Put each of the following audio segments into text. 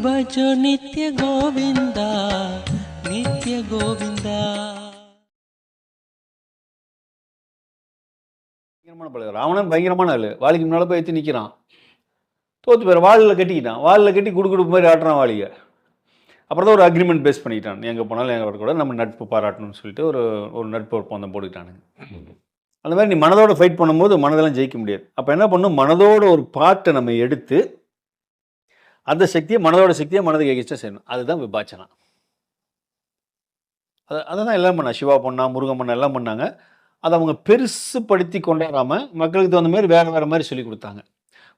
भजो नित्य गोविंदा नित्य गोविंदा. ராவணன் பயங்கரமான ஆளு. வாலிக்கு முன்னால போய் எத்தி நிற்கிறான். தோத்து போயிரு. வாலில் கட்டிக்கிட்டான். வாலில் கட்டி குடுக்குடுப்பு மாதிரி ஆட்டுறான் வாலியை. அப்புறம் தான் ஒரு அக்ரிமெண்ட் பேஸ் பண்ணிட்டான். எங்கே போனாலும் எங்கள் கூட நம்ம நட்பு பாராட்டணும்னு சொல்லிட்டு ஒரு நட்பு ஒப்பந்தம் போட்டுக்கிட்டானுங்க. அந்த மாதிரி நீ மனதோட ஃபைட் பண்ணும்போது மனதெல்லாம் ஜெயிக்க முடியாது. அப்போ என்ன பண்ணும், மனதோட ஒரு பாட்டை நம்ம எடுத்து அந்த சக்தியை மனதோட சக்தியை மனதுக்கு எகிஸ்டாக செய்யணும். அதுதான் விபாச்சனா. அதை தான் எல்லாம் பண்ணா. சிவா பண்ணா, முருகன் பண்ணா, எல்லாம் பண்ணாங்க. அதை அவங்க பெருசுப்படுத்தி கொண்டாடாமல் மக்களுக்கு தகுந்த மாதிரி வேறு வேறு மாதிரி சொல்லி கொடுத்தாங்க.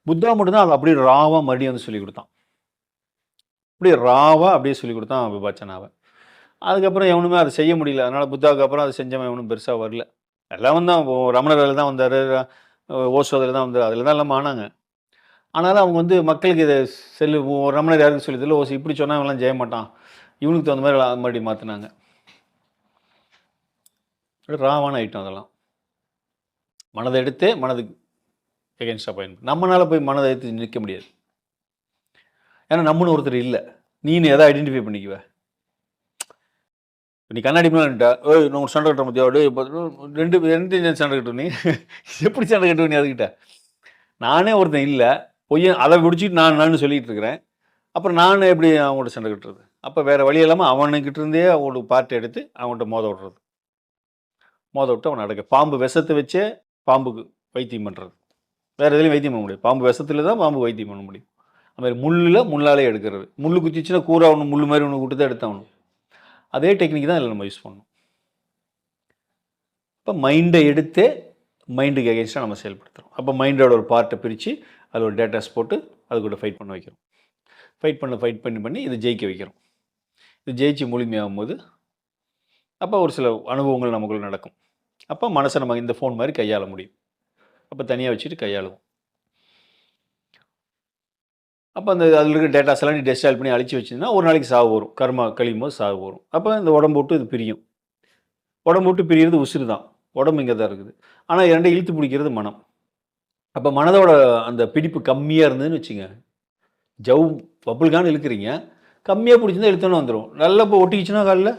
புத்தா மட்டும்தான் அதை அப்படியே ராவாக மறுபடியும் வந்து சொல்லி கொடுத்தான். அப்படியே ராவாக அப்படியே சொல்லி கொடுத்தான் விபாச்சனாவை. அதுக்கப்புறம் எவனுமே அதை செய்ய முடியல. அதனால் புத்தாவுக்கு அப்புறம் அதை செஞ்சவன் எவனும் பெருசாக வரல. எல்லாம் தான் ரமணரில் தான் வந்தார், ஓசோதில் தான் வந்தார், அதில் தான் எல்லாம் ஆனாங்க. ஆனாலும் அவங்க வந்து மக்களுக்கு இதை ரமணர் யாருக்கு சொல்லி தெரியல. ஓசோ இப்படி சொன்னால் இவெல்லாம் ஜெய மாட்டான், இவனுக்கு தகுந்த மாதிரி மறுபடியும் மாற்றினாங்க. ராவான ஐட்டம் அதெல்லாம். மனதை எடுத்தே மனதுக்கு எகென்ஸ்டாக பயன்படும். நம்மளால் போய் மனதை எடுத்து நிற்க முடியாது. ஏன்னா நம்மன்னு ஒருத்தர் இல்லை. நீனு எதை ஐடென்டிஃபை பண்ணிக்குவ. நீ கண்ணாடி மேலே ஓய் நான் ஒரு சண்டை கட்டுற மத்தியோடு ரெண்டு சண்டை கட்டு. நீ எப்படி சண்டை கட்டுவ நீ அதுக்கிட்ட? நானே ஒருத்தன் இல்லை, பொய்யன் அதை பிடிச்சிட்டு நான் சொல்லிகிட்டு இருக்கிறேன். அப்புறம் நான் எப்படி அவங்கள்ட்ட சண்டை கட்டுறது? அப்போ வேறு வழி இல்லாமல் அவனுக்கிட்ட இருந்தே அவங்களோட பார்ட்டை எடுத்து அவங்கள்ட்ட மோத விடுறது. மோத விட்டு அவன் நடக்க. பாம்பு விஷத்தை வச்சே பாம்புக்கு வைத்தியம் பண்ணுறது. வேறு எதுலையும் வைத்தியம் பண்ண முடியாது. பாம்பு விஷத்தில் தான் பாம்பு வைத்தியம் பண்ண முடியும். அது மாதிரி முள்ளாலே எடுக்கிறது. முள் குத்திச்சுன்னா கூற அவனு முள் மாதிரி ஒன்று விட்டு தான் எடுத்தாகணும். அதே டெக்னிக் தான் இதில் நம்ம யூஸ் பண்ணணும். இப்போ மைண்டை எடுத்தே மைண்டுக்கு எகென்ஸ்டாக நம்ம செயல்படுத்துகிறோம். அப்போ மைண்டோட ஒரு பார்ட்டை பிரித்து அதில் ஒரு டேட்டாஸ் போட்டு அது கூட ஃபைட் பண்ண வைக்கிறோம். ஃபைட் பண்ணி இதை ஜெயிக்க வைக்கிறோம். இது ஜெயிச்சு முழுமையாகும் போது அப்போ ஒரு சில அனுபவங்கள் நமக்குள்ள நடக்கும். அப்போ மனசை நம்ம இந்த ஃபோன் மாதிரி கையாள முடியும். அப்போ தனியாக வச்சுட்டு கையாளுவோம். அப்போ அந்த அதில் இருக்கிற டேட்டாஸ் எல்லாம் நீ டெஸ்டால் பண்ணி அழிச்சு வச்சிங்கன்னா ஒரு நாளைக்கு சாவு வரும். கர்மா கழியும் போது சாவு வரும். அப்போ இந்த உடம்பு விட்டு இது பிரியும். உடம்பு விட்டு பிரிகிறது உசுறு தான். உடம்பு இங்கே தான் இருக்குது. ஆனால் இரண்டை இழுத்து பிடிக்கிறது மனம். அப்போ மனதோட அந்த பிடிப்பு கம்மியாக இருந்ததுன்னு வச்சுங்க, ஜவ் பப்புளுக்கான இழுக்கிறீங்க, கம்மியாக பிடிச்சிருந்தா இழுத்தோன்னு வந்துடும். நல்லா இப்போ ஒட்டிக்கிச்சுன்னா காலில்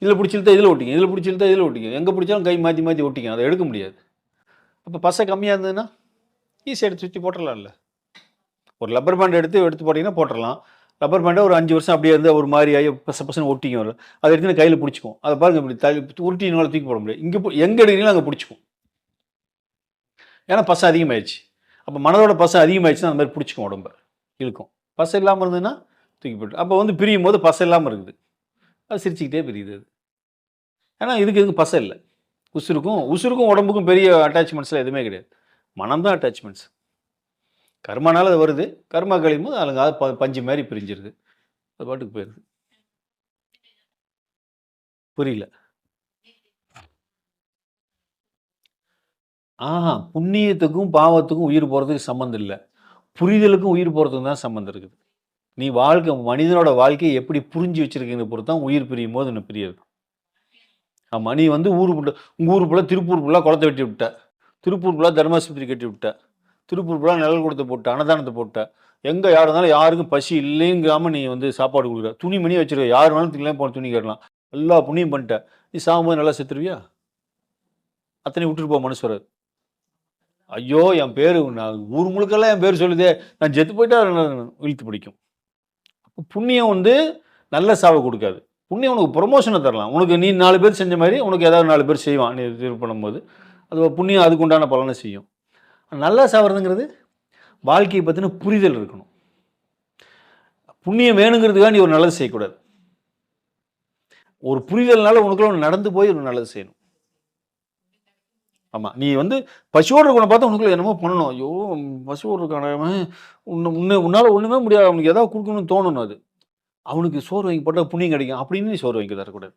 இதில் பிடிச்சிருந்தா இதில் ஒட்டிங்க, இதில் பிடிச்சிருந்தா இதில் ஒட்டிங்க, எங்கே பிடிச்சாலும் கை மாற்றி ஒட்டிங்க, அதை எடுக்க முடியாது. அப்போ பசை கம்மியாக இருந்ததுன்னா ஈஸியாக எடுத்து சுற்றி போட்டுடலாம்ல. ஒரு லப்பர் பேண்ட் எடுத்து போட்டிங்கன்னா போட்டுடலாம். ரப்பர் பேண்டை ஒரு 5 வருஷம் அப்படியே இருந்து ஒரு மாதிரி ஆகி பசன்னு ஒட்டிக்கும். வரும் அதை எடுத்து கையில் பிடிச்சிக்கும். அதை பாருங்க இப்படி உருட்டினால தூக்கி போட முடியாது. எங்கே எடுக்கிறீங்களோ அங்கே பிடிச்சிக்கும். ஏன்னா பசை அதிகமாகிடுச்சு. அப்போ மனதோட பசை அதிகமாகிடுச்சுன்னா அந்த மாதிரி பிடிச்சிக்கும், உடம்பை இழுக்கும். பசை இல்லாமல் இருந்ததுன்னா தூக்கி போட்டு அப்போ வந்து பிரியும் போது பசை இல்லாமல் இருக்குது. அது சிரிச்சுக்கிட்டே பிரியுது. அது ஏன்னா இதுக்கு பசை இல்லை. உசுருக்கும் உடம்புக்கும் பெரிய அட்டாச்மெண்ட்ஸில் எதுவுமே கிடையாது. மனம்தான் அட்டாச்மெண்ட்ஸ். கர்மானால அது வருது. கர்மா கழியும் போது அதுங்க பஞ்சு மாதிரி பிரிஞ்சிருது. அது பாட்டுக்கு போயிடுது. புரியல. புண்ணியத்துக்கும் பாவத்துக்கும் உயிர் போகிறதுக்கு சம்மந்தம் இல்லை. புரிதலுக்கும் உயிர் போகிறதுக்கும் தான் சம்மந்தம் இருக்குது. நீ மனிதனோட வாழ்க்கையை எப்படி புரிஞ்சு வச்சிருக்கீங்க பொறுத்து தான் உயிர் பிரியும் போது இன்னும் பிரியாது. ஆமாம், நீ வந்து உங்கள் ஊர் ஃபுல்லாக திருப்பூர் ஃபுல்லாக குளத்தை வெட்டி விட்ட, திருப்பூர் ஃபுல்லாக தர்மாஸ்பத்திரி கட்டி விட்ட, திருப்பூர் ஃபுல்லாக நிழல் கொடுத்து போட்ட, அன்னதானத்தை போட்ட, எங்கே யார் இருந்தாலும் யாருக்கும் பசி இல்லைங்காமல் நீ வந்து சாப்பாடு கொடுக்குற, துணி மணி வச்சிருக்க, யார் வேணாலும் திங்கலாம் போன துணி கேட்கலாம், எல்லா புண்ணியம் பண்ணிட்ட. நீ சாகும்போது நல்லா செத்துருவியா? அத்தனை விட்டுட்டு போ மனுஷர். ஐயோ என் பேர் நான் ஊர் முழுக்கெல்லாம் என் பேர் சொல்லுதே, நான் செத்து போயிட்டா இழுத்து பிடிக்கும். புண்ணியம் வந்து நல்ல சாவை கொடுக்காது. புண்ணியம் உனக்கு ப்ரொமோஷனை தரலாம். உனக்கு நீ 4 பேர் செஞ்ச மாதிரி உனக்கு ஏதாவது 4 பேர் செய்வான். நீ இது பண்ணும்போது அது புண்ணியம் அதுக்கு உண்டான பலனை செய்யும். நல்லா சாவறதுங்கிறது வாழ்க்கையை பற்றின புரிதல் இருக்கணும். புண்ணியம் வேணுங்கிறதுக்காக நீ ஒரு நல்லது செய்யக்கூடாது. ஒரு புரிதல்னால உனக்குள்ள ஒன்று நடந்து போய் ஒரு நல்லது செய்யணும். ஆமாம், நீ வந்து பசுவோடு இருக்கணும் பார்த்தா உனக்குள்ள என்னமோ பண்ணணும். ஐயோ பசுவோடு இருக்கான உன்னால் ஒன்றுமே முடியாது, அவனுக்கு ஏதாவது கொடுக்கணும்னு தோணணும். அது அவனுக்கு சோறு வாங்கி போட்டால் புண்ணியம் கிடைக்கும் அப்படின்னு நீ சோறு வாங்கி தரக்கூடாது.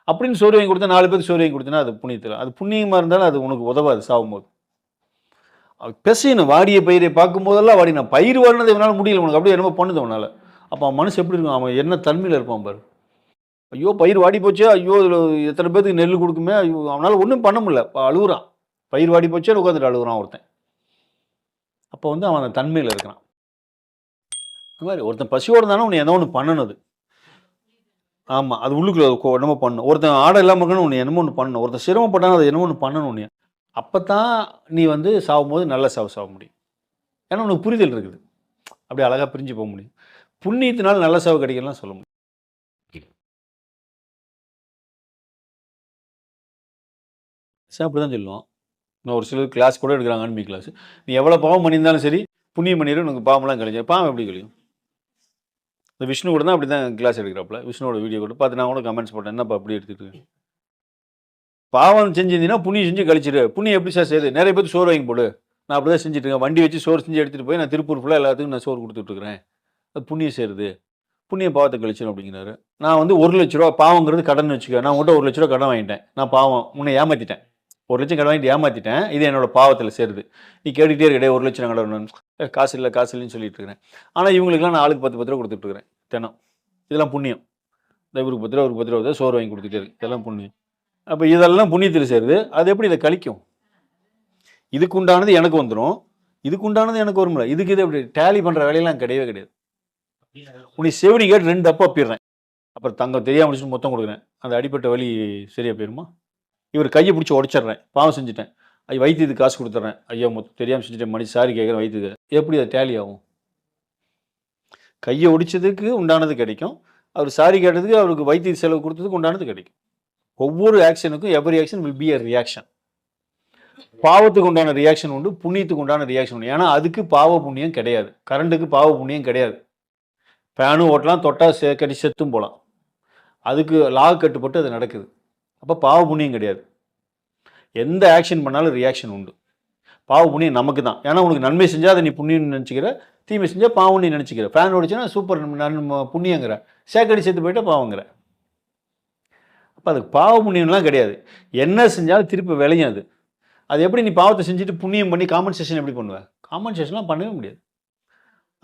அப்படின்னு சோறு வாங்கி கொடுத்தா 4 பேருக்கு சோறு வாங்கி கொடுத்தனா அது புண்ணியத்தில், அது புண்ணியமாக இருந்தாலும் அது உனக்கு உதவாது சாகும்போது. பெசையணும். வாடிய பயிரை பார்க்கும்போதெல்லாம் வாடி நான் பயிர் வாடினது இவனால் முடியல, உனக்கு அப்படியே என்னமோ பண்ணுது அவனால். அப்போ அவன் மனசு எப்படி இருக்கும்? அவன் என்ன தன்மையில் இருப்பான் பாரு. ஐயோ பயிர் வாடி போச்சே, ஐயோ இதில் எத்தனை பேருக்கு நெல் கொடுக்குமே, ஐயோ அவனால் ஒன்றும் பண்ண முடியல, அழுகுறான். பயிர் வாடி போச்சே உட்காந்துட்டு அழுகுறான் ஒருத்தன். அப்போ வந்து அவன் அந்த தன்மையில் இருக்கிறான். இந்த மாதிரி ஒருத்தன் பசியோடு இருந்தாலும் உன்னை என்ன ஒன்று பண்ணணும் அது. ஆமாம், அது உள்ளுக்குள்ள என்னமோ பண்ணணும். ஒருத்தன் ஆடை இல்லாமல் இருக்கணும், உன்னை என்னமோ ஒன்று பண்ணணும். ஒருத்தன் சிரமப்பட்டாலும் அதை என்னமோ ஒன்று பண்ணணும் உன்னை. அப்போ தான் நீ வந்து சாகும்போது நல்ல சாக முடியும். ஏன்னா உனக்கு புரிதல் இருக்குது. அப்படி அழகாக பிரிஞ்சு போக முடியும். புண்ணியத்தினால் நல்ல சாவு கிடைக்கலாம் சொல்ல முடியும். அப்படி தான் சொல்லுவோம். நான் ஒரு சிலர் கிளாஸ் கூட எடுக்கிறாங்க, ஆன்மீக கிளாஸ். நீ எவ்வளோ பாவம் பண்ணியிருந்தாலும் சரி, புண்ணியம் பண்ணிடு, உனக்கு பாவம்லாம் கழிஞ்சு. பாவம் எப்படி கழியும்? இந்த விஷ்ணு கூட தான் அப்படி தான் கிளாஸ் எடுக்கிறப்பல, விஷ்ணுவோட வீடியோ கூட பார்த்து நான் கூட கமெண்ட்ஸ் போட்டேன், என்னப்பா அப்படி எடுத்துகிட்டு பாவம் செஞ்சிருந்தீங்கன்னா புண்ணியம் செஞ்சு கழிச்சிடு. புண்ணியம் எப்படி சார் செய்யுது? நிறைய பேர் சோறு வாங்கி போடு. நான் அப்படி தான் செஞ்சுட்டு இருக்கேன். வண்டி வச்சு சோறு செஞ்சு எடுத்துகிட்டு போய் நான் திருப்பூர் ஃபுல்லாக எல்லாத்துக்கும் நான் சோறு கொடுத்துட்ருக்கிறேன். அது புண்ணியம் சேருது. புண்ணியம் பாவத்தை கழிச்சிடும் அப்படிங்கிறாரு. நான் வந்து 1 லட்ச ரூபா பாவங்கிறது கடன் வச்சுக்க. நான் உங்கள்கிட்ட 1 லட்ச ரூபா கடன் வாங்கிட்டேன். நான் பாவம் உன்னை ஏமாற்றிட்டேன். 1 லட்சம் கடன் வாங்கிட்டு ஏமாற்றிட்டேன். இது என்னோட பாவத்தில் சேருது. நீ கேட்டுகிட்டே இருக்கே 1 லட்சம் கடன் காசு இல்லைன்னு சொல்லிட்டு இருக்கிறேன். ஆனால் இவங்களுக்குலாம் நான் ஆளுக்கு 10 ரூபா கொடுத்துட்ருக்கிறேன் தினம். இதெல்லாம் புண்ணியம். இந்த இவருக்கு 10 ரூபா, ஒரு 10 ரூபா சோறு வாங்கி கொடுத்துட்டே இருக்கு. இதெல்லாம் புண்ணியம். அப்போ இதெல்லாம் புண்ணியத்தில் சேருது. அது எப்படி இதை கழிக்கும்? இதுக்கு உண்டானது எனக்கு வந்துடும், இதுக்கு உண்டானது எனக்கு வரும்ல. இதுக்கு இது எப்படி டேலி பண்ணுற வேலையெல்லாம் கிடையவே கிடையாது. உன்னை செவிடி கேட்டு 2 அப்பா போயிடுறேன். அப்புறம் தங்கம் தெரியாமல் முடிச்சுட்டு மொத்தம் கொடுக்குறேன். அந்த அடிப்பட்ட வலி சரியாக போயிருமா? இவர் கையை பிடிச்சி உடச்சிட்றேன், பாவம் செஞ்சுட்டேன். வைத்தியத்துக்கு காசு கொடுத்துட்றேன், ஐயா மொத்தம் தெரியாமல் செஞ்சுட்டேன், மணி சாரி கேட்குறேன் வைத்தியத்துக்கு. எப்படி அது டேலி ஆகும்? கையை ஒடிச்சதுக்கு உண்டானது கிடைக்கும், அவர் சாரி கேட்டதுக்கு அவருக்கு வைத்திய செலவு கொடுத்ததுக்கு உண்டானது கிடைக்கும். ஒவ்வொரு ஆக்ஷனுக்கும் every action will be a reaction. பாவத்துக்கு உண்டான ரியாக்ஷன் உண்டு, புண்ணியத்துக்கு உண்டான ரியாக்ஷன் உண்டு. ஏன்னா அதுக்கு பாவ புண்ணியம் கிடையாது. கரண்ட்டுக்கு பாவ புண்ணியம் கிடையாது. ஃபேனும் ஓட்டலாம், தொட்டால் கட்டி செத்தும் போகலாம். அதுக்கு லாக் கட்டுப்பட்டு அது நடக்குது. அப்போ பாவ புண்ணியம் கிடையாது. எந்த ஆக்ஷன் பண்ணாலும் ரியாக்ஷன் உண்டு. பாவ புண்ணியம் நமக்கு தான். ஏன்னா உனக்கு நன்மை செஞ்சால் அதை நீ புண்ணியம்னு நினச்சிக்கிற, தீமை செஞ்சால் பாவம் நீ நினச்சிக்கிற. ஃபேன் ஓடிச்சுன்னா சூப்பர் புண்ணியங்கிற, சேக்கடி சேர்த்து போயிட்டா பாவங்கிற. அப்போ அதுக்கு பாவ புண்ணியம்லாம் கிடையாது. என்ன செஞ்சாலும் திருப்பி விளையும் அது. அது எப்படி நீ பாவத்தை செஞ்சுட்டு புண்ணியம் பண்ணி காம்பன்சேஷன் எப்படி பண்ணுவேன்? காம்பன்சேஷன்லாம் பண்ணவே முடியாது.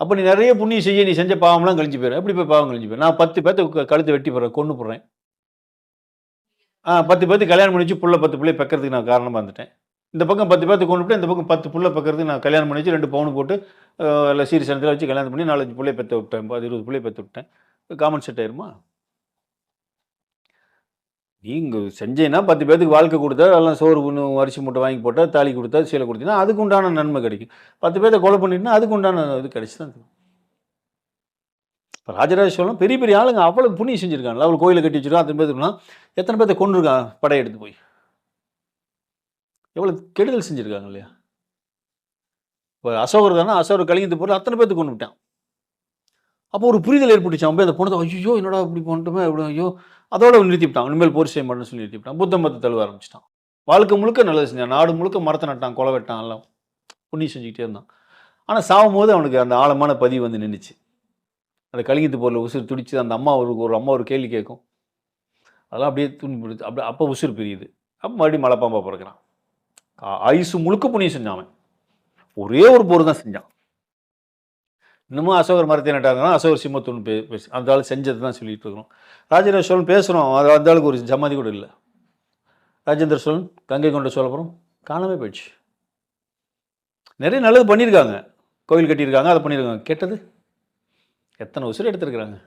அப்போ நீ நிறைய புண்ணியம் செய்ய, நீ செஞ்ச பாவம்லாம் கழிஞ்சு போயிடும். எப்படி போய் பாவம் கழிஞ்சு போயிடும்? நான் 10 பேர்த்து கழுத்து வெட்டி போடுறேன், கொண்டு போடுறேன். 10 பேர்த்து கல்யாணம் பண்ணி வச்சு 10 பிள்ளை பெக்கிறதுக்கு நான் காரணமாக இருந்துட்டேன். இந்த பக்கம் 10 பேர்த்து கொண்டு போட்டு இந்த பக்கம் 10 புள்ள பெக்கிறதுக்கு நான் கல்யாணம் பண்ணி வச்சு 2 பவுன் போட்டு இல்லை சீரியஸனத்தில் வச்சு கல்யாணம் பண்ணி 4-5 பிள்ளையை பெற்று விட்டேன், 20 பிள்ளையை பெற்று விட்டேன். காமன் செட் ஆயிருமா? நீங்கள் செஞ்சேன்னா 10 பேருக்கு வாழ்க்கை கொடுத்தா, எல்லாம் சோறு அரிசி மூட்டை வாங்கி போட்டால், தாலி கொடுத்தா, சீலை கொடுத்தீங்கன்னா அதுக்கு உண்டான நன்மை கிடைக்கும். 10 பேர்த்த கொலை பண்ணிட்டுனா அதுக்கு உண்டான இது கிடைச்சி தான். இப்போ ராஜராஜ சோழன் பெரிய பெரிய ஆளுங்க அவ்வளோ புண்ணியம் செஞ்சுருக்காங்க. அவள் கோயிலை கட்டி வச்சுருக்கான், அத்தனை பேர்த்துக்குனா எத்தனை பேர்த்த கொண்டிருக்கான் படையெடுத்து போய், எவ்வளோ கெடுதல் செஞ்சுருக்காங்க இல்லையா? இப்போ அசோகர் தானே, அசோகர் கலிங்கத்து போகிற அத்தனை பேர்த்து கொண்டு விட்டான். அப்போ ஒரு புரிதல் ஏற்பட்டுச்சு. அவன் போய் அதை போனது, ஐயோ என்னடா இப்படி பண்ணிட்டோமே, எவ்வளோ ஐயோ, அதோட நிறுத்திவிட்டான். இனிமேல் போர் செய்ய மாட்டேன்னு சொல்லி நிறுத்திவிட்டான். புத்தம் பத்து தழுவ ஆரம்பிச்சிட்டான். வாழ்க்கை முழுக்க நல்லது செஞ்சான், நாடு முழுக்க மரத்தை நட்டான், கொலை வெட்டான், எல்லாம் புண்ணியம் செஞ்சுக்கிட்டே இருந்தான். ஆனால் சாகும் போது அவனுக்கு அந்த ஆழமான பதிவு வந்து நின்றுச்சு. அந்த கலிங்கத்து போரில் உசுறு துடிச்சு அந்த அம்மா ஒரு கேள்வி கேட்கும், அதெல்லாம் அப்படியே துணிப்படுத்து. அப்படி அப்போ உசுறு பிரியுது. அப்போ மறுபடியும் மலைப்பாம்பா பிறக்கிறான். ஆயுசு முழுக்க புண்ணியம் செஞ்சான் அவன். ஒரே ஒரு போர் தான் செஞ்சான். இன்னமும் அசோகர் மரத்தை நட்டாங்கன்னா அசோகர் சிம்மத்துன்னு பேசு, அந்த ஆள் செஞ்சது தான் சொல்லிட்டு இருக்கிறோம். ராஜேந்திர சோழன் பேசுகிறோம், அது அந்த ஆளுக்கு ஒரு ஜமாதி கூட இல்லை. ராஜேந்திர சோழன் கங்கை கொண்ட சோழபுரம் காணாமே போயிடுச்சு. நிறைய நல்லது பண்ணியிருக்காங்க, கோவில் கட்டியிருக்காங்க, அதை பண்ணியிருக்காங்க. கெட்டது எத்தனை உசுறு எடுத்துருக்குறாங்க.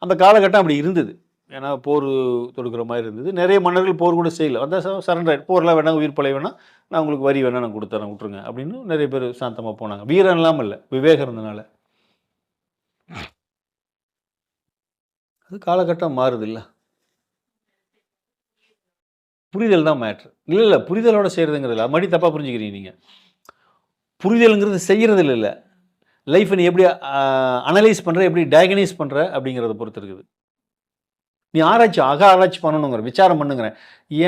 அந்த காலகட்டம் அப்படி இருந்தது. ஏன்னா போர் தொடுக்கிற மாதிரி இருந்தது. நிறைய மன்னர்கள் போர் கூட செய்யலை, வந்தால் சரண்டர், போர்லாம் வேணாம், உயிர் பழை வேணாம், நான் உங்களுக்கு வரி வேணால் நான் கொடுத்துறேன், விட்டுருங்க அப்படின்னு நிறைய பேர் சாந்தமாக போனாங்க. வீரம் இல்லாமல் இல்லை, விவேகம் இருந்தனால. அது காலகட்டம் மாறுது இல்லை, புரிதல் தான் மேட்ரு. இல்லை புரிதலோட செய்கிறதுங்கிறதுல மறுபடியும் தப்பாக புரிஞ்சுக்கிறீங்க நீங்கள். புரிதலுங்கிறது செய்கிறதில்ல, இல்லை லைஃப்பை நீ எப்படி அனலைஸ் பண்ணுற, எப்படி டயக்னைஸ் பண்ணுற அப்படிங்கிறத பொறுத்து இருக்குது. நீ ஆராய்ச்சி பண்ணணுங்கிற, விசாரம் பண்ணுங்கிறேன்.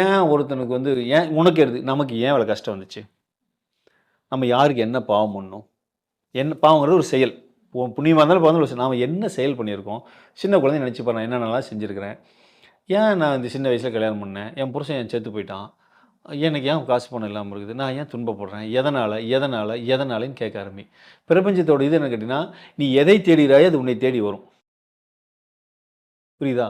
ஏன் ஒருத்தனுக்கு வந்து ஏன் உனக்கு எடுது, நமக்கு ஏன் அவ்வளோ கஷ்டம் வந்துச்சு, நம்ம யாருக்கு என்ன பாவம் பண்ணணும், என்ன பாவங்கிறது ஒரு செயல். புண்ணியமாக இருந்தாலும் பாவம், நாம் என்ன செயல் பண்ணியிருக்கோம். சின்ன குழந்தை நினச்சி பாருங்க, என்னென்னலாம் செஞ்சுருக்கிறேன். ஏன் நான் இந்த சின்ன வயசில் கல்யாணம் பண்ணேன், என் புருஷன் என் செத்து போயிட்டான், எனக்கு ஏன் காசு பணம் இல்லாமல் இருக்குது, நான் ஏன் துன்பப்படுறேன், எதனாலன்னு கேட்க ஆரம்பி. பிரபஞ்சத்தோட இது என்ன கேட்டிங்கன்னா, நீ எதை தேடுகிறாயோ அது உன்னை தேடி வரும். புரியுதா?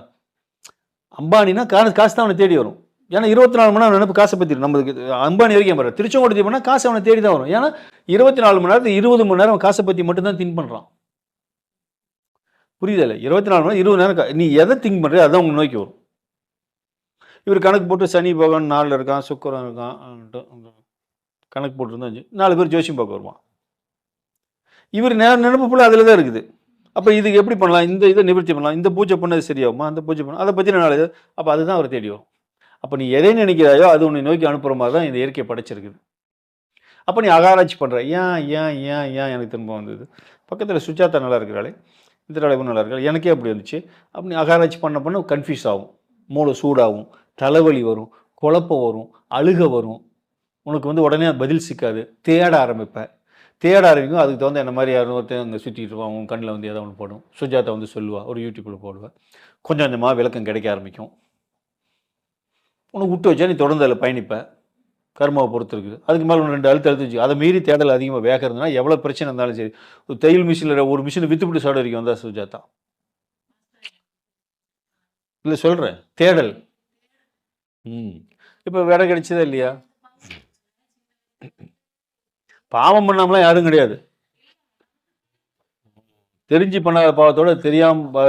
அம்பானினா காசு தான் அவனை தேடி வரும். ஏன்னா 24 மணி நேரம் நினைப்பு காசை பற்றி. நம்மளுக்கு அம்பானி வரைக்கும் பாரு, திருச்செங்கோடு போனால் காசு அவனை தேடி தான் வரும். ஏன்னா 24 மணி நேரத்துக்கு 20 மணி நேரம் காசை பற்றி மட்டும்தான் திங்க் பண்ணுறான். புரியுதில்ல? 24 மணி 20 நேரம் நீ எதை திங்க் பண்ணுறியோ அதான் உங்க நோக்கி வரும். இவர் கணக்கு போட்டு சனி பகவான் 4ல் இருக்கான், சுக்கிரன் இருக்கான், கணக்கு போட்டுருந்தா 4 பேர் ஜோசியம் பார்க்க வருவான். இவர் நினைப்பு ஃபுல்லாக அதில் தான் இருக்குது. அப்போ இதுக்கு எப்படி பண்ணலாம், இந்த இதை நிவர்த்தி பண்ணலாம், இந்த பூஜை பண்ணது சரியாகுமா, அந்த பூஜை பண்ண அதை பற்றி நாள் அப்போ அதுதான் அவர் தேடி வரும். அப்போ நீ எதை நினைக்கிறாயோ அது உன்னை நோக்கி அனுப்புகிற மாதிரி தான் இந்த இயற்கை படைச்சிருக்குது. அப்போ நீ அகாராய்ச்சி பண்ணுற, ஏன் ஏன் ஏன் ஏன் எனக்கு திரும்ப வந்தது, பக்கத்தில் சுஜாதா நல்லா இருக்கிறாளே, இந்த தலைவர் நல்லா இருக்காள், எனக்கே அப்படி வந்துச்சு. அப்படி அகாராய்ச்சி பண்ண கன்ஃபியூஸ் ஆகும், மூளை சூடாகும், தலைவலி வரும், குழப்பம் வரும், அழுக வரும், உனக்கு வந்து உடனே பதில் சிக்காது, தேட ஆரம்பிப்பேன். தேட ஆரம்பிக்கும். அதுக்கு தகுந்த என்ன மாதிரி யாரும் ஒருத்தர் அங்கே சுற்றிட்டு இருப்பான், உன் கண்ணில் வந்து ஏதோ ஒன்று போடும். சுஜாதா வந்து சொல்லுவாள், ஒரு யூடியூப்பில் போடுவேன், கொஞ்சம் கொஞ்சமாக விளக்கம் கிடைக்க ஆரம்பிக்கும். உனக்கு விட்டு வச்சா நீ தொடர்ந்து அதில் பயணிப்ப. கர்மாவை பொறுத்து இருக்குது. அதுக்கு மேலே ஒன்று 2 அழுத்து வச்சு அதை மீறி தேடல் அதிகமாக வேக இருந்ததுன்னா எவ்வளோ பிரச்சனை இருந்தாலும் சரி, ஒரு தையல் மிஷினில் ஒரு மிஷினை வித்துப்பிட்டு சாட வரைக்கும் வந்தா சுஜாதா. இல்லை சொல்கிறேன், தேடல். இப்போ வேலை கிடைச்சதா இல்லையா? பாவம் பண்ணாமலாம் யாரும் கிடையாது. தெரிஞ்சு பண்ணாத பாவத்தோட தெரியாம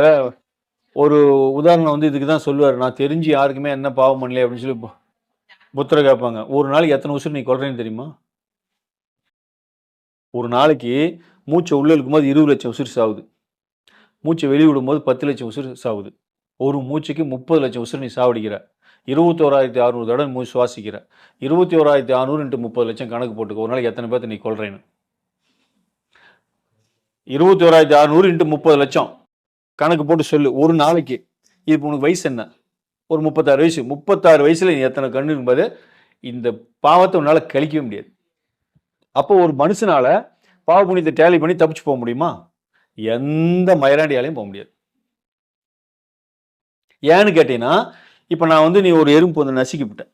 ஒரு உதாரணம் வந்து இதுக்கு தான் சொல்லுவார். நான் தெரிஞ்சு யாருக்குமே என்ன பாவம் பண்ணல அப்படின்னு சொல்லி புத்தரை கேட்பாங்க. ஒரு நாளைக்கு எத்தனை உசுறு நீ கொள்றேன்னு தெரியுமா? ஒரு நாளைக்கு மூச்சை உள்ள இருக்கும்போது 20 லட்சம் உசுறு சாவுது, மூச்சை வெளியே விடும்போது 10 லட்சம் உசுறு சாவுது. ஒரு மூச்சுக்கு 30 லட்சம் உசுறு நீ சாவடிக்கிற. 21,600 தடவை மூச்சு சுவாசிக்கிற. 21,600 × 30 லட்சம் கணக்கு போட்டுக்க, ஒரு நாளைக்கு எத்தனை பேர்த்த நீ கொள்றேன்னு. 21,600 × 30 லட்சம் கணக்கு போட்டு சொல்லு ஒரு நாளைக்கு. இப்போ உனக்கு வயசு என்ன? ஒரு 36 வயசு. 36 வயசுல நீ எத்தனை கண்ணு என்பது இந்த பாவத்தை உன்னால் கழிக்கவே முடியாது. அப்போ ஒரு மனுஷனால பாவ புண்ணியத்தை டேலி பண்ணி தப்பிச்சு போக முடியுமா? எந்த மயிராண்டியாலையும் போக முடியாது. ஏன்னு கேட்டீங்கன்னா, இப்போ நான் வந்து நீ ஒரு எறும்பு வந்து நசுக்கிவிட்டேன்,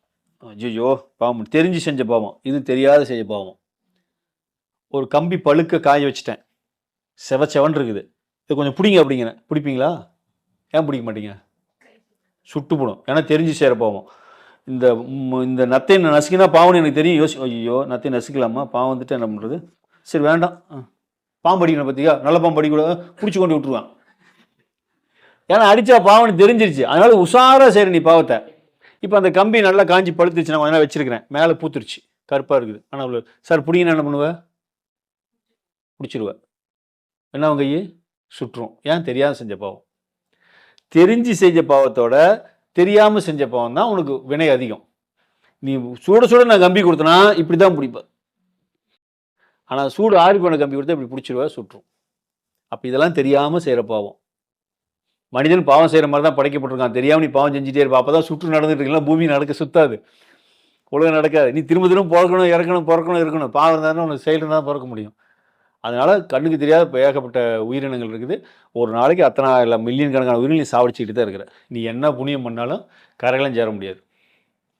ஐயோ பாவம், தெரிஞ்சு செஞ்ச பாவம், இது தெரியாத செஞ்ச பாவம். ஒரு கம்பி பழுக்க காய வச்சுட்டேன், செவன் இருக்குது, இது கொஞ்சம் பிடிங்க அப்படிங்கிறேன், பிடிப்பீங்களா? ஏன் பிடிக்க மாட்டீங்க? சுட்டுப்படும். ஏன்னா தெரிஞ்சு சேர பாவம். இந்த நத்தை நசுக்கினா பாவம்னு எனக்கு தெரியும். ஐயோ நத்தை நசுக்கலாமா, பாவம் வந்துட்டு என்ன பண்ணுறது, சரி வேண்டாம், பாம்பு அடிக்கணும் பார்த்தியா, நல்ல பாம்பு அடிக்கூட பிடிச்சி கொண்டு விட்டுருவான். ஏன்னா அடித்தா பாவம்னு தெரிஞ்சிருச்சு, அதனால உஷாராக சரி நீ பாவத்தை. இப்போ அந்த கம்பி நல்லா காஞ்சி பழுத்துச்சு, நான் கொஞ்ச வச்சிருக்கிறேன், மேலே பூத்துருச்சு, கருப்பாக இருக்குது. ஆனால் சார் பிடிங்கன்னா என்ன பண்ணுவேன்? பிடிச்சிருவேன். என்ன அவங்க கையை சுட்டுரும். ஏன்? தெரியாத செஞ்ச பாவம். தெரிஞ்சு செஞ்ச பாவத்தோட தெரியாமல் செஞ்ச பாவம் தான் உனக்கு வினை அதிகம். நீ சுட சுட நான் கம்பி கொடுத்தனா இப்படி தான் பிடிப்பேன். ஆனால் சூடு ஆறி போன கம்பி கொடுத்தா இப்படி பிடிச்சிருவா, சுற்றும். அப்போ இதெல்லாம் தெரியாமல் செய்கிற பாவம். மனிதன் பாவம் செய்கிற மாதிரி தான் படைக்கப்பட்டிருக்கான். தெரியாமல் நீ பாவம் செஞ்சுட்டே இருப்பா, அப்போ தான் சுற்று நடந்துட்டு இருக்கலாம், பூமி நடக்க சுத்தாது, உலகம் நடக்காது. நீ திரும்ப திரும்ப பிறக்கணும் இறக்கணும் பிறக்கணும் இருக்கணும். பாவம் இருந்தாலும் உனக்கு செயல் இருந்தால் தான் பிறக்க முடியும். அதனால் கண்ணுக்கு தெரியாத ஏகப்பட்ட உயிரினங்கள் இருக்குது. ஒரு நாளைக்கு அத்தனை இல்லை மில்லியன் கணக்கான உயிரினங்கள் சாவடிச்சுக்கிட்டு தான் இருக்கிற. நீ என்ன புண்ணியம் பண்ணாலும் கரையெல்லாம் சேர முடியாது.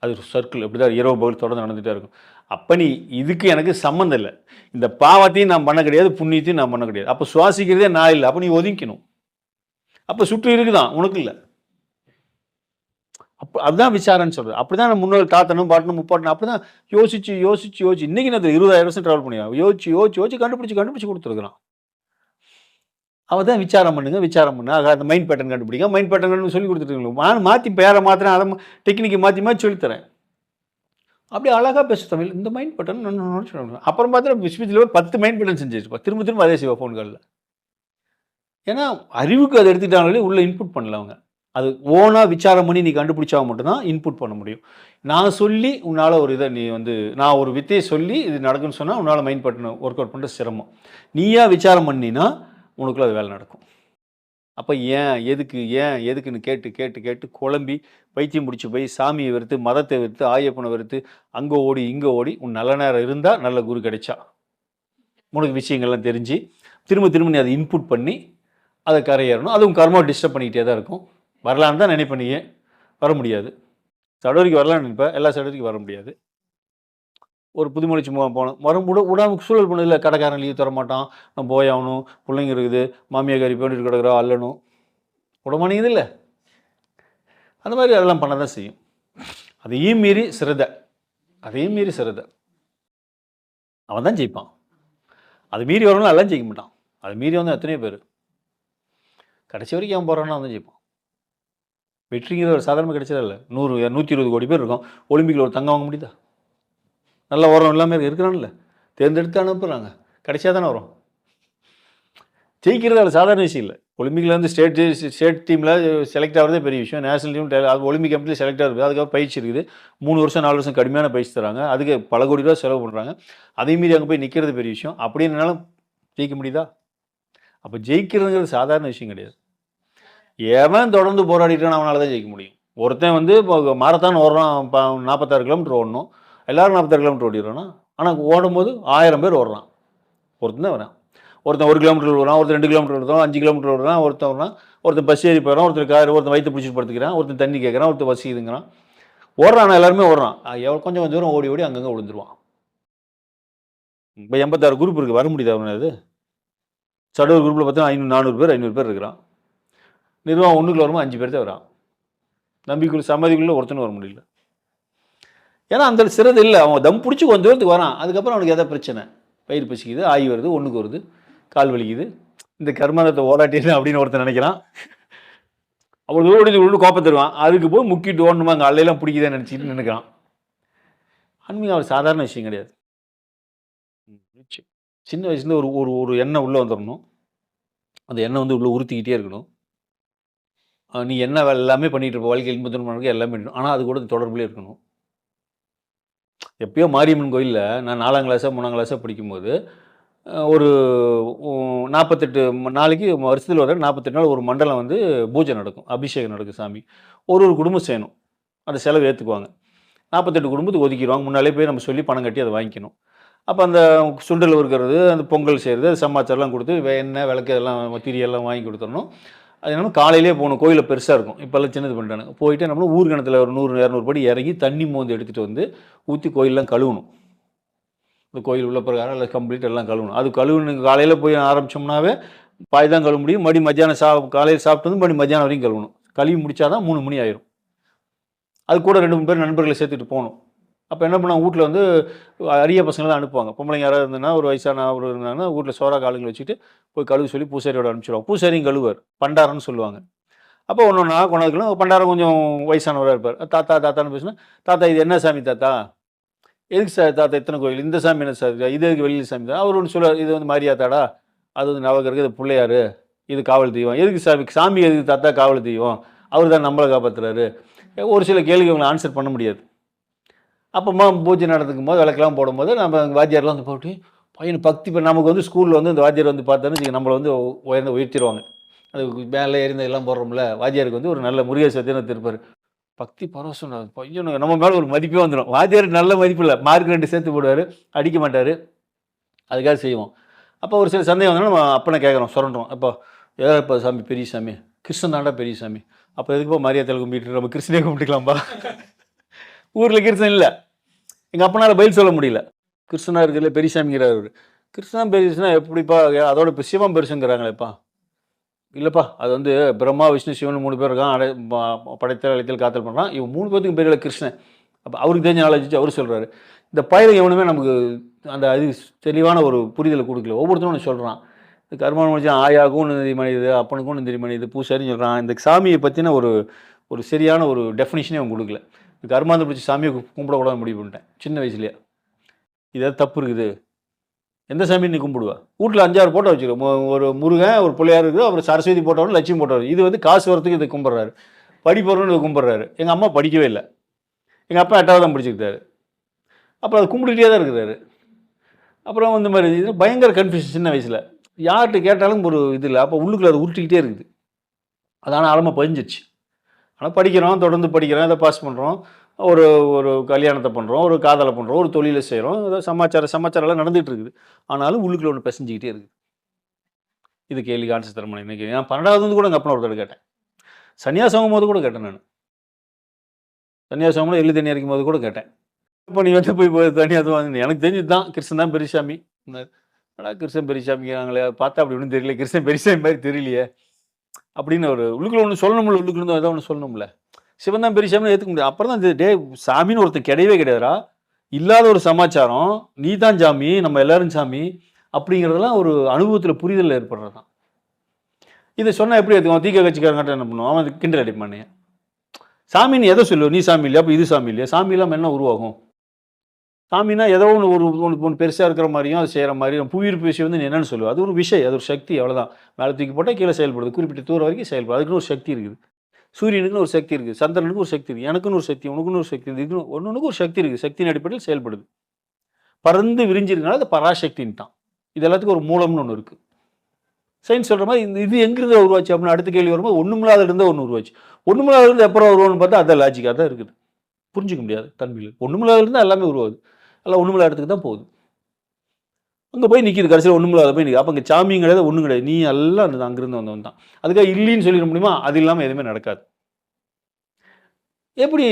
அது ஒரு சர்க்கிள் எப்படி தான் இரவு பகல் தொடர்ந்து நடந்துகிட்டே இருக்கும். அப்போ நீ இதுக்கு எனக்கு சம்மந்தம் இல்லை. இந்த பாவத்தையும் நான் பண்ண கிடையாது, புண்ணியத்தையும் நான் பண்ண கிடையாது. அப்போ சுவாசிக்கிறதே நான் இல்லை. அப்போ நீ ஒதுக்கணும். அப்போ சுற்று இருக்குதான், உனக்கு இல்லை. அப்போ அதுதான் விசாரன்னு சொல்கிறது. அப்படி தான் முன்னோர் தாத்தனும் பாட்டனும் முப்பாட்டனும் அப்படி தான் யோசிச்சு யோசிச்சு யோசிச்சு இன்றைக்கி நான் 20,000 வருஷம் ட்ராவல் பண்ணியா யோசிச்சு யோசிச்சு யோசிச்சு கண்டுபிடிச்சி கொடுத்துருக்குறான். அவள் தான் விசாரம் பண்ணுங்க, விசாரம் பண்ணு, அந்த மைண்ட் பேட்டர்ன் கண்டுபிடிங்க, மைண்ட் பேட்டர்ன் சொல்லி கொடுத்துருக்கீங்க. நான் மாற்றி பேரை மாத்திரேன், அதை டெக்னிக்கை மாற்றி மாற்றி சொல்லித்தரேன். அப்படி அழகாக பேச தமிழ். இந்த மைண்ட் பேட்டர்ன் சொல்லணும். அப்புறம் பார்த்தா விஸ்வத்தில் 10 மைண்ட் பேட்டர்ன் செஞ்சுருப்பா, திரும்ப திரும்ப அதே செய்வா ஃபோன் காலில். ஏன்னா அறிவுக்கு அதை எடுத்துக்கிட்டாங்களே உள்ளே இன்புட் பண்ணல அவங்க. அது ஓனாக விசாரம் பண்ணி நீ கண்டுபிடிச்சா மட்டும்தான் இன்புட் பண்ண முடியும். நான் சொல்லி உன்னால் ஒரு இதை நீ வந்து நான் ஒரு வித்தையை சொல்லி இது நடக்குன்னு சொன்னால் உன்னால் மைண்ட் பேட்டர்ன் ஒர்க் அவுட் பண்ணுறது சிரமம். நீயா விசாரம் பண்ணினா உனக்குள்ள அது வேலை நடக்கும். அப்போ ஏன் எதுக்குன்னு கேட்டு கேட்டு கேட்டு குழம்பி பைத்தியம் பிடிச்சி போய் சாமியை வெறுத்து, மதத்தை வெறுத்து, ஆயப்பனை வெறுத்து, அங்கே ஓடி இங்கே ஓடி, உன் நல்ல நேரம் இருந்தால் நல்ல குரு கிடைச்சா உனக்கு விஷயங்கள்லாம் தெரிஞ்சு திரும்ப திரும்ப நீ அதை இன்புட் பண்ணி அதை கரையேறணும். அதுவும் கர்மா டிஸ்டர்ப் பண்ணிக்கிட்டே தான் இருக்கும். வரலான்னு தான் நினைப்பண்ணியே, வர முடியாது. சடவரிக்கு வரலான்னு நினைப்பேன், எல்லா சடவரிக்கும் வர முடியாது. ஒரு புதுமொழிச்சி போனோம், உடம்புக்கு சூழல் பண்ணதில்லை, கடைக்காரன் லீவ் தர மாட்டான், நான் போயாகணும், பிள்ளைங்க இருக்குது, மாமியார் கறி போயிட்டு கிடக்குறா, அல்லணும், உடமானிங்குது இல்லை. அந்த மாதிரி அதெல்லாம் பண்ண தான் செய்யும். அதையும் மீறி சிரதை, அவன் தான் ஜெயிப்பான். அது மீறி வரணும், எல்லாம் ஜெயிக்க மாட்டான். அது மீறி வந்து எத்தனையோ பேர் கடைசி வரைக்கும் அவன் போகிறான்னா வந்து ஜெயிப்பான். வெற்றிங்கிற ஒரு சாதாரணமாக கிடைச்சதா இல்லை. 120 கோடி பேர் இருக்கும். ஒலிம்பிக்கில் ஒரு தங்கம் வாங்க முடியுதா? நல்ல ஓரம் எல்லாமே இருக்கிறான்ல, தேர்ந்தெடுத்து அனுப்புகிறாங்க. கடைசியாக தானே வரும். ஜெயிக்கிறது அது சாதாரண விஷயம் இல்லை. ஒலிம்பிக்கில் வந்து ஸ்டேட் டீமில் செலக்ட் ஆகிறதே பெரிய விஷயம். நேஷனல் டீம் அது ஒலிம்பிக் கமிட்டியில் செலக்ட் ஆகுது. அதுக்காக பயிற்சி இருக்குது. 3 வருஷம் 4 வருஷம் கடுமையான பயிற்சி தராங்க. அதுக்கு பல கோடி ரூபா செலவு பண்ணுறாங்க. அதே மீறி அங்கே போய் நிற்கிறது பெரிய விஷயம். அப்படின்னாலும் ஜெயிக்க முடியுதா? அப்போ ஜெயிக்கிறதுங்கிறது சாதாரண விஷயம் கிடையாது. எவன் தொடர்ந்து போராடிட்டான் அவனால தான் ஜெயிக்க முடியும். ஒருத்தன் வந்து இப்போ மாரத்தான் ஓடுறான், 46 கிலோமீட்டர் ஓடணும். எல்லாரும் 46 கிலோமீட்டர் ஓடிடுறான்னா, ஆனால் ஓடும்போது 1000 பேர் ஓடுறான். ஒருத்தன் தான் வரான். ஒருத்தன் 1 கிலோமீட்டர் ஓடுறான், ஒருத்தன் 2 கிலோமீட்டர் ஓடுறான், 5 கிலோமீட்டர் ஓடுறான், ஒருத்தன் வரான், ஒருத்தன் பஸ் ஏறி போகிறான், ஒருத்தர் கார், ஒருத்தன் வயிற்று பிடிச்சிட்டு படுத்துக்கிறான், ஒருத்தன் தண்ணி கேட்குறான், ஒருத்தன் வசிக்குதுங்கிறான். ஓடுறான், எல்லாருமே ஓடுறான். கொஞ்சம் கொஞ்சம் தூரம் ஓடி ஓடி அங்கங்கே விழுந்துருவான். இப்போ 86 குரூப் இருக்குது, வர முடியுது அவன். அது சடுவர் குரூப்பில் பார்த்தா 500 பேர் இருக்கிறான். நிர்வாகம் ஒன்றுக்குள்ள வரும்போது 5 பேர் தான் வரான். நம்பிக்கைக்குள்ள சமாதிக்குள்ளே ஒருத்தனும் வர முடியல. ஏன்னா அந்த சிறது இல்லை. அவன் தம் பிடிச்சி கொஞ்சம் தூரத்துக்கு வரான். அதுக்கப்புறம் அவனுக்கு எதாவது பிரச்சனை, வயிறு பசிக்குது, ஆய் வருது, ஒன்றுக்கு வருது, கால் வலிக்குது, இந்த கர்மானத்தை ஓடாட்டின்னு அப்படின்னு ஒருத்தன் நினைக்கிறான். அவள் ஓடி உள்ள கோப்பை தருவான். அதுக்கு போய் முக்கிட்டு ஓடணுமா, அங்கே அல்லையெல்லாம் பிடிக்குதுன்னு நினச்சிட்டு நினைக்கிறான். ஆன்மீகம் அவர் சாதாரண விஷயம் கிடையாது. சின்ன வயசுல ஒரு ஒரு ஒரு எண்ணெய் உள்ளே வந்துடணும். அந்த எண்ணெய் வந்து உள்ளே உறுத்திக்கிட்டே இருக்கணும். நீ என்ன வேலை எல்லாமே பண்ணிட்டு இருப்ப, வாழ்க்கையில் இன்பத்துக்கு எல்லாமே பண்ணிடணும். ஆனால் அது கூட தொடர்புலேயே இருக்கணும். எப்பயோ மாரியம்மன் கோயிலில் நான் 4ஆம் கிளாஸோ 3ஆம் கிளாஸோ படிக்கும்போது ஒரு 48 நாளைக்கு வருஷத்தில் வர 48 நாள் ஒரு மண்டலம் வந்து பூஜை நடக்கும், அபிஷேகம் நடக்கும். சாமி ஒரு குடும்பம் செய்யணும், அந்த செலவு ஏற்றுக்குவாங்க. 48 குடும்பத்துக்கு ஒதுக்கிடுவாங்க. முன்னாலே போய் நம்ம சொல்லி பணம் கட்டி அதை வாங்கிக்கணும். அப்போ அந்த சுண்டல் இருக்கிறது, அந்த பொங்கல் செய்கிறது, அது சமாச்சாரம்லாம் கொடுத்து எண்ணெய் விளக்கு எல்லாம் திரியெல்லாம் வாங்கி கொடுத்துடணும். அது என்னன்னா காலையிலே போகணும். கோயிலில் பெருசாக இருக்கும், இப்போல்லாம் சின்னது பண்ணிட்டாங்க. போயிட்டு நம்மளும் ஊர் கிணத்துல ஒரு 100-200 படி இறங்கி தண்ணி மோந்து எடுத்துகிட்டு வந்து ஊற்றி கோயிலெலாம் கழுவணும். இந்த கோயில் உள்ள பிரகாரம் எல்லாம் கம்ப்ளீட் எல்லாம் கழுவணும். அது கழுவுன்னு காலையில் போய் ஆரம்பித்தோம்னாவே பாய் தான் கழுவ முடியும். மறுபடி மத்தியானம் காலையில் சாப்பிட்டு வந்து மறுபடி மத்தியானம் வரைக்கும் கழுவணும். கழுவி முடிச்சாதான் 3 மணி ஆயிரும். அது கூட 2-3 பேர் நண்பர்களை சேர்த்துட்டு போகணும். அப்போ என்ன பண்ணாங்க, வீட்டில் வந்து அரிய பசங்களை தான் அனுப்புவாங்க. பொம்பளைங்க யாராவது இருந்ததுன்னா, ஒரு வயசான அவர் இருந்தாங்கன்னா வீட்டில் சோறாக ஆளுங்களை வச்சுட்டு போய் கழுவு சொல்லி பூசாரியோட அனுப்பிச்சிடுவாங்க. பூசாரியும் கழுவார், பண்டாரன்னு சொல்லுவாங்க. அப்போ ஒன்று கொண்டாதுக்கலாம். பண்டாரம் கொஞ்சம் வயசானவராக இருப்பார். தாத்தான்னு பேசுனா, தாத்தா இது என்ன சாமி தாத்தா, எதுக்கு சார் தாத்தா இத்தனை கோயில், இந்த சாமி என்ன சார், இது எதுக்கு வெளியில் சாமி தான். அவர் ஒன்று சொல்லுவார், இது வந்து மாரியாத்தாடா, அது வந்து நவகருக்கு, இது பிள்ளையார், இது காவல் தெய்வம். எதுக்கு சாமி எதுக்கு தாத்தா காவல் தெய்வம், அவர் தான் நம்மளை காப்பாற்றுறாரு. ஒரு சில கேள்விக்கு அவங்களை ஆன்சர் பண்ண முடியாது. அப்போமா பூஜை நடந்துக்கும் போது விளக்கெல்லாம் போடும்போது நம்ம வாத்தியாரெலாம் வந்து போட்டு பையன் பக்தி நமக்கு வந்து ஸ்கூலில் வந்து இந்த வாத்தியார் வந்து பார்த்தோன்னு நம்மளை வந்து உயர்த்திடுவாங்க. அது மேலே எறிந்த எல்லாம் போடுறோம்ல, வாத்தியாருக்கு வந்து ஒரு நல்ல முருகேசத்தின்னு திருப்பார். பக்தி பரவசம் பையன் நம்ம மேலே ஒரு மதிப்பே வந்துடும். வாத்தியாருக்கு நல்ல மதிப்பு இல்லை, மார்க் 2 சேர்த்து போடுவார், அடிக்க மாட்டார், அதுக்காக செய்வோம். அப்போ ஒரு சில சந்தேகம் வந்தாலும் நம்ம அப்பனை கேட்குறோம், சொல்கிறோம். அப்போ ஏதாவது இப்போ சாமி பெரிய சாமி, கிருஷ்ணன் தாண்டா பெரிய சாமி, அப்போ எதுக்குப்போ மரியாதை கும்பிட்டு நம்ம கிருஷ்ணனே கும்பிட்டுக்கலாம்பா. ஊரில் கிருஷ்ணன் இல்லை, எங்கள் அப்பனால் பதில் சொல்ல முடியல. கிருஷ்ணனா இருக்குல்ல பெரியசாமிங்கிறார். கிருஷ்ணன் பெரியசுனா எப்படிப்பா, அதோட இப்போ சிவம் பெருசுங்கிறாங்களேப்பா. இல்லைப்பா, அது வந்து பிரம்மா விஷ்ணு சிவன் 3 பேர் இருக்கான், படைத்தல் அழைத்தல் காத்தல் பண்ணுறான். இவன் 3 பேருக்கும் பேரில் கிருஷ்ணன். அப்போ அவருக்கு தெரிஞ்ச நாலேஜ் அவர் சொல்கிறாரு. இந்த பயிரை எவனுமே நமக்கு அந்த அது தெளிவான ஒரு புரிதலை கொடுக்கல. ஒவ்வொருத்தரும் ஒன்று சொல்கிறான். இந்த கர்மம் முடிச்சு ஆயாகும் நெறி மனிது, அப்பனுக்கும் நெறி மனிது, பூசாரின்னு சொல்கிறான். இந்த சாமியை பற்றின ஒரு சரியான ஒரு டெஃபினிஷனே அவன் கொடுக்கல. கர்மாந்த பிடிச்சி சாமியை கும்பிடக்கூடாது முடிவு பண்ணிட்டேன் சின்ன வயசுலேயே. இதாவது தப்பு இருக்குது. எந்த சாமியும் நீ கும்பிடுவா? வீட்டில் 5-6 போட்டோ வச்சுருக்கோம். ஒரு முருகன், ஒரு பிள்ளையார் இருக்குது, அப்புறம் சரஸ்வதி போட்டோன்னு லட்சுமி போட்டோ. இது வந்து காசு வரத்துக்கு இதை கும்பிட்றாரு, படிப்பவர்னு இதை கும்பிட்றாரு. எங்கள் அம்மா படிக்கவே இல்லை, எங்கள் அப்பா 8வது தான் படிச்சுக்கிட்டாரு. அப்புறம் அதை கும்பிட்டுக்கிட்டே தான் இருக்கிறாரு. அப்புறம் இந்த மாதிரி இது பயங்கர கன்ஃபியூஷன் சின்ன வயசில். யார்கிட்ட கேட்டாலும் ஒரு இது இல்லை. அப்போ உள்ளுக்குள்ள அதை உருட்டிக்கிட்டே இருக்குது. அதான ஆழமாக பதிஞ்சிச்சு. ஆனால் படிக்கிறோம், தொடர்ந்து படிக்கிறோம், இதை பாஸ் பண்ணுறோம், ஒரு கல்யாணத்தை பண்ணுறோம், ஒரு காதலை பண்ணுறோம், ஒரு தொழிலை செய்கிறோம், ஏதோ சமாச்சாரம்லாம் நடந்துகிட்டு இருக்குது. ஆனாலும் உள்ளுக்குள்ள ஒன்று பிசைஞ்சிக்கிட்டே இருக்குது. இது கேள்வி ஆன்சர் தரமான இன்னைக்கு. நான் 12வது வந்து கூட எங்கள் அப்பா ஒருத்தர் கேட்டேன். சன்னியாசம் போது கூட கேட்டேன். நான் சன்னியாசம் எள்ளு தண்ணி அரைக்கும் போது கூட கேட்டேன். இப்போ நீ வந்து போய் தனியாசம் எனக்கு தெரிஞ்சது தான் கிருஷ்ணன் தான் பெரியசாமி. ஆனால் கிருஷ்ணன் பெரியசாமிங்கிறாங்களே, பார்த்தா அப்படி ஒன்றும் தெரியல, கிருஷ்ணன் பெரியசாமி மாதிரி தெரியலையே அப்படின்னு ஒரு உள்ளுக்குள்ள ஒன்று சொல்லணும்ல, உள்ளுக்குள்ள ஏதோ ஒன்று சொல்லணும்ல. சிவன் தான் பெரியசாமின்னு ஏற்றுக்க முடியாது. அப்புறம் தான் டே சாமின்னு ஒருத்தன் கிடையவே கிடையாதுரா, இல்லாத ஒரு சமாச்சாரம், நீ தான் சாமி, நம்ம எல்லாரும் சாமி அப்படிங்கிறதெல்லாம் ஒரு அனுபவத்தில் புரிதல் ஏற்படுறது தான். இதை சொன்னால் எப்படி எடுத்துக்குவான்? தீக்க கட்சிக்காரங்கிட்ட என்ன பண்ணுவான்? அவன் கிண்டல் அடிப்பானே. சாமின்னு எதை சொல்லுவோம்? நீ சாமி இல்லையா? அப்போ இது சாமி இல்லையா? சாமி இல்லாமல் என்ன உருவாகும்? சாமின்னா ஏதோ ஒன்று ஒன்று பெருசாக இருக்கிற மாதிரியும் அது செய்கிற மாதிரியும் புவியீர்ப்பு விஷயம் வந்து நீ என்னென்னு சொல்லுவோம்? அது ஒரு விஷயம், அது ஒரு சக்தி, அவ்வளோதான். மேலே தூக்கி போட்டால் கீழே செயல்படுது, குறிப்பிட்ட தூரம் வரைக்கும் செயல்படுது. அதுக்குன்னு ஒரு சக்தி இருக்குது. சூரியனுக்குன்னு ஒரு சக்தி இருக்குது, சந்திரனுக்கு ஒரு சக்தி இருக்குது, எனக்குன்னு ஒரு சக்தி, உனக்குன்னு ஒரு சக்தி இருக்குது, ஒன்றுக்கு ஒரு சக்தி இருக்குது. சக்தியின் அடிப்படையில் செயல்படுது. பறந்து விரிஞ்சிருக்கனால அது பராசக்தின்ட்டான். இது எல்லாத்துக்கும் ஒரு மூலம்னு ஒன்று இருக்குது. சயின்ஸ் சொல்கிற மாதிரி இது எங்கிருந்து உருவாச்சு அப்படின்னு அடுத்த கேள்வி வரும்போது ஒன்றுமில்லாத இருந்தால் ஒன்று உருவாச்சு. ஒன்றுமில்லாத இருந்து எப்போ வருவோம்னு பார்த்தா அதான் லாஜிக்காக தான் இருக்குது. புரிஞ்சிக்க முடியாது தன்மையில். ஒன்றுமில்லாத இருந்தால் எல்லாமே உருவாகுது. எல்லாம் ஒன்றுமில்லாத இடத்துக்கு தான் போகுது. அங்கே போய் நிற்கிது, கடைசியில் ஒன்றுமில்லாத போய் நிற்கிது. அப்போ அங்கே சாமியும் கிடையாது, ஒன்றும் கிடையாது. நீ எல்லாம் அந்த அங்கிருந்து வந்தவன் தான். அதுக்காக இல்லைன்னு சொல்லிட முடியுமா? அது இல்லாமல் எதுவுமே நடக்காது. எப்படி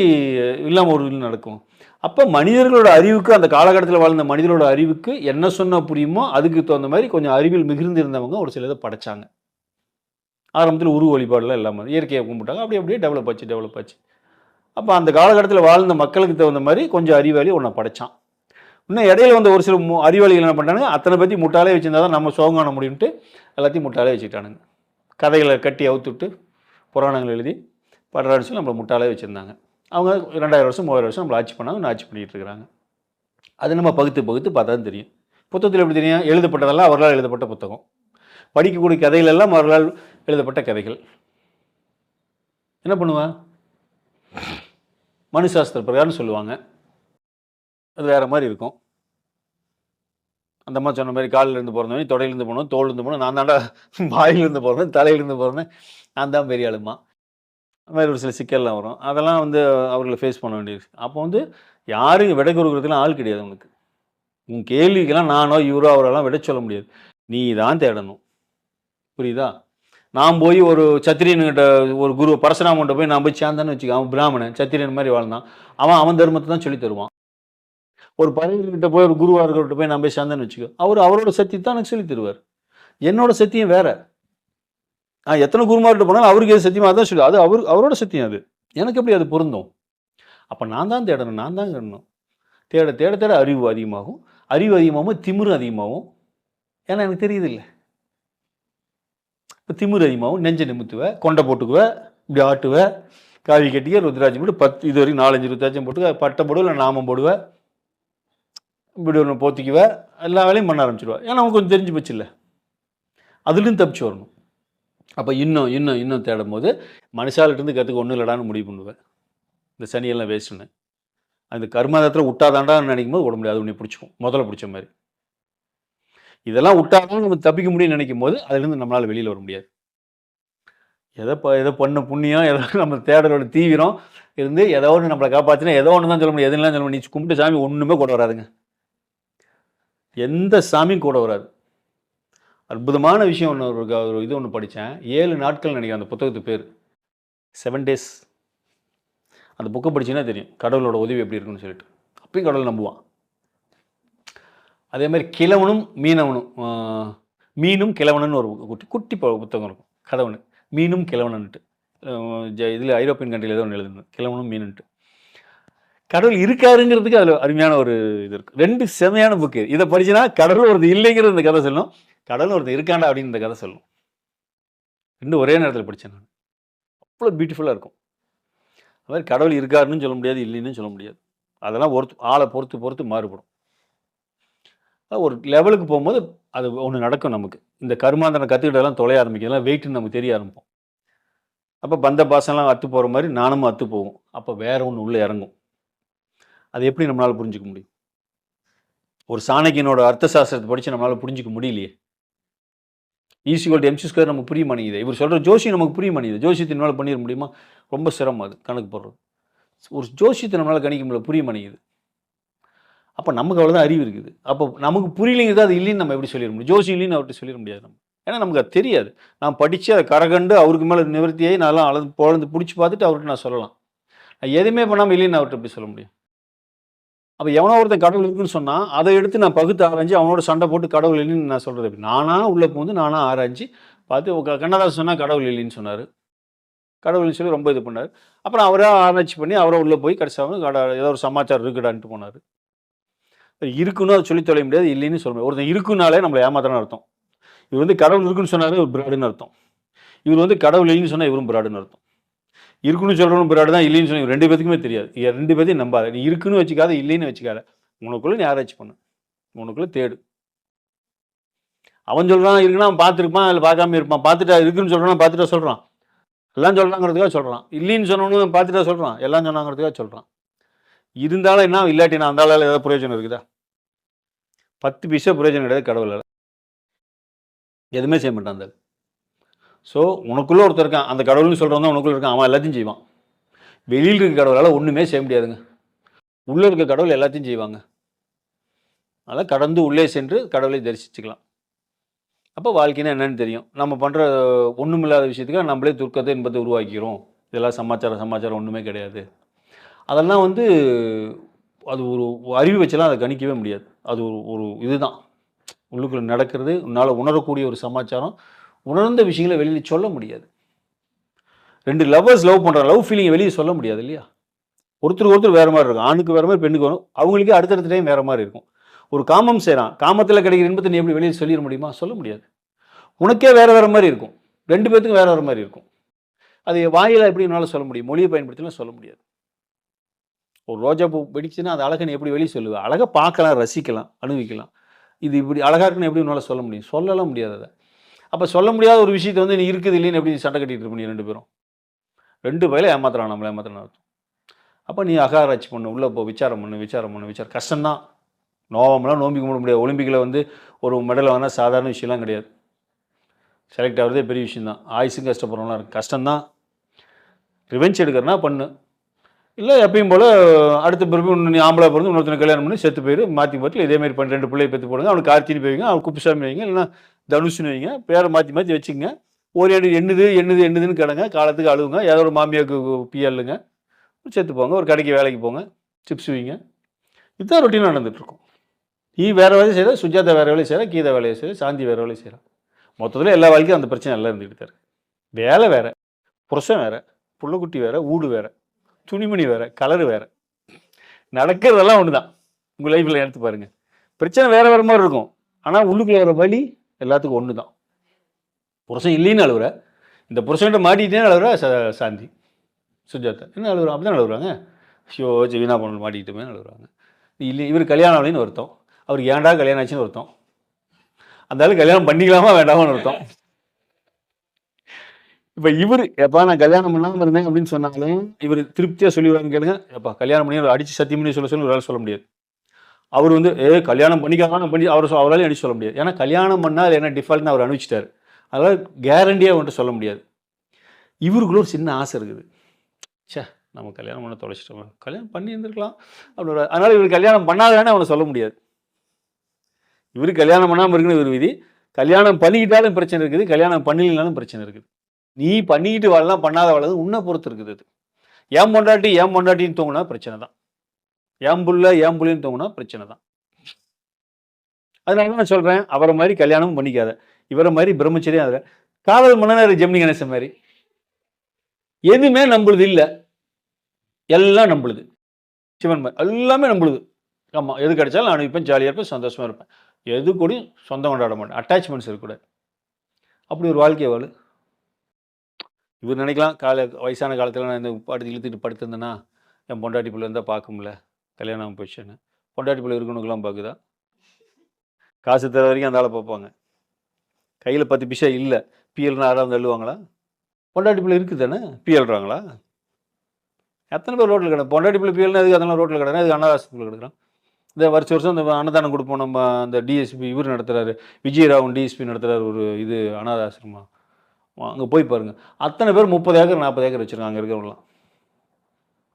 இல்லாமல் ஒரு இது நடக்கும்? அப்போ மனிதர்களோட அறிவுக்கு, அந்த காலகட்டத்தில் வாழ்ந்த மனிதர்களோட அறிவுக்கு என்ன சொன்னால் புரியுமோ அதுக்கு தகுந்த மாதிரி கொஞ்சம் அறிவில் மிகுந்து இருந்தவங்க ஒரு சிலதை படைச்சாங்க. ஆரம்பத்தில் உருவ வழிபாடுலாம் இல்லாமல் இயற்கையை கும்பிட்டாங்க. அப்படியே டெவலப் ஆச்சு. அப்போ அந்த காலகட்டத்தில் வாழ்ந்த மக்களுக்கு தகுந்த மாதிரி கொஞ்சம் அறிவாளி ஒன்றை படைச்சான். இன்னும் இடையில வந்த ஒரு சில அறிவாளிகள் என்ன பண்ணாங்க? அத்தனை பற்றி முட்டாளே வச்சுருந்தா தான் நம்ம சோகம் காண முடியும்ட்டு எல்லாத்தையும் முட்டாளே வச்சுக்கிட்டானுங்க. கதைகளை கட்டி அவுத்துட்டு புராணங்கள் எழுதி படுறான்னு சொல்லி நம்மளை முட்டாளே வச்சுருந்தாங்க. அவங்க 2000 வருஷம் 3000 வருஷம் நம்மளை ஆட்சி பண்ணாங்க, ஆட்சி பண்ணிகிட்டு இருக்கிறாங்க. அது நம்ம பகுத்து பார்த்தா தான் தெரியும். புத்தகத்தில் எப்படி தெரியும்? எழுதப்பட்டதெல்லாம் அவர்களால் எழுதப்பட்ட புத்தகம். படிக்கக்கூடிய கதைகள் எல்லாம் அவர்களால் எழுதப்பட்ட கதைகள். என்ன பண்ணுவேன்? மனுசாஸ்திர பிரகாரம் சொல்லுவாங்க. அது வேறு மாதிரி இருக்கும். அந்த மாதிரி சொன்ன மாதிரி காலிலேருந்து பிறந்தவன், தொடையிலேருந்து போனோம், தோல்லேருந்து போனோம், நான் தாண்டா வாயிலிருந்து போகிறேன், தலையிலேருந்து போகிறேன், நான் தான் பெரிய ஆளுமா. அது மாதிரி ஒரு சில சிக்கல்லாம் வரும். அதெல்லாம் வந்து அவர்களை ஃபேஸ் பண்ண வேண்டியது. அப்போ வந்து யாரும் விடை கொடுக்குறதுலாம் ஆள் கிடையாது உனக்கு. உன் கேள்விக்கெல்லாம் நானோ இவரோ அவரெல்லாம் விட சொல்ல முடியாது. நீ தான் தேடணும். புரியுதா? நான் போய் ஒரு சத்திரியன்கிட்ட, ஒரு குரு பரசுராமன்கிட்ட போய் நான் போய் சேர்ந்தான்னு வச்சுக்க, அவன் பிராமணன் சத்திரியன் மாதிரி வாழ்ந்தான், அவன் தர்மத்தை தான் சொல்லி தருவான். ஒரு பறவைகிட்ட போய் ஒரு குருவார்கிட்ட போய் நான் போய் சேர்ந்தேன்னு வச்சுக்கோ, அவரோட சத்தியத்தை தான் எனக்கு சொல்லி தருவார். என்னோட சத்தியம் வேற. எத்தனை குருமார்கிட்ட போனாலும் அவருக்கு எது சத்தியமாக தான் சொல்லு, அது அவரோட சத்தியம். அது எனக்கு எப்படி அது பொருந்தும்? அப்போ நான் தான் தேடணும், நான் தான் தேடணும். தேட அறிவு அதிகமாகும். அறிவு அதிகமாகும், திமிரு அதிகமாகும். ஏன்னா எனக்கு தெரியுது இல்லை. இப்போ திமிரு அதிகமாகும், நெஞ்சை நிமித்துவேன், கொண்டை போட்டுக்குவேன், இப்படி ஆட்டுவேன், காவி கட்டிக்க, ருத்ராட்சி போட்டு 10 இது வரைக்கும் 4-5 ருத்ராட்சியம் போட்டு பட்டை போடுவேன், இல்லை நாமம் போடுவேன், இப்படி ஒன்று போத்திக்குவேன், எல்லா வேலையும் பண்ண ஆரம்பிச்சிடுவேன். ஏன்னா அவங்க கொஞ்சம் தெரிஞ்சு போச்சு இல்லை, அதுலேயும் தப்பிச்சு வரணும். அப்போ இன்னும் தேடும் போது மனுஷாலிட்டிருந்து கற்றுக்க ஒன்றும் இல்லடான்னு முடிவு பண்ணுவேன். இந்த சனியெல்லாம் வேஸ்ட்டுன்னு அந்த கர்மாதத்தில் விட்டாதாண்டான்னு நினைக்கும் போது விட முடியாது, உன்னை பிடிச்சிக்கும், முதல்ல பிடிச்ச மாதிரி. இதெல்லாம் விட்டாதான் நம்ம தப்பிக்க முடியும்னு நினைக்கும் போது அதுலேருந்து நம்மளால் வெளியில் வர முடியாது. எதை பண்ண புண்ணியம், ஏதோ நம்ம தேடலோட தீவிரம் இருந்து ஏதோ ஒன்று நம்மளை காப்பாற்றினா ஏதோ ஒன்று தான் சொல்ல முடியும். எதுலாம் சொல்ல முடியும்? நீ கும்பிட்டு சாமி ஒன்றுமே கூட வராதுங்க. எந்த சாமியும் கூட வராது. அற்புதமான விஷயம் ஒன்று, ஒரு இது ஒன்று படித்தேன். 7 நாட்கள் நினைக்கிறேன் அந்த புத்தகத்து பேர், 7 days. அந்த புக்கை படிச்சுன்னா தெரியும் கடவுளோட உதவி எப்படி இருக்குன்னு சொல்லிட்டு. அப்பயும் கடவுள் நம்புவான். அதே மாதிரி கிழவனும் மீனவனும், மீனும் கிழவனன்னு ஒரு குட்டி புத்தகம் இருக்கும், கதை ஒன்று, மீனும் கிழவனன்ட்டு. இதில் ஐரோப்பியன் கண்ட்ரியில் ஏதோ ஒன்று எழுதுனது, கிழவனும் மீனுன்ட்டு. கடவுள் இருக்காருங்கிறதுக்கு அதில் அருமையான ஒரு இது இருக்குது. 2 செமையான புக்கு. இதை படிச்சுன்னா கடவுள் ஒருத்தர் இல்லைங்கிறது இந்த கதை சொல்லணும், கடவுள் ஒருத்தர் இருக்காண்டா அப்படின்னு இந்த கதை சொல்லணும். 2 ஒரே நேரத்தில் படித்தேன் நான். அவ்வளோ பியூட்டிஃபுல்லாக இருக்கும். அது மாதிரி கடவுள் இருக்காருன்னு சொல்ல முடியாது, இல்லைன்னு சொல்ல முடியாது. அதெல்லாம் ஆளை பொறுத்து மாறுபடும். ஒரு லெவலுக்கு போகும்போது அது ஒன்று நடக்கும் நமக்கு. இந்த கர்மாந்தனை கற்றுக்கிட்டதெல்லாம் தொலைய ஆரம்பிக்கிறதுலாம் வெயிட்னு நமக்கு தெரிய ஆரம்பிப்போம். அப்போ பந்த பாசம்லாம் அத்து போகிற மாதிரி நானும் அத்து போகும். அப்போ வேற ஒன்று உள்ளே இறங்கும். அது எப்படி நம்மளால் புரிஞ்சிக்க முடியும்? ஒரு சாணக்கியனோட அர்த்த சாஸ்திரத்தை படித்து நம்மளால் புரிஞ்சிக்க முடியலையே. E=mc² நமக்கு புரிய மாட்டேங்குது. இவர் சொல்கிற ஜோசி நமக்கு புரிய மாட்டேங்குது. ஜோசியத்தை நம்மளால் பண்ணிட முடியுமா? ரொம்ப சிரமம் அது கணக்கு போடுறது. ஒரு ஜோசியத்தை நம்மளால் கணிக்க முடியல, புரிய மாட்டேங்குது. அப்போ நமக்கு அவ்வளோதான் அறிவு இருக்குது. அப்போ நமக்கு புரியலைங்கிறது அது இல்லைன்னு நம்ம எப்படி சொல்லிட முடியும்? ஜோசி இல்லைன்னு அவர்கிட்ட சொல்லிட முடியாது நம்ம. ஏன்னா நமக்கு அது தெரியாது. நான் படித்து அதை கரகண்டு அவருக்கு மேலே நிவர்த்தியாகி நான்லாம் பொழந்து பிடிச்சி பார்த்துட்டு அவர்கிட்ட நான் சொல்லலாம். நான் எதுவுமே பண்ணாமல் இல்லைன்னு அவர்கிட்ட எப்படி சொல்ல முடியும்? அப்போ எவனோ ஒருத்தன் கடவுள் இருக்குன்னு சொன்னால் அதை எடுத்து நான் பகுத்து ஆராய்ஞ்சு அவனோட சண்டை போட்டு கடவுள் இல்லைன்னு நான் சொல்கிறது எப்படி? நானாக உள்ளே போந்து நானாக ஆராய்ஞ்சு பார்த்து கண்ணதாசன் சொன்னால் கடவுள் இல்லைன்னு சொன்னார், கடவுள்னு சொல்லி ரொம்ப இது பண்ணார். அப்புறம் அவரே ஆராய்ச்சி பண்ணி அவரை உள்ளே போய் கடைசியாக ஏதோ ஒரு சமாச்சாரம் இருக்குடான்ட்டு போனார். இருக்குன்னு அதை சொல்லி தொலைய முடியாது, இல்லைன்னு சொல்ல முடியாது. ஒருத்தன் இருக்குனாலே நம்மளை ஏமாத்திரன்னு அர்த்தம். இவர் வந்து கடவுள் இருக்குன்னு சொன்னாலே ஒரு பிராடுன்னு அர்த்தம். இவர் வந்து கடவுள் இல்லைன்னு சொன்னால் இவரும் பிராடுன்னு அர்த்தம். இருக்குன்னு சொல்கிறவனும் பிராடு தான், இல்லைன்னு சொன்ன 2 பேத்துக்குமே தெரியாது. 2 பேத்தையும் நம்பாத. நீ இருக்குன்னு வச்சுக்காத, இல்லைன்னு வச்சுக்காத. உனக்குள்ள நீ ஆராய்ச்சி பண்ணு, உனக்குள்ள தேடு. அவன் சொல்கிறான் இருக்குன்னா அவன் பார்த்துருப்பான், அதில் பார்க்காம இருப்பான். பார்த்துட்டா இருக்குன்னு சொல்கிறான், பார்த்துட்டா சொல்கிறான். எல்லாம் சொல்கிறாங்கிறதுக்காக சொல்கிறான். இல்லைன்னு சொன்னவனும் பார்த்துட்டா சொல்கிறான், எல்லாம் சொன்னாங்கிறதுக்காக சொல்கிறான். இருந்தாலும் என்ன, இல்லாட்டி நான் அந்த ஆளால் ஏதாவது பிரயோஜனம் இருக்குதா? 10 பைசா பிரயோஜனம் கிடையாது கடவுளால். எதுவுமே செய்ய மாட்டான் அந்த. ஸோ உனக்குள்ளே ஒருத்தர் இருக்கான், அந்த கடவுள்னு சொல்கிறவன் தான் உனக்குள்ளே இருக்கான், அவன் எல்லாத்தையும் செய்வான். வெளியில் இருக்க கடவுளால் ஒன்றுமே செய்ய முடியாதுங்க. உள்ளே இருக்க கடவுள் எல்லாத்தையும் செய்வாங்க. அதனால் கடந்து உள்ளே சென்று கடவுளை தரிசிச்சுக்கலாம். அப்போ வாழ்க்கைன்னா என்னன்னு தெரியும். நம்ம பண்ணுற ஒன்றுமில்லாத விஷயத்துக்காக நம்மளே துர்க்கத்தை இன்பத்தை உருவாக்கிறோம். இதெல்லாம் சமாச்சாரம் ஒன்றுமே கிடையாது. அதெல்லாம் வந்து அது ஒரு அறிவு வச்செல்லாம் அதை கணிக்கவே முடியாது. அது ஒரு இதுதான் உள்ளுக்குள்ள நடக்கிறது. உன்னால் உணரக்கூடிய ஒரு சமாச்சாரம். உணர்ந்த விஷயங்களை வெளியில் சொல்ல முடியாது. 2 லவ்வர்ஸ் லவ் பண்ணுற லவ் ஃபீலிங்கை வெளியே சொல்ல முடியாது இல்லையா? ஒருத்தருக்கு ஒருத்தர் வேறு மாதிரி இருக்கும். ஆணுக்கு வேறு மாதிரி, பெண்ணுக்கு வரும். அவங்களுக்கே அடுத்தடுத்த டைம் வேறு மாதிரி இருக்கும். ஒரு காமம் செய்கிறான், காமத்தில் கிடைக்கிற இன்பத்தை நீ எப்படி வெளியே சொல்லிட முடியுமா? சொல்ல முடியாது. உனக்கே வேறு மாதிரி இருக்கும். 2 பேத்துக்கும் வேறு மாதிரி இருக்கும். அது வாயில எப்படி என்னால் சொல்ல முடியும்? மொழியை பயன்படுத்தினா சொல்ல முடியாது. ஒரு ரோஜா பூ வெடிச்சுன்னா அது அழகை நீ எப்படி வெளியே சொல்லுவேன்? அழகாக பார்க்கலாம், ரசிக்கலாம், அனுபவிக்கலாம். இது இப்படி அழகாக இருக்குன்னு எப்படி உன்னால் சொல்ல முடியும்? சொல்லலாம் முடியாது அதை. அப்போ சொல்ல முடியாத ஒரு விஷயத்தை வந்து நீ இருக்குது இல்லைன்னு எப்படி சண்டை கட்டிட்டு இருப்பீங்க 2 பேரும்? 2 பேரும் ஏமாத்துறான், நம்மளை ஏமாத்துறான் அர்த்தம். அப்போ நீ அகராட்சி பண்ணு, உள்ளே போ, விசாரம் பண்ணு. கஷ்டம்தான். நோவமெல்லாம் நோம்பி கும்பிட முடியாது. ஒலிம்பிக்கில் வந்து ஒரு மெடல் வாங்கினா சாதாரண விஷயம்லாம் கிடையாது. செலக்ட் ஆகிறதே பெரிய விஷயந்தான். ஆயுசும் கஷ்டப்படுறவங்களாம் இருக்குது. கஷ்டம்தான். ரிவெஞ்ச் எடுக்கிறனா பண்ணு. இல்லை எப்பயும் போல் அடுத்த பிறகு நீ ஆம்பளை பிறந்து இன்னொருத்தனை கல்யாணம் பண்ணி செத்து போயிரு, மாற்றி இதேமாதிரி பண்ணி 2 பிள்ளையை பெற்று போடுங்க. அவனுக்கு கார்த்தினி வைங்க, அவனுக்கு குப்புசாமி வைங்க, இல்லைன்னா தனுஷுன்னு வைங்க. பேரை மாற்றி வச்சுக்கங்க. ஒரு எண்ணுதுன்னு கிடங்க, காலத்துக்கு அழுவுங்க. ஏதோ ஒரு மாமியாவுக்கு பியல்லுங்க, செத்து போங்க. ஒரு கடைக்கு வேலைக்கு போங்க, சிப்ஸ் வைங்க. இதுதான் ரொட்டீனாக நடந்துகிட்ருக்கும். நீ வேறு வேலையை செய்கிற, சுஜாதா வேறு வேலையை செய்கிற, கீதா வேலையை செய்கிற, சாந்தி வேறு வேலையை செய்கிறான். மொத்தத்தில் எல்லா வாழ்க்கையும் அந்த பிரச்சனை எல்லாம் இருந்துகிட்டு இருக்கு. வேலை வேறு, புருஷன் வேறு, புள்ளக்குட்டி வேறு, வீடு வேறு, துணிமணி வேறு, கலரு வேறு. நடக்கிறதெல்லாம் ஒன்று தான். உங்கள் லைஃப்பில் எடுத்து பாருங்கள். பிரச்சனை வேறு மாதிரி இருக்கும். ஆனால் உள்ளுக்குள்ள வர வழி எல்லாத்துக்கும் ஒன்று தான். புருஷன் இல்லைன்னு அழுகுற, இந்த புருஷன்கிட்ட மாட்டிக்கிட்டேன்னு அழுகுற சாந்தி, சுஜாதா என்ன அழுகுறான்? அப்படி தான் அழுகுறாங்க. ஐயோ வீணா பொண்ணு மாட்டிக்கிட்டுமே அழுகுறாங்க. இல்லை இவர் கல்யாணம் ஆகலைன்னு ஒருத்தம், அவருக்கு ஏன்டா கல்யாணம் ஆச்சுன்னு ஒருத்தம், அந்த ஆளு கல்யாணம் பண்ணிக்கலாமா வேண்டாமான்னு ஒருத்தம். இப்போ இவர் எப்பா நான் கல்யாணம் பண்ணாமல் இருந்தேன் அப்படின்னு சொன்னாலும் இவர் திருப்தியாக சொல்லிடுவாங்க. கேளுங்க, எப்பா கல்யாணம் பண்ணி அடித்து சத்தியம் பண்ணி சொல்ல ஒரு சொல்ல முடியாது. அவர் வந்து கல்யாணம் பண்ணிக்காம பண்ணி அவராலையும் அடிச்சு சொல்ல முடியாது. ஏன்னா கல்யாணம் பண்ணால் அது என்ன டிஃபால்ட்னு அவர் அனுப்பிச்சிட்டார். அதனால் கேரண்டியாக வந்துட்டு சொல்ல முடியாது. இவருக்குள்ள ஒரு சின்ன ஆசை இருக்குது. சே நம்ம கல்யாணம் பண்ண தொலைச்சிட்டோம், கல்யாணம் பண்ணி இருந்திருக்கலாம் அப்படின்னு. அதனால் இவர் கல்யாணம் பண்ணாதானே அவனை சொல்ல முடியாது. இவர் கல்யாணம் பண்ணாமல் இருக்குன்னு ஒரு விதி. கல்யாணம் பண்ணிக்கிட்டாலும் பிரச்சனை இருக்குது, கல்யாணம் பண்ணலைனாலும் பிரச்சனை இருக்குது. நீ பண்ணிக்கிட்டு வாழலாம், பண்ணாத வாழது உன்னை பொறுத்து இருக்குது. அது ஏன் பொண்டாட்டின்னு தூங்கினா பிரச்சனை தான். ஏன் புள்ளின்னு தூங்கினா பிரச்சனை தான். அதனால நான் சொல்கிறேன், அவரை மாதிரி கல்யாணமும் பண்ணிக்காத, இவரை மாதிரி பிரம்மச்சரியம். அதில் காதல் மன்னனர் ஜெமினி கணேசன் மாதிரி எதுவுமே நம்புழுது இல்லை, எல்லாம் நம்புழுது. சிவன் மாதிரி எல்லாமே நம்புழுது. ஆமாம், எது கிடைச்சாலும் நான் அனுப்பிப்பேன், ஜாலியாக இருப்பேன், சந்தோஷமாக இருப்பேன். எது கூடயும் சொந்தம் கொண்டாட மாட்டேன், அட்டாச்மெண்ட்ஸ் இருக்கக்கூடாது. அப்படி ஒரு வாழ்க்கை வாழு. இவர் நினைக்கலாம் வயசான காலத்தில் நான் இந்த பாட்டு இழுத்துட்டு படுத்திருந்தேன்னா என் பொண்டாட்டி பிள்ளை இருந்தால் பார்க்க முடியல, கல்யாணம் போயிடுச்சுன்னு. பொண்டாட்டி பிள்ளை இருக்கணுக்கெல்லாம் பார்க்குதா? காசு தர வரைக்கும் அந்த ஆளை பார்ப்பாங்க. கையில் 10 பைசா இல்லை, பிஎல்னா யாராவது தள்ளுவாங்களா? பொண்டாட்டி பிள்ளை இருக்குது தானே பிஎல்றாங்களா? எத்தனை பேர் ரோட்டில் கிடக்கும்? பொண்டாட்டி பிள்ளை பிஎல்னா அதுக்கு அதெல்லாம் ரோட்டில் கிடக்குறேன், அதுக்கு அன்னதாசத்தில் கிடக்குறான். இந்த வருஷம் இந்த அன்னதானம் கொடுப்போம். நம்ம அந்த டிஎஸ்பி இவர் நடத்துகிறாரு, விஜயராவன் டிஎஸ்பி நடத்துகிறார் ஒரு இது அனாதாசிரமா. அங்கே போய் பாருங்கள், அத்தனை பேர் 30 ஏக்கர் 40 ஏக்கர் வச்சுருக்காங்க. அங்கே இருக்கிறவங்களாம்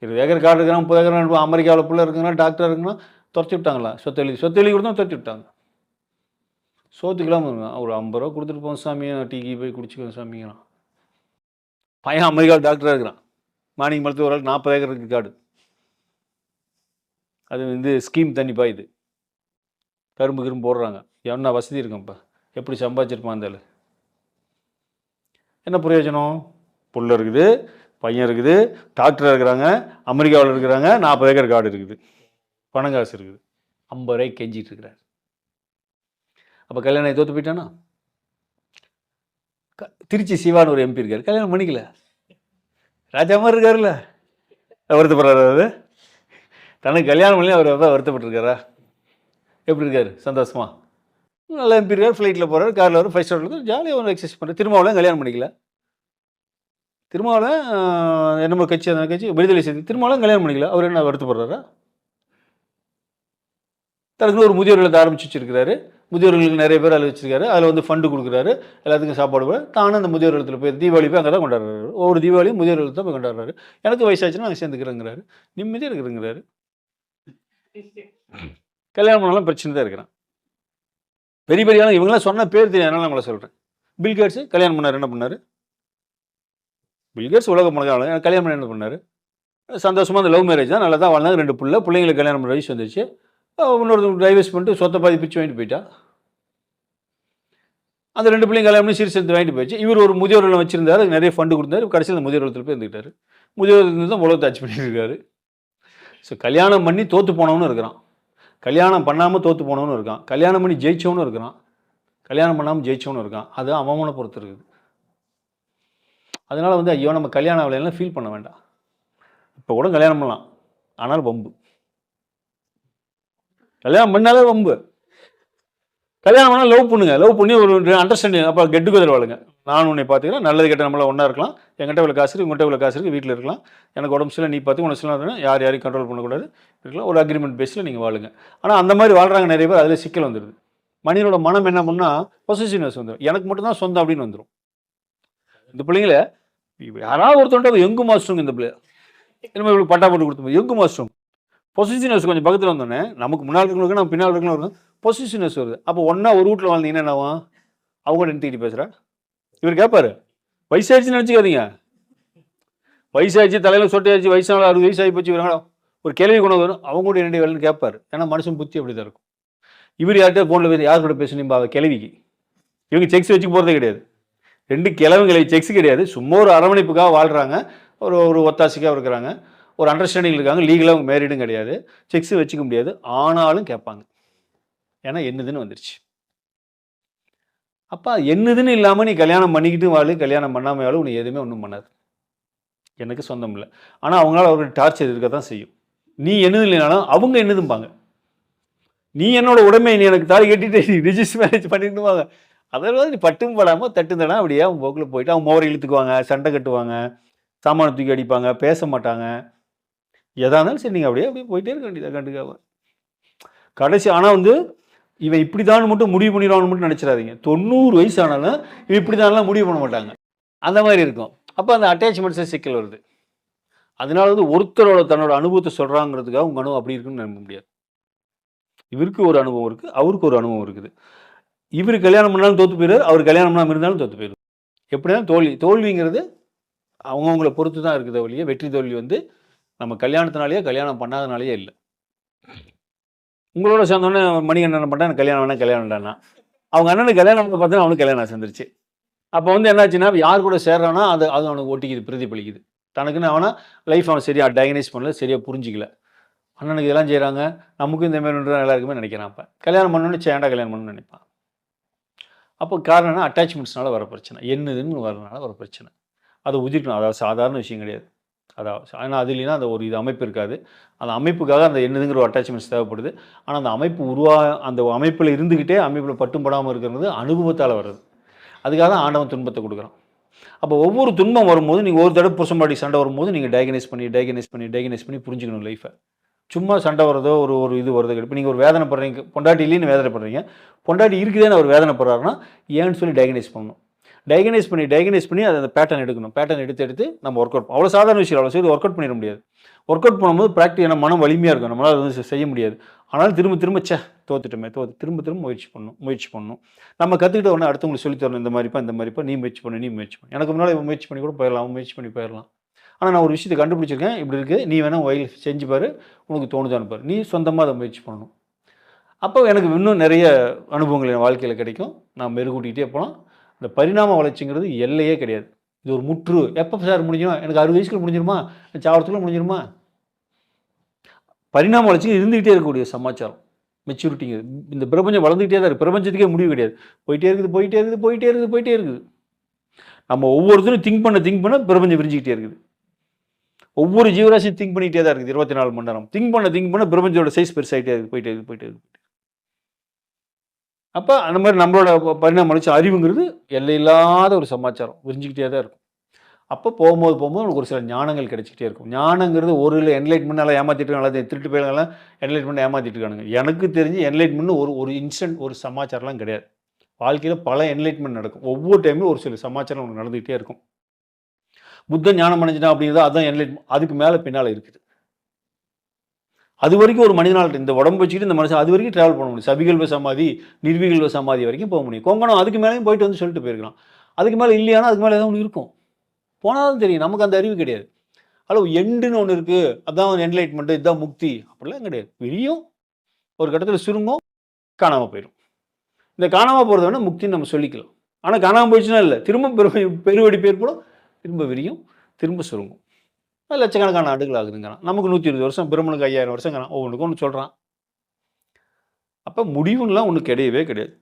20 ஏக்கர் காடு இருக்கிறான், 30 ஏக்கர் அமெரிக்காவில் பிள்ளை இருக்குன்னா, டாக்டர் இருக்குன்னா துரத்தி விட்டாங்களா? சொத்து எழுதி கொடுத்தா துரத்தி விட்டாங்க. சோத்துக்கெல்லாம் ஒரு 50 ரூபா கொடுத்துட்டு போவோம் சாமியை, டீக்கு போய் குடிச்சுக்கோங்க சாமிங்கிறான். பையன் அமெரிக்காவில் டாக்டராக இருக்கிறான். மார்னிங் மரத்து ஒரு ஆள் 40 ஏக்கர் இருக்குது காடு. அது வந்து ஸ்கீம் தண்ணி பாயுது, கரும்பு போடுறாங்க. என்ன வசதி இருக்கும்ப்பா, எப்படி சம்பாதிச்சிருப்பான் அந்த ஆள்? என்ன பிரயோஜனம்? புள்ள இருக்குது, பையன் இருக்குது, டாக்டராக இருக்கிறாங்க, அமெரிக்காவில் இருக்கிறாங்க, 40 ஏக்கர் காடு இருக்குது, பணம் காசு இருக்குது, 50 ரூபாய்க்கு கெஞ்சிட்டு இருக்கிறார். அப்போ கல்யாணம் தோற்று போயிட்டானா? திருச்சி சிவான்னு ஒரு எம்பி இருக்கார், கல்யாணம் பண்ணிக்கல. ராஜா மாதிரி இருக்காருல்ல, வருத்தப்படுறாரு. அவர் தனக்கு கல்யாணம் பண்ணி அவர் வருத்தப்பட்டிருக்காரா? எப்படி இருக்காரு? சந்தோஷமா நல்லா எம்பி இருக்கார், ஃப்ளைட்டில் போகிறார், காரில் வரும், 5 ஸ்டார் இருக்குது, ஜாலியாக ஒன்று எக்ஸசைஸ் பண்ணுறாரு. திருமாவளவன் கல்யாணம் பண்ணிக்கல. திருமாவளவன் என்னமோ கட்சி, அந்த கட்சி விடுதலை செய்தி, திருமாவளவன் கல்யாணம் பண்ணிக்கல. அவர் என்ன வருத்தப்படுறாரா? தனக்குன்னு ஒரு முதியோர் இல்லத்தை ஆரம்பிச்சு வச்சிருக்கிறாரு, முதியோர்களுக்கு நிறைய பேர் அதில் வச்சிருக்காரு, அதில் வந்து ஃபண்டு கொடுக்குறாரு, எல்லாத்துக்கும் சாப்பாடு போய் தானும் அந்த முதியோர் இல்லத்தில் போய் தீபாவளி போய் அங்கே தான் கொண்டாடுறாரு. ஒவ்வொரு தீபாவளியும் முதியோர் இல்லத்தை போய் கொண்டாடுறாரு. எனக்கு வயசாச்சுன்னா நாங்கள் சேர்ந்துக்கிறேங்கிறாரு, நிம்மதியாக இருக்கிறேங்கிறாரு. கல்யாணம் பண்ணலாம் பிரச்சனை தான் இருக்கிறான். பெரிய பெரிய இவங்களாம் சொன்ன பேர் தெரியும், அதனால உங்களை சொல்கிறேன். பில்கேட்ஸ் கல்யாணம் பண்ணார், என்ன பண்ணார்? பில்கேட்ஸ் உலக முழக்க கல்யாணம் பண்ண என்ன பண்ணார்? சந்தோஷமாக அந்த லவ் மேரேஜ் தான், நல்லா தான் வாழ்ந்தாங்க. 2 பிள்ளைங்களுக்கு கல்யாணம் பண்ண வயசு வந்துச்சு. இன்னொரு டைவர்ஸ் பண்ணிட்டு சொத்தை பாதி பிரித்து வாங்கிட்டு போயிட்டா. அந்த 2 பிள்ளைங்க கல்யாணம் பண்ணி சீர் சேர்த்து வாங்கிட்டு போயிடுச்சு. இவர் ஒரு முதியோர் இல்லம் வச்சிருந்தாரு, நிறைய ஃபண்டு கொடுத்தாரு. கடைசியில் அந்த முதியோர் இல்லத்தில் போய் இருந்துக்கிட்டாரு. முதியோர் இல்லத்தில் தான் உலகத்தை ஆட்சி பண்ணிட்டு இருக்காரு. ஸோ கல்யாணம் பண்ணி தோற்று போனவனும் இருக்கிறான், கல்யாணம் பண்ணாமல் தோற்று போனவனும் இருக்கான், கல்யாணம் பண்ணி ஜெயிச்சவனும் இருக்கிறான், கல்யாணம் பண்ணாமல் ஜெயிச்சவனும் இருக்கான். அது அவனை பொறுத்து இருக்குது. அதனால் வந்து ஐயோ நம்ம கல்யாணம் ஆகலைன்னா ஃபீல் பண்ண வேண்டாம். இப்போ கூட கல்யாணம் பண்ணலாம், ஆனால் வம்பு. கல்யாணம் பண்ணாலே வம்பு. கல்யாணம் பண்ணால் லவ் பண்ணுங்க, லவ் பண்ணி ஒரு அண்டர்ஸ்டாண்டிங், அப்போ கெட் டுகெதர் வாழுங்க. நான் உன்னை பார்த்துக்கிறேன், நல்லது கெட்ட நம்மள ஒன்றா இருக்கலாம், என்கிட்ட இவ்வளோ காசு இருக்குது, உங்கள்கிட்ட இவ்வளோ காசு இருக்குது, வீட்டில் இருக்கலாம், எனக்கு உடம்பு சில நீ பார்த்து உனக்கு சில யாரையும் கண்ட்ரோல் பண்ணக்கூடாது இருக்கலாம், ஒரு அக்ரிமெண்ட் பேஸில் நீங்கள் வாழுங்க. ஆனால் அந்த மாதிரி வாழ்கிறாங்க நிறைய பேர், அதில் சிக்கல் வந்துடுது. மனிதனோட மனம் என்ன பண்ணால் பொசிஷனஸ் வந்துடும், எனக்கு மட்டும்தான் சொந்தம் அப்படின்னு வந்துடும். இந்த பிள்ளைங்கள யாராவது ஒருத்தவன்ட்டு எங்கு மாஸ்டருங்க, இந்த பிள்ளை என்ன இவ்வளோ பட்டா போட்டு கொடுத்தோம், எங்கு மாஸ்டரும் பொசிஷனஸ் கொஞ்சம் பக்கத்தில் வந்தோடனே நமக்கு முன்னாள் இருக்கிறவங்க நம்ம பின்னால் இருக்கிறவங்க பொசிஷனஸ் வருது. அப்போ ஒன்றா ஒரு வீட்டில் வாழ்ந்தீங்கன்னா என்னவா? அவங்க என்ன தீட்டி பேசுகிறா, இவர் கேட்பாரு, வயசாகிடுச்சுன்னு நினச்சிக்காதீங்க, வயசாகிடுச்சு தலையில் சொட்டையாச்சு, வயசான 60 வயசு ஆகி போச்சு, ஒரு கேள்வி கொண்டு வரும், அவங்க கூட என்னுடைய வேலைன்னு கேட்பாரு. ஏன்னா மனுஷன் புத்தி அப்படி தான் இருக்கும். இவர் யார்கிட்ட ஃபோனில் பேச யார் கூட பேசணும், கிளவிக்கு இவங்க செக்ஸ் வச்சு போகிறதே கிடையாது. 2 கிழவங்களை செக்ஸ் கிடையாது, சும்மா ஒரு அரவணைப்புக்காக வாழ்கிறாங்க, ஒரு ஒத்தாசிக்காக இருக்கிறாங்க, ஒரு அண்டர்ஸ்டாண்டிங் இருக்காங்க, லீகலாக அவங்க மேரிடும் கிடையாது, செக்ஸ் வச்சுக்க முடியாது, ஆனாலும் கேட்பாங்க. ஏன்னா என்னதுன்னு வந்துருச்சு. அப்பா என்னதுன்னு இல்லாமல் நீ கல்யாணம் பண்ணிக்கிட்டு வாழு, கல்யாணம் பண்ணாமல் வாழு, உனக்கு எதுவுமே ஒன்றும் பண்ணாது. எனக்கு சொந்தம் இல்லை, ஆனால் அவங்களால அவருக்கு டார்ச்சர் இருக்க தான் செய்யும். நீ என்னது இல்லைனாலும் அவங்க என்னதும்பாங்க. நீ என்னோட உடமை, நீ எனக்கு தாலி கட்டிட்டு ரிஜிஸ்டர் மேரேஜ் பண்ணிட்டுவாங்க. அதெல்லாம் நீ பட்டும் படாமல் தட்டும் தடா அப்படியே அவங்க போக்கில் போயிட்டு அவங்க மோரை இழுத்துக்குவாங்க, சண்டை கட்டுவாங்க, சாமானை தூக்கி அடிப்பாங்க, பேச மாட்டாங்க. எதா இருந்தாலும் சரி நீங்கள் அப்படியே போயிட்டே இருக்க வேண்டியதாக கண்டுக்காம கடைசி. ஆனால் வந்து இவன் இப்படி தான் மட்டும் முடிவு பண்ணிடுவான்னு மட்டும் நினச்சிடாதீங்க. 90 வயசு ஆனாலும் இவன் இப்படி தான்லாம் முடிவு பண்ண மாட்டாங்க, அந்த மாதிரி இருக்கும். அப்போ அந்த அட்டாச்மெண்ட்ஸே சிக்கல் வருது. அதனால வந்து ஒருத்தரோட தன்னோட அனுபவத்தை சொல்கிறாங்கிறதுக்காக உங்கள் அனுபவம் அப்படி இருக்குன்னு நம்ப முடியாது. இவருக்கு ஒரு அனுபவம் இருக்குது, அவருக்கு ஒரு அனுபவம் இருக்குது. இவர் கல்யாணம் பண்ணாலும் தோற்று போயிடுவார், அவர் கல்யாணம் பண்ணாமல் இருந்தாலும் தோற்று போயிடுவார். எப்படின்னா தோல்விங்கிறது அவங்கவுங்களை பொறுத்து தான் இருக்குது ஒழிய வெற்றி தோல்வி வந்து நம்ம கல்யாணத்தினாலேயே கல்யாணம் பண்ணாதனாலேயே இல்லை. உங்களோட சேர்ந்தோன்னே மணிகண்டன் பண்ணா எனக்கு கல்யாணம் வேணா கல்யாணம் வேண்டாம்னா, அவங்க அண்ணனுக்கு கல்யாணம் பார்த்தா அவனுக்கு கல்யாணம் சேர்ந்துருச்சு. அப்போ வந்து என்னாச்சுன்னா யார் கூட சேர்றானா அது அவனுக்கு ஒட்டிக்குது, பிரதிபலிக்குது. தனக்குன்னு அவனா லைஃப் அவன் சரியாக டயக்னைஸ் பண்ணல, சரியாக புரிஞ்சிக்கல. அண்ணனுக்கு இதெல்லாம் செய்கிறாங்க, நமக்கும் இந்த மாதிரி எல்லாருக்குமே நினைக்கிறான். அப்போ கல்யாணம் பண்ணணுன்னு சேண்டா கல்யாணம் பண்ணணும்னு நினைப்பான். அப்போ காரணம் என்ன? அட்டாச்மெண்ட்ஸ்னால வர பிரச்சனை, என்னதுன்னு வரனால வர பிரச்சனை. அதை உதிர்க்கணும், அதாவது சாதாரண விஷயம் கிடையாது. அதாவது ஆனால் அது இல்லைன்னா அந்த ஒரு இது அமைப்பு இருக்காது. அந்த அமைப்புக்காக அந்த என்னதுங்கிற ஒரு அட்டாச்மெண்ட்ஸ் தேவைப்படுது. ஆனால் அந்த அமைப்பு அந்த அமைப்பில் இருந்துக்கிட்டே அமைப்பில் பட்டும் படாமல் இருக்கிறது அனுபவத்தால் வர்றது. அதுக்காக தான் ஆண்டவன் துன்பத்தை கொடுக்குறான். அப்போ ஒவ்வொரு துன்பம் வரும்போது நீங்கள் ஒரு தடவை புருஷன் சண்டை வரும்போது நீங்கள் டயக்னைஸ் பண்ணி புரிஞ்சுக்கணும் லைஃப்பை. சும்மா சண்டை வரதோ ஒரு இது வரதோ கிடையாது. இப்போ நீங்கள் ஒரு வேதனைப்படுறீங்க, பொண்டாட்டி இல்லைன்னு வேதனைப்படுறீங்க, பொண்டாட்டி இருக்குதேன்னு அவர் வேதனைப்படுறாருன்னா ஏன்னு சொல்லி டயக்னைஸ் பண்ணணும். டயக்னைஸ் பண்ணி அதை அந்த பேட்டர்ன் எடுக்கணும். பேட்டர்ன் எடுத்து நம்ம ஒர்க் அவுட், அவ்வளோ சாதாரண விஷயம், அவ்வளோ செய்து ஒர்க் அவுட் பண்ணிட முடியாது. ஒர்க் அவுட் பண்ணும்போது ப்ராக்டிஸ் மனம் வலிமையாக இருக்கும், நம்மளால் அது வந்து செய்ய முடியாது. ஆனாலும் திரும்ப தோத்துட்டோமே திரும்ப முயற்சி பண்ணணும். நம்ம கற்றுக்கிட்ட உடனே அடுத்தவங்களுக்கு சொல்லித்தரணும், இந்த மாதிரிப்பா நீ முயற்சி பண்ணு. எனக்கு முன்னாடி முயற்சி பண்ணி கூட போயிடலாம். ஆனால் நான் ஒரு விஷயத்தை கண்டுபிடிச்சிருக்கேன், இப்படி இருக்குது, நீ வேணால் வயல் செஞ்சு பாரு, உனக்கு தோணுதான்னு பாரு, நீ சொந்தமாக அதை முயற்சி பண்ணணும். அப்போ எனக்கு இன்னும் நிறைய அனுபவங்கள் என் வாழ்க்கையில் கிடைக்கும். நான் மெருகூட்டிகிட்டே போகலாம். இந்த பரிணாம வளர்ச்சிங்கிறது எல்லையே கிடையாது. இது ஒரு முற்று. எப்போ சார் முடிஞ்சிடும்? எனக்கு 60 வயசுக்குள்ள முடிஞ்சிருமா? சாவரத்துக்குள்ள முடிஞ்சிருமா? பரிணாம வளர்ச்சி இருந்துகிட்டே இருக்கக்கூடிய சமாச்சாரம், மெச்சூரிட்டிங்க. இந்த பிரபஞ்சம் வளர்ந்துக்கிட்டே தான் இருக்குது. பிரபஞ்சத்துக்கே முடிவு கிடையாது. போயிட்டே இருக்குது. நம்ம ஒவ்வொருத்தரும் திங்க் பண்ண பிரபஞ்சம் விரிஞ்சிக்கிட்டே இருக்குது. ஒவ்வொரு ஜீவராசியும் திங்க் பண்ணிகிட்டே தான் இருக்குது 24 மணி நேரம். திங்க் பண்ண பிரபஞ்சோட சைஸ் பெருசாகிட்டே இருக்குது, போயிட்டே இருக்கு. அப்போ அந்த மாதிரி நம்மளோட பரிணாம வளர்ச்சி அறிவுங்கிறது எல்லையில்லாத ஒரு சமாச்சாரம் விரிஞ்சிக்கிட்டே தான் இருக்கும். அப்போ போகும்போது உனக்கு ஒரு சில ஞானங்கள் கிடைச்சிக்கிட்டே இருக்கும். ஞானங்கிறது ஒரு இல்லை என்லைட்மெண்ட்னால ஏமாற்றிட்டு நல்லா திருட்டு போயெல்லாம் என்லைட்மெண்ட் ஏமாற்றிட்டு இருக்கானுங்க. எனக்கு தெரிஞ்சு என்லைட்மெண்ட் ஒரு இன்ஸ்டன்ட் ஒரு சமாச்சாரம்லாம் கிடையாது. வாழ்க்கையில் பல என்லைட்மெண்ட் நடக்கும். ஒவ்வொரு டைமும் ஒரு சில சமாச்சாரம் உனக்கு நடந்துகிட்டே இருக்கும். புத்தன் ஞானம் அடைஞ்சிட்டான் அப்படிங்கிறது அதுதான் என்லைட்மெண்ட். அதுக்கு மேலே பின்னால் இருக்குது. அது வரைக்கும் ஒரு மனிதனால் இந்த உடம்பு வச்சுக்கிட்டு இந்த மனுஷன் அது வரைக்கும் ட்ராவல் பண்ண முடியும். சபிகல்வ சமாதி, நிர்விகல்வ சமாதி வரைக்கும் போக முடியும். கொங்கணம் அதுக்கு மேலேயும் போயிட்டு வந்து சொல்லிட்டு போயிருக்கலாம். அதுக்கு மேலே இல்லையானா அதுக்கு மேலே ஏதாவது ஒன்று இருக்கும். போனாலும் தெரியும், நமக்கு அந்த அறிவு கிடையாது. அளவு எண்டுன்னு ஒன்று இருக்குது, அதான் என்லைட்மெண்ட்டு, இதுதான் முக்தி அப்படிலாம் கிடையாது. விரியும், ஒரு கட்டத்தில் சுருங்கும், காணாமல் போயிடும். இந்த காணாமல் போகிறத வேணால் முக்தின்னு நம்ம சொல்லிக்கலாம். ஆனால் காணாமல் போயிடுச்சுன்னா இல்லை, திரும்ப பெருவெடி பேர் கூட திரும்ப விரியும், திரும்ப சுருங்கும். லட்சக்கணக்கான ஆண்டுகள் ஆகுதுங்கிறான். நமக்கு 120 வருஷம், பிரம்மனுக்கு 5000 வருஷங்கிறான். ஒவ்வொன்றுக்கும் ஒன்று சொல்கிறான். அப்போ முடிவுன்னெலாம் ஒன்று கிடையவே கிடையாது.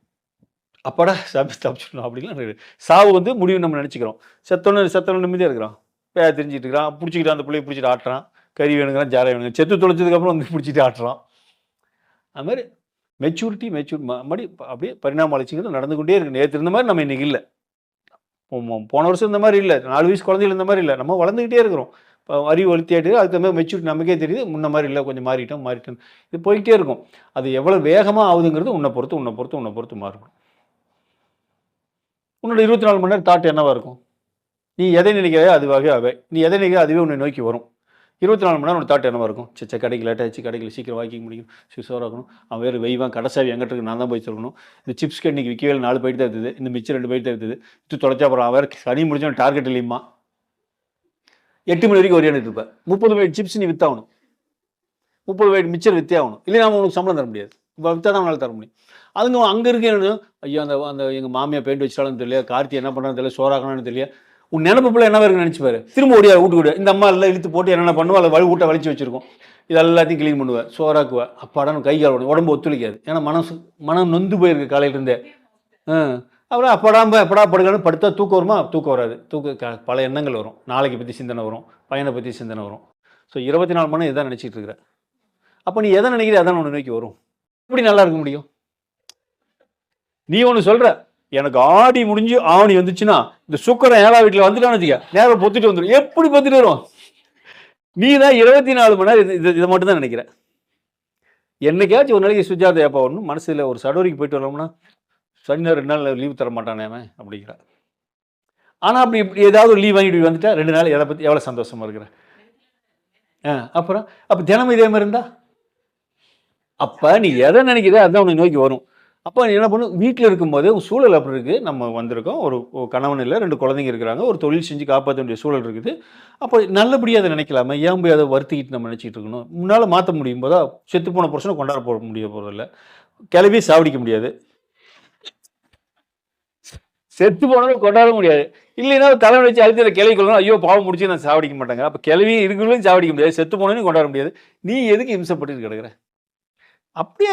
அப்பாடா தப்பிச்சிடணும் அப்படின்லாம் கிடையாது. சாவு வந்து முடிவு நம்ம நினச்சிக்கிறோம். செத்தவன நிம்மதியாக இருக்கிறான், பேர் தெரிஞ்சிட்டு இருக்கிறான், பிடிச்சிக்கிட்டு அந்த பிள்ளையை பிடிச்சிட்டு ஆட்டுறான், கறி வேணுங்கிறான், ஜாரை வேணுங்க, செத்து தொலைச்சதுக்கப்புறம் வந்து பிடிச்சிட்டு ஆட்டுறான். அது மாதிரி மெச்சூரிட்டி மறுபடி அப்படியே பரிணாம வளர்ச்சிங்கிறது நடந்து கொண்டே இருக்கு. நேற்று இருந்த மாதிரி நம்ம இன்றைக்கி இல்லை. போன வருஷம் இந்த மாதிரி இல்லை, 4 வயசு குழந்தைகள் இந்த மாதிரி இல்லை. நம்ம வளர்ந்துக்கிட்டே இருக்கிறோம். இப்போ அறிவு வளர்த்தியாட்டு அதுக்கு மாதிரி மெச்சூரிட்டி நமக்கே தெரியுது. முன்ன மாதிரி இல்லை, கொஞ்சம் மாறிட்டோம். இது போய்கிட்டே இருக்கும். அது எவ்வளோ வேகமாக ஆகுதுங்கிறது உன்னை பொறுத்து மாறும். உன்னோட 24 மணி நேரம் தாட் என்னவாக இருக்கும்? நீ எதை நினைக்கிறே அதுவாகவே நீ எதை நினைக்கிற அதுவே உன்னை நோக்கி வரும். 24 மணி நேரம் உன்னோட தாட் என்னவாக இருக்கும்? கடைக்கு லேட்டாச்சு, கடைக்கு சீக்கிரம் வாக்கிங் முடியும், சோறாக்கணும், அவன் வேறு வெய்வான், கடைசாவி எங்கிட்ட இருக்கு, நான் தான் போய் சொல்லணும். இந்த சிப்ஸ் கண்ணிக்கு விற்கவே 4 பைட்டு தான் இருக்குது, இந்த மிச்சம் 2 பைட்டு தான் இருக்குது, இது தொலைச்சா அப்புறம் அவன் வேறு சனி முடிச்சவன் டார்கெட் இல்லையுமா, 8 மணி வரைக்கும் ஒரே இருப்பேன். 30 பைட் சிப்ஸ் நீ வித்தாகணும், 30 பைட் மிச்சர் வித்தே ஆகணும். இல்லை நம்ம உனக்கு சம்பளம் தர முடியாது. இப்போ விற்றா தான் அவனால் தர முடியும். அதுங்க அங்கே இருக்க ஐயோ அந்த எங்கள் மாமியா பெயிண்ட் வச்சிட்டாலும் தெரியல, கார்த்தி என்ன பண்ணுறான்னு தெரியல, சோறாக்கணும்னு தெரியல. உன் நினப்பு பிள்ளை என்ன இருக்குன்னு நினச்சிப்பாரு. திரும்ப ஓடியா வீட்டுக்கு இந்த அம்மா எல்லாம் இழுத்து போட்டு என்னென்ன பண்ணுவோம், அதை வீட்டை வலிச்சு வச்சிருக்கோம். இது எல்லாத்தையும் க்ளீன் பண்ணுவேன், சோறாக்குவேன். அப்பாடான்னு கை கால் உடம்பு ஒத்துழைக்காது. ஏன்னா மனம் நொந்து போயிருக்கு காலையிலேருந்தே. அப்புறம் எப்படா படுக்கணும், படுத்தா தூக்கம் வருமா? தூக்கம் வராது. பல எண்ணங்கள் வரும். நாளைக்கு பற்றி சிந்தனை வரும், பையனை பற்றி சிந்தனை வரும். ஸோ 24 மணி இதான் நினச்சிட்டு இருக்கிற. அப்போ நீ எதை நினைக்கிற அதான் ஒன்று நோக்கி வரும். எப்படி நல்லா இருக்க முடியும்? நீ ஒன்று சொல்கிற, எனக்கு ஆடி முடிஞ்சு ஆவணி வந்துச்சுன்னா இந்த சுக்கரன் 7ஆம் வீட்டில் வந்துட்டான்னு வச்சுக்க, நேரம் பொத்துட்டு வந்துடும். எப்படி பொத்துட்டு வரும்? நீ தான் 24 மணி நேரம் இதை மட்டும் தான் நினைக்கிற. என்னைக்காச்சும் ஒரு நாளைக்கு சுஜாதா ஏப்பா ஒன்றும் மனசில் ஒரு சடோரிக்கு போயிட்டு வரோம்னா, சனி 2 நாள் லீவ் தர மாட்டானே அவன் அப்படிங்கிற. ஆனால் அப்படி ஏதாவது ஒரு லீவ் வாங்கிட்டு வந்துட்டா 2 நாள் எதை பற்றி எவ்வளோ சந்தோஷமா இருக்கிற. அப்புறம் அப்போ தினமும் இதே மாதிரி இருந்தா, அப்போ நீ எதை நினைக்கிற அதுதான் உனக்கு நோக்கி வரும். அப்போ நீ என்ன பண்ணும், வீட்டில் இருக்கும்போது சூழல் அப்படி இருக்குது. நம்ம வந்திருக்கோம், ஒரு கணவன் இல்லை, 2 குழந்தைங்க இருக்கிறாங்க, ஒரு தொழில் செஞ்சு காப்பாற்ற வேண்டிய சூழல் இருக்குது. அப்போ நல்லபடியாக அதை நினைக்கலாமா? ஏன் போய் அதை வருத்திக்கிட்டு நம்ம நினச்சிக்கிட்டு இருக்கணும்? முன்னால் மாற்ற முடியும் போதா செத்து போன பிரச்சனை கொண்டாட போட போகிறதில்ல, கிளவி சாவடிக்க முடியாது, செத்து போனதும் கொண்டாட முடியாது. இல்லைன்னா தலைமை வச்சு அழுத்தி கிளவி கொள்ளணும், ஐயோ பாவம் முடிச்சு நான் சாவடிக்க மாட்டாங்க. அப்போ கிளவி இருக்கிறவங்களும் சாவடிக்க முடியாது, செத்து போனதையும் கொண்டாட முடியாது. நீ எதுக்கு இம்சப்பட்டு கிடக்குற? அப்படியே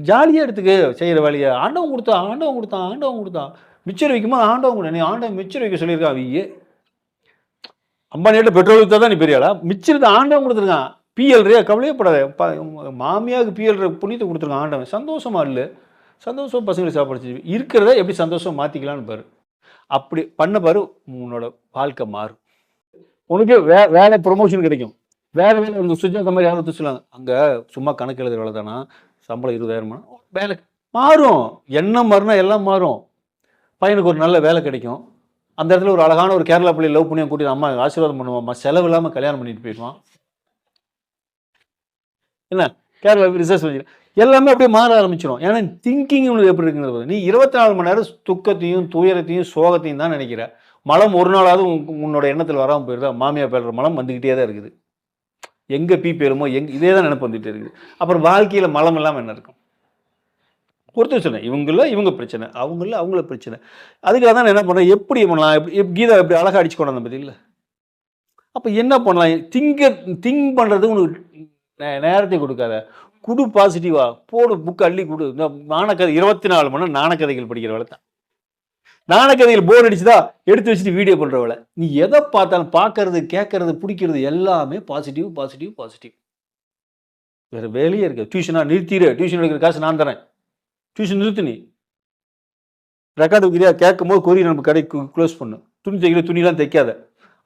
ஜாலியாக எடுத்துக்கு செய்கிற வேலையை. ஆண்டவன் கொடுத்தான் மிச்சர் வைக்குமா ஆண்டவன் கூட. நீ ஆண்டவன் மிச்சர் வைக்க சொல்லியிருக்கான். அவையே அம்பானியிட்ட பெட்ரோல் விற்றா தான் நீ பெரியாளா? மிச்சர் தான் ஆண்டவன் கொடுத்துருக்கான். பிஎல்றையா கவலையப்படாத, மாமியாவுக்கு பிஎல்ற புண்ணியத்தை கொடுத்துருக்கான் ஆண்டவன். சந்தோஷமா இல்லை, சந்தோஷம் பசங்களை சாப்பிடுச்சு இருக்கிறத எப்படி சந்தோஷம் மாற்றிக்கலான்னு பாரு. அப்படி பண்ண பாரு, உன்னோட வாழ்க்கை மாறும். உனக்கு வேலை ப்ரொமோஷன் கிடைக்கும். வேறு வேலை வந்து சுஜாதா மாதிரி யாரும் சொல்லுவாங்க, அங்கே சும்மா கணக்கு எழுதுற வேலை தானா, சம்பளம் 20,000 வேலை மாறும். எண்ணம் மாறினா எல்லாம் மாறும். பையனுக்கு ஒரு நல்ல வேலை கிடைக்கும். அந்த இடத்துல ஒரு அழகான ஒரு கேரளா பிள்ளை லவ் பண்ணி கூட்டி அம்மா ஆசீர்வாதம் பண்ணுவாம்மா, செலவு இல்லாமல் கல்யாணம் பண்ணிட்டு போயிடுவான். என்ன கேரளா ரிசர்ச் பண்ணி எல்லாமே அப்படியே மாற ஆரம்பிச்சிடும். ஏன்னா திங்கிங் எப்படி இருக்குங்கிறது. நீ 24 மணி நேரம் துக்கத்தையும் துயரத்தையும் சோகத்தையும் தான் நினைக்கிற. மலம் ஒரு நாளாவது உன்னோட எண்ணத்தில் வராமல் போயிருதா? மாமியா பேசுகிற மலம் வந்துக்கிட்டே தான் இருக்குது. எங்கே பீ பேருமோ இதே தான் நினைப்பு வந்துகிட்டே இருக்குது. அப்புறம் வாழ்க்கையில் மலம் இல்லாமல் என்ன இருக்கும்? ஒருத்தர் சொன்னேன், இவங்க பிரச்சனை, அவங்கள பிரச்சனை. அதுக்காக தான் என்ன பண்ணுறேன், எப்படி பண்ணலாம், கீதா எப்படி அழகாக அடிச்சு கொண்டாந்த பற்றி இல்லை. அப்போ என்ன பண்ணலாம்? திங்க் பண்ணுறது உனக்கு நேரத்தை கொடுக்காத, குடு பாசிட்டிவா, போடு புக்கு அள்ளி கொடு. இந்த நாணக்கதை 24 மணி நேரம் நாணக்கதைகள் படிக்கிற வேலை தான். நாணக்கதையில் போர் அடிச்சுதா எடுத்து வச்சுட்டு வீடியோ பண்றவள. நீ எதை பார்த்தாலும் பார்க்கறது, கேட்கறது, பிடிக்கிறது எல்லாமே பாசிட்டிவ், பாசிட்டிவ், பாசிட்டிவ். வேற வேலையே இருக்கு. டியூஷனா நிறுத்திடு. டியூஷன் எடுக்கிற காசு நான் தரேன். டியூஷன் நிறுத்து நீ. ரெக்கார்டு வைக்கிறியா? கேட்கும்போது கொரியர் நம்ம கடைக்கு க்ளோஸ் பண்ணு. துணி தைக்கிற துணிலாம் தைக்காத.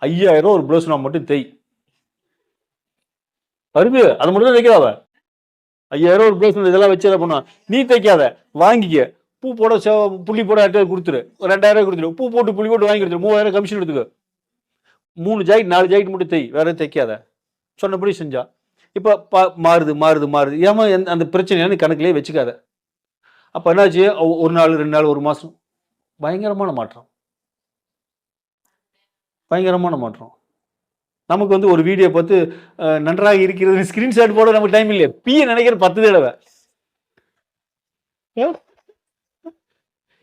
5000 ஒரு ப்ளவுஸ் நான் மட்டும் தை. வருது அதை மட்டும் தான் தைக்கிறாவ. 5000 ஒரு ப்ளவுஸ் இதெல்லாம் வச்சு என்ன பண்ணுவான்? நீ தைக்காத, வாங்கிக்க. பூ போட புள்ளி போட கொடுத்துரு. ஒரு 2000 கொடுத்துரு. பூ போட்டு புள்ளி போட்டு வாங்கி கொடுத்துரு. 3000 கமிஷன் எடுத்துக்க. 3 ஜாக்கெட் 4 ஜாக்கெட் மட்டும் தை, வேற தைக்காத. சொன்னபடி செஞ்சா. இப்போ மாறுது மாறுது மாறுது. ஏமா அந்த பிரச்சனையான கணக்கிலே வச்சுக்காத. அப்போ என்னாச்சு? ஒரு நாள் 2 நாள் 1 மாதம் பயங்கரமான மாற்றம். பயங்கரமான மாற்றம். நமக்கு வந்து ஒரு வீடியோ பார்த்து நன்றாக இருக்கிறது ஸ்கிரீன்ஷாட் போட நமக்கு டைம் இல்லையே. பிய நினைக்கிற 10 தடவை.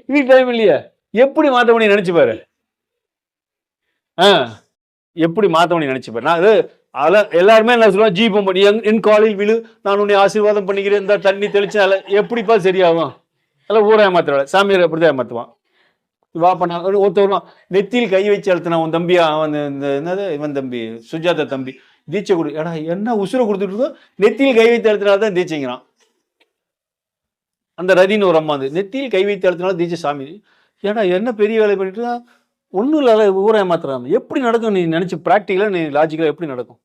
இது டைம் இல்லையே. எப்படி மாற்ற முடியும் நினைச்சு பாரு. எப்படி மாற்ற முடியும் நினைச்சு பாரு. நான் அது எல்லாருமே என்ன சொல்லுவாங்க? ஜீபம் பண்ணி என் காலில் விழு, நான் உன்னை ஆசீர்வாதம் பண்ணிக்கிறேன், இந்த தண்ணி தெளிச்சால எப்படிப்பா சரியாகும்? அதெல்லாம் ஊரா ஏமாத்துறாள். சாமியார் அப்படிதான் ஏமாத்துவான். வா பண்ண ஒருத்தவரும் நெத்தியில் கை வச்சு அழுத்தினா உன் தம்பியா என்னது இவன் தம்பி சுஜாதா தம்பி தீட்சை கொடு. ஏடா என்ன உசுரை கொடுத்துட்டு இருக்கோம்? நெத்தியில் கை வைத்து அழுத்தினால்தான் தீட்சைங்கிறான். அந்த ரதின்னு ஒரு அம்மா வந்து நெத்தியில் கை வைத்து அழுத்தினாலும் தீட்சை சாமி. ஏன்னா என்ன பெரிய வேலை பண்ணிட்டு ஒன்றும் இல்லாத ஊரை ஏமாத்துறாங்க. எப்படி நடக்கும்? நீ நினைச்சு ப்ராக்டிக்கலாக நீ லாஜிக்கலாக எப்படி நடக்கும்?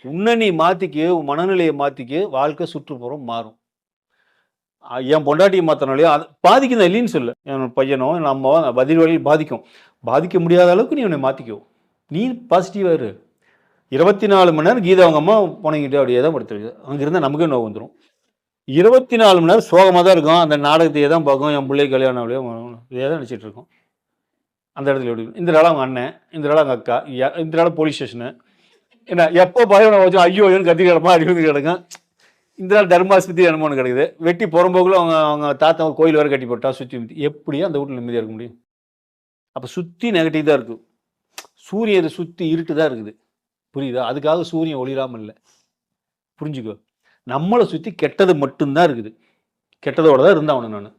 உன்னை நீ மாற்றிக்கு, உன் மனநிலையை மாற்றிக்கு, வாழ்க்கை சுற்றுப்புறம் மாறும். என் பொண்டாட்டியை மாற்றினாலே அது பாதிக்கும் தான் இல்லைன்னு சொல்ல. என் பையனோ என் அம்மாவோ பதில் வழியில் பாதிக்கும். பாதிக்க முடியாத அளவுக்கு நீ உன்னை மாற்றிக்கோ. நீ பாசிட்டிவாக இரு. 24 மணி நேரம் கீதா அவங்க அம்மா போனங்கிட்டே அப்படியே தான் படுத்துருக்கு. அங்கே இருந்தால் நமக்கே நோவு வந்துடும். 24 மணி நேரம் சோகமாக தான் இருக்கும். அந்த நாடகத்தையே தான் பார்க்கும். என் பிள்ளை கல்யாணம் அப்படியே இதே தான் நினச்சிட்டு இருக்கோம். அந்த இடத்துல எப்படி இந்த நாள் அவங்க அண்ணன், இந்த நாள் அவங்க அக்கா, இந்த நாள் போலீஸ் ஸ்டேஷனு. என்ன எப்போ பயம் வச்சு ஐயோ கத்தி கிடப்பா அடி கிடக்கும். இந்த நாள் தர்மாஸ்பத்திரி அனுமானம் கிடைக்குது. வெட்டி புறம்போக்குள்ள அவங்க தாத்தா கோயில் வேறு கட்டி போட்டா சுற்றி எப்படியும் அந்த வீட்டில் நிம்மதியாக இருக்க முடியும்? அப்போ சுற்றி நெகட்டிவ் தான் இருக்குது. சூரியனை சுற்றி இருட்டு தான் இருக்குது. புரியுதா? அதுக்காக சூரியன் ஒளிராமல் இல்லை. புரிஞ்சுக்கோ. நம்மளை சுற்றி கெட்டது மட்டும்தான் இருக்குது. கெட்டதோட தான் இருந்தாகணும். நான்